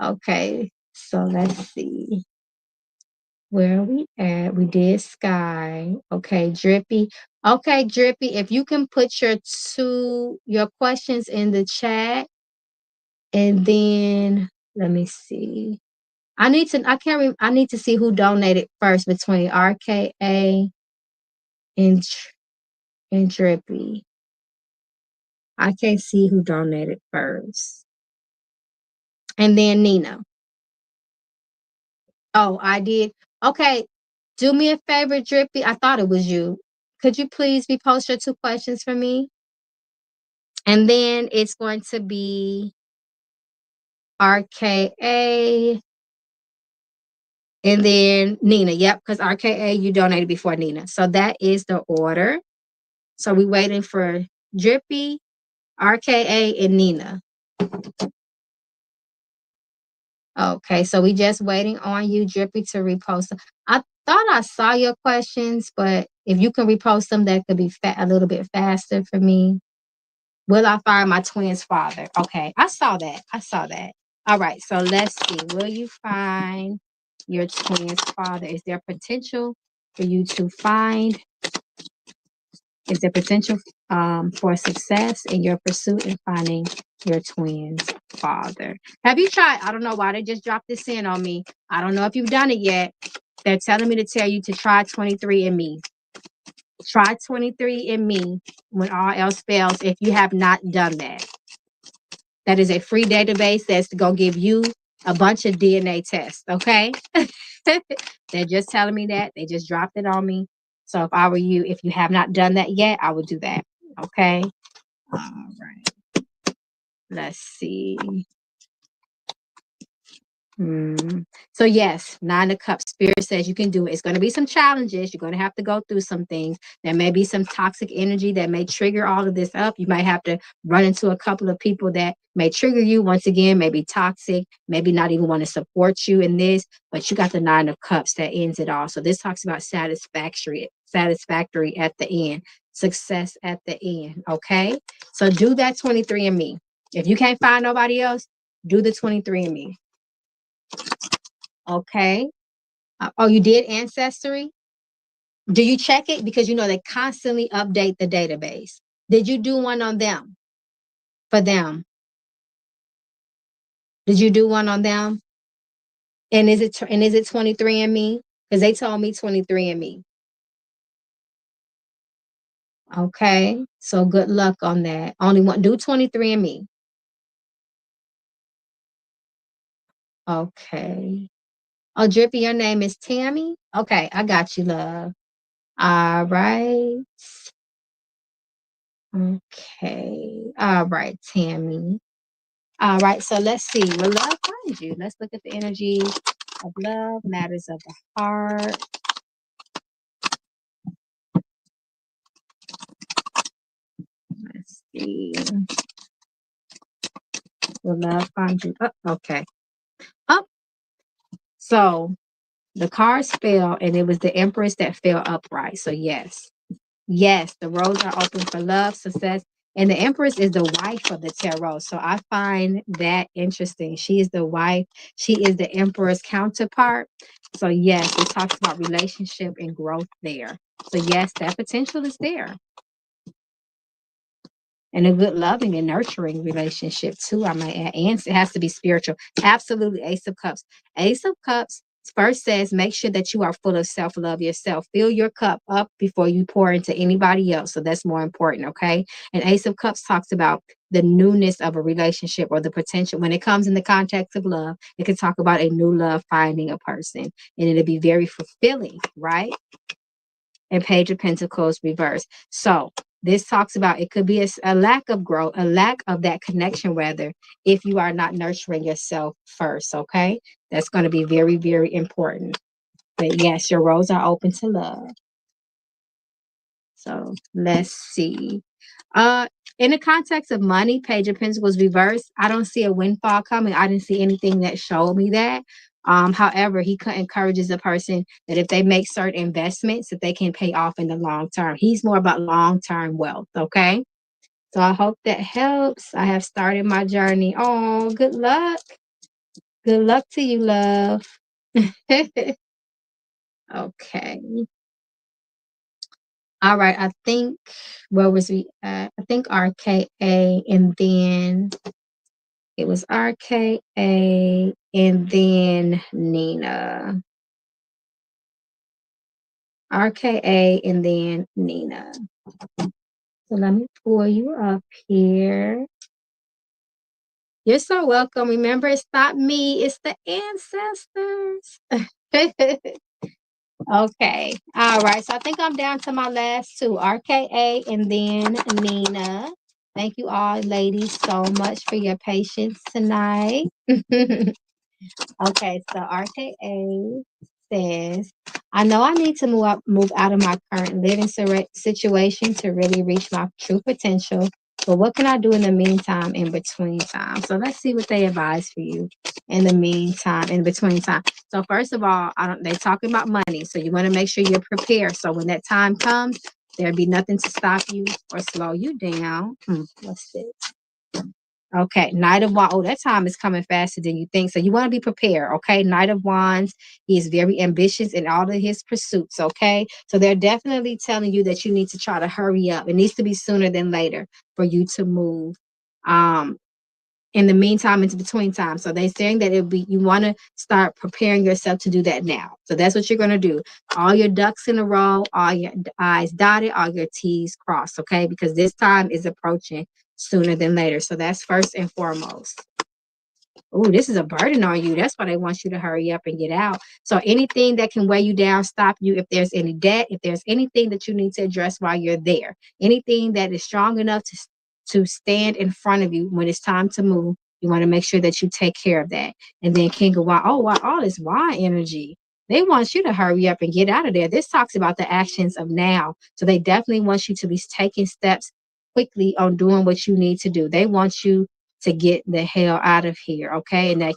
Okay, so let's see where are we at. We did Sky. Okay, Drippy. Okay, Drippy, if you can put your questions in the chat, and then let me see. I need to see who donated first between RKA and and Drippy. I can't see who donated first. And then Nina. Oh, I did. Okay. Do me a favor, Drippy. I thought it was you. Could you please repost your two questions for me? And then it's going to be RKA And then Nina. Yep, because RKA, you donated before Nina. So that is the order. So we waiting for Drippy, RKA, and Nina. Okay, so we just waiting on you, Drippy, to repost them. I thought I saw your questions, but if you can repost them, that could be a little bit faster for me. Will I find my twin's father? Okay, I saw that. I saw that. All right, so let's see. Will you find your twin's father? Is there potential for you to find? Is there potential for success in your pursuit in finding your twin's father? Have you tried? I don't know why they just dropped this in on me. I don't know if you've done it yet. They're telling me to tell you to try 23andMe. Try 23andMe when all else fails if you have not done that. That is a free database that's going to give you a bunch of DNA tests, okay? They're just telling me that. They just dropped it on me. So if I were you, if you have not done that yet, I would do that, okay? All right. Let's see. So yes, 9 of Cups. Spirit says you can do it. It's going to be some challenges. You're going to have to go through some things. There may be some toxic energy that may trigger all of this up. You might have to run into a couple of people that may trigger you. Once again, maybe toxic, maybe not even want to support you in this. But you got the 9 of Cups that ends it all. So this talks about satisfactory at the end, success at the end. Okay, so do that 23andMe. If you can't find nobody else, do the 23andMe. Okay. Oh, you did Ancestry? Do you check it? Because you know they constantly update the database. Did you do one on them? For them? Did you do one on them? And is it 23andMe? Because they told me 23andMe. Okay. So good luck on that. Only one. Do 23andMe. Okay. Oh, Drippy, your name is Tammy? Okay, I got you, love. All right. Okay. All right, Tammy. All right, so let's see. Will love find you? Let's look at the energy of love, matters of the heart. Let's see. Will love find you? Oh, okay. Up. So the cards fell, and it was the Empress that fell upright. So yes. Yes, the roads are open for love, success. And the Empress is the wife of the tarot. So I find that interesting. She is the wife. She is the Emperor's counterpart. So yes, it talks about relationship and growth there. So yes, that potential is there. And a good loving and nurturing relationship too, I might add. And it has to be spiritual. Absolutely, Ace of Cups. Ace of Cups first says, make sure that you are full of self-love yourself. Fill your cup up before you pour into anybody else. So that's more important, okay? And Ace of Cups talks about the newness of a relationship or the potential. When it comes in the context of love, it can talk about a new love finding a person. And it'll be very fulfilling, right? And Page of Pentacles reverse. So this talks about it could be a lack of growth, a lack of that connection, rather, if you are not nurturing yourself first, okay? That's going to be very, very important. But yes, your roads are open to love. So let's see. In the context of money, Page of Pentacles reverse, I don't see a windfall coming. I didn't see anything that showed me that. However, he encourages a person that if they make certain investments, that they can pay off in the long term. He's more about long-term wealth, okay? So I hope that helps. I have started my journey. Oh, good luck. Good luck to you, love. Okay. All right. I think, where was we at? I think RKA, and then it was RKA and then Nina. RKA and then Nina. So let me pull you up here. You're so welcome. Remember, it's not me, it's the ancestors. Okay. All right. So I think I'm down to my last two, RKA and then Nina. Thank you all, ladies, so much for your patience tonight. Okay. So RKA says, I know I need to move out of my current living situation to really reach my true potential. But what can I do in the meantime, in between time? So let's see what they advise for you in the meantime, in between time. So first of all, they're talking about money. So you want to make sure you're prepared. So when that time comes, there'll be nothing to stop you or slow you down. What's this? Okay, Knight of Wands. Oh, that time is coming faster than you think. So you want to be prepared. Okay, Knight of Wands. He is very ambitious in all of his pursuits. Okay, so they're definitely telling you that you need to try to hurry up. It needs to be sooner than later for you to move. In the meantime, it's between time. So they're saying that you want to start preparing yourself to do that now. So that's what you're going to do. All your ducks in a row, all your I's dotted, all your T's crossed, okay? Because this time is approaching sooner than later. So that's first and foremost. Oh, this is a burden on you. That's why they want you to hurry up and get out. So anything that can weigh you down, stop you. If there's any debt, if there's anything that you need to address while you're there, anything that is strong enough to stand in front of you when it's time to move, you want to make sure that you take care of that. And then King of Wine. Oh, wow, all this wine energy. They want you to hurry up and get out of there. This talks about the actions of now. So they definitely want you to be taking steps quickly on doing what you need to do. They want you to get the hell out of here. Okay. And that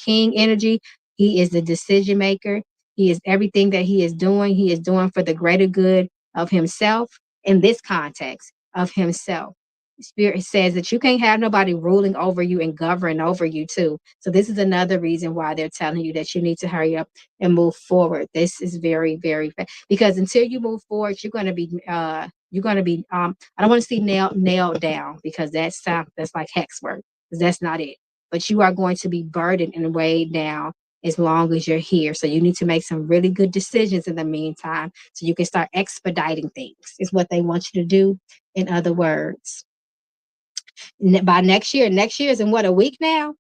king energy, he is the decision maker. He is everything that he is doing. He is doing for the greater good of himself in this context of himself. Spirit says that you can't have nobody ruling over you and governing over you too. So this is another reason why they're telling you that you need to hurry up and move forward. This is very, very fast because until you move forward, you're going to be I don't want to see nailed down because that's like hex work because that's not it. But you are going to be burdened and weighed down as long as you're here. So you need to make some really good decisions in the meantime so you can start expediting things is what they want you to do. In other words, by next year is in what, a week now?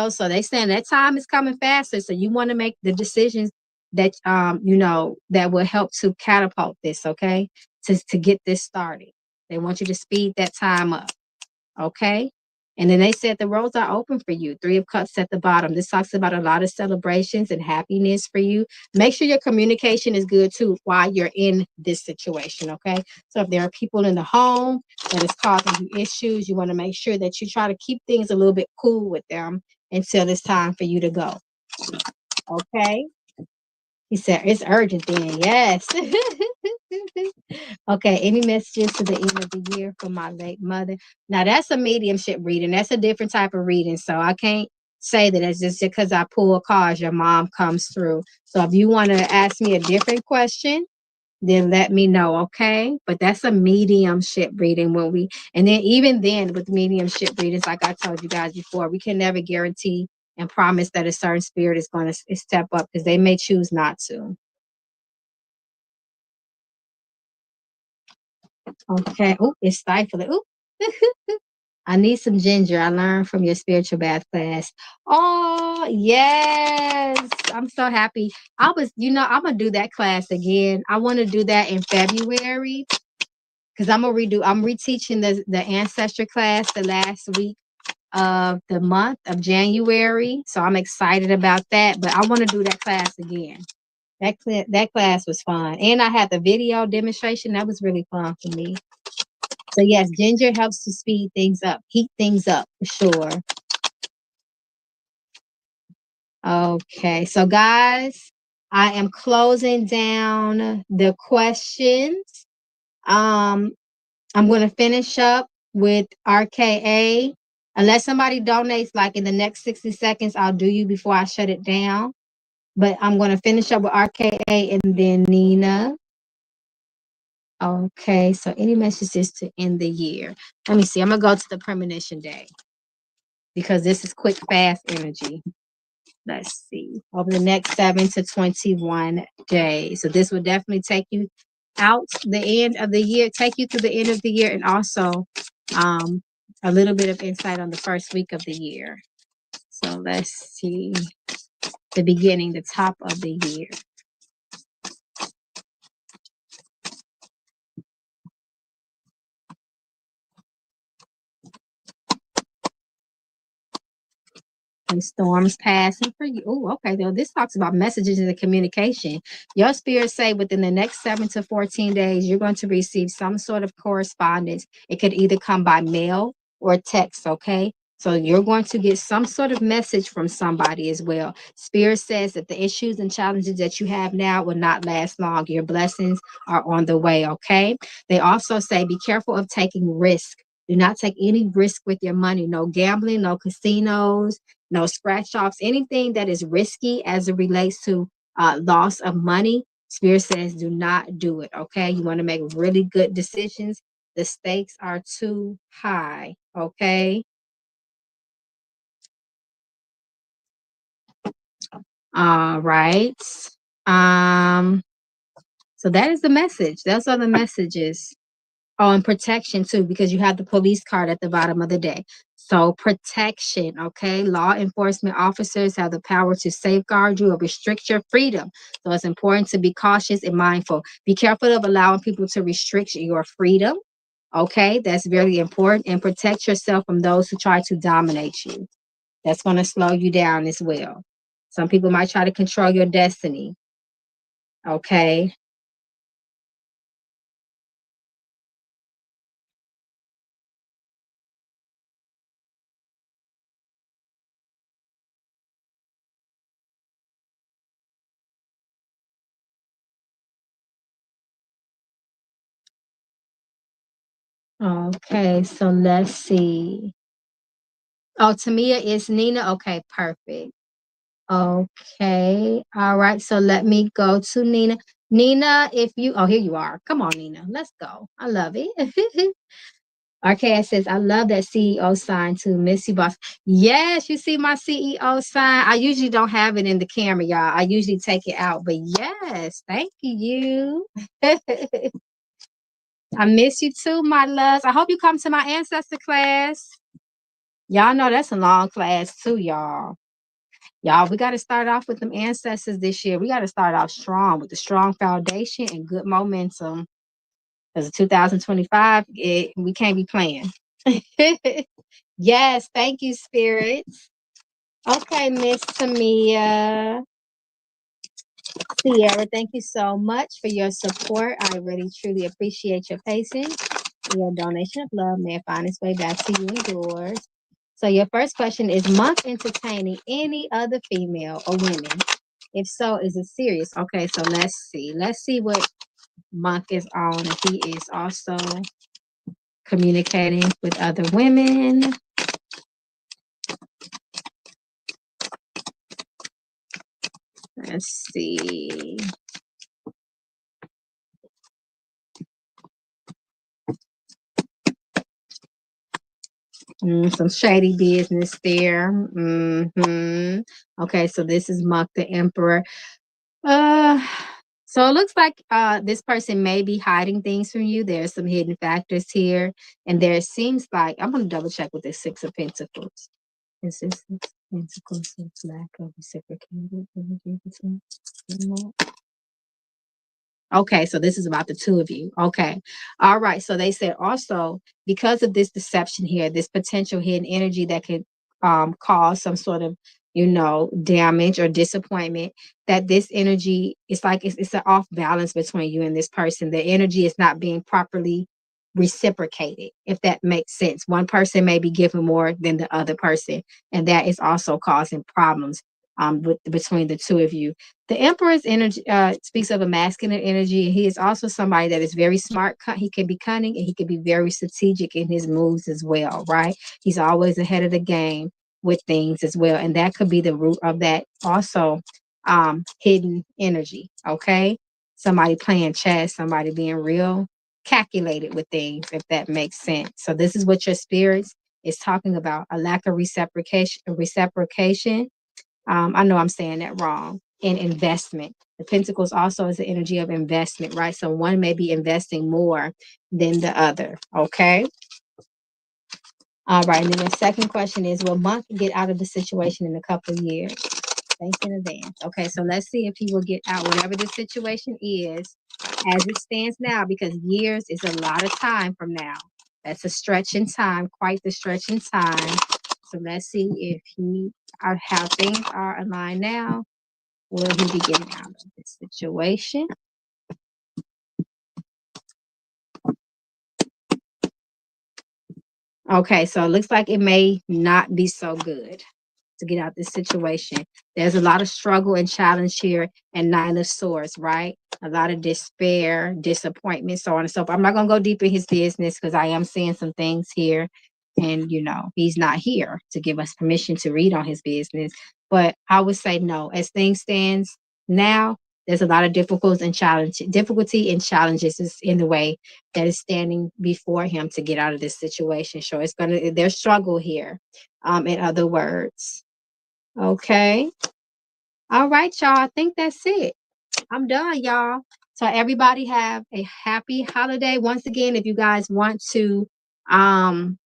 So they saying that time is coming faster. So you want to make the decisions that that will help to catapult this, okay? To get this started. They want you to speed that time up. Okay. And then they said the roads are open for you. 3 of Cups at the bottom. This talks about a lot of celebrations and happiness for you. Make sure your communication is good too while you're in this situation. Okay. So if there are people in the home that is causing you issues, you want to make sure that you try to keep things a little bit cool with them until it's time for you to go. Okay. He said it's urgent then. Yes. Okay, any messages to the end of the year for my late mother? Now that's a mediumship reading. That's a different type of reading. So I can't say that it's just because I pull cards, your mom comes through. So if you want to ask me a different question, then let me know, okay? But that's a mediumship reading and then even then with mediumship readings, like I told you guys before, we can never guarantee and promise that a certain spirit is going to step up because they may choose not to. Okay. Oh, it's stifling. Oh, I need some ginger. I learned from your spiritual bath class. Oh, yes. I'm so happy. I'm going to do that class again. I want to do that in February because I'm reteaching the ancestor class the last week of the month of January. So I'm excited about that, but I want to do that class again. That class was fun. And I had the video demonstration. That was really fun for me. So yes, ginger helps to speed things up, heat things up for sure. Okay, so guys, I am closing down the questions. I'm going to finish up with RKA. Unless somebody donates, like in the next 60 seconds, I'll do you before I shut it down. But I'm going to finish up with RKA and then Nina. Okay, so any messages to end the year? Let me see. I'm going to go to the premonition day because this is quick, fast energy. Let's see. Over the next 7 to 21 days. So this will definitely take you out the end of the year, take you through the end of the year, and also a little bit of insight on the first week of the year. So let's see. The beginning, the top of the year. Okay, storms passing for you. Oh, okay. Though this talks about messages and the communication. Your spirit say within the next 7 to 14 days, you're going to receive some sort of correspondence. It could either come by mail or text. Okay. So you're going to get some sort of message from somebody as well. Spirit says that the issues and challenges that you have now will not last long. Your blessings are on the way. Okay. They also say be careful of taking risk. Do not take any risk with your money. No gambling, no casinos, no scratch offs, anything that is risky as it relates to loss of money. Spirit says do not do it. Okay. You want to make really good decisions. The stakes are too high. Okay. All right. Um, so that is the message. Those are the messages. Oh, and protection too, because you have the police card at the bottom of the deck. So protection, okay? Law enforcement officers have the power to safeguard you or restrict your freedom. So it's important to be cautious and mindful. Be careful of allowing people to restrict your freedom. Okay, that's very important. And protect yourself from those who try to dominate you. That's going to slow you down as well. Some people might try to control your destiny. Okay. Okay, so let's see. Oh, Tamia is Nina. Okay, perfect. Okay. All right. So let me go to Nina. Nina, if you, oh, here you are. Come on, Nina. Let's go. I love it. RKA says, I love that CEO sign too. Miss you, boss. Yes, you see my CEO sign. I usually don't have it in the camera, y'all. I usually take it out, but yes, thank you. I miss you too, my loves. I hope you come to my ancestor class. Y'all know that's a long class too, y'all. Y'all, we got to start off with them ancestors this year. We got to start off strong with the strong foundation and good momentum. Because 2025, we can't be playing. Yes, thank you, spirits. Okay, Miss Tamia. Sierra, thank you so much for your support. I really, truly appreciate your patience. Your donation of love may find its way back to you and yours. So your first question is Monk entertaining any other female or women? If so, is it serious? Okay, so let's see. Let's see what Monk is on. If he is also communicating with other women. Let's see. Some shady business there. Okay, so this is Monk the Emperor. Uh, so it looks like this person may be hiding things from you. There's some hidden factors here, and there seems like I'm going to double check with this Six of Pentacles. Is this Six of Pentacles lack of reciprocated energy between them? Okay, so this is about the two of you. Okay. All right. So they said also because of this deception here, this potential hidden energy that could cause some sort of, damage or disappointment, that this energy is like it's an off balance between you and this person. The energy is not being properly reciprocated, if that makes sense. One person may be giving more than the other person, and that is also causing problems between the two of you. The Emperor's energy speaks of a masculine energy. He is also somebody that is very smart. He can be cunning and he can be very strategic in his moves as well, right? He's always ahead of the game with things as well. And that could be the root of that also hidden energy, okay? Somebody playing chess, somebody being real calculated with things, if that makes sense. So this is what your spirits is talking about, a lack of reciprocation. I know I'm saying that wrong. And investment. The Pentacles also is the energy of investment, right? So one may be investing more than the other. Okay. All right. And then the second question is, will Monk get out of the situation in a couple of years? Thanks in advance. Okay. So let's see if he will get out, whatever the situation is, as it stands now, because years is a lot of time from now. That's a stretch in time, quite the stretch in time. So let's see if how things are aligned now. Will he be getting out of this situation? Okay, so it looks like it may not be so good to get out this situation. There's a lot of struggle and challenge here, and Nine of Swords, right? A lot of despair, disappointment, so on and so forth. I'm not going to go deep in his business because I am seeing some things here. And, he's not here to give us permission to read on his business. But I would say no. As things stands now, there's a lot of difficulty and challenges is in the way that is standing before him to get out of this situation. So there's struggle here. In other words. Okay. All right, y'all. I think that's it. I'm done, y'all. So everybody have a happy holiday. Once again, if you guys want to um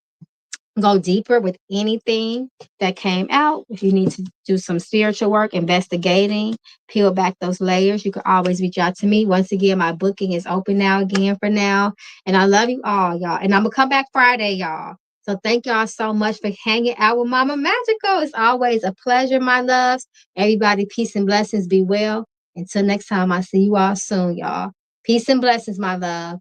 go deeper with anything that came out, if you need to do some spiritual work, investigating, peel back those layers, you can always reach out to me. Once again, my booking is open now again for now. And I love you all, y'all. And I'm going to come back Friday, y'all. So thank y'all so much for hanging out with Mama Magical. It's always a pleasure, my loves. Everybody, peace and blessings. Be well. Until next time, I'll see you all soon, y'all. Peace and blessings, my love.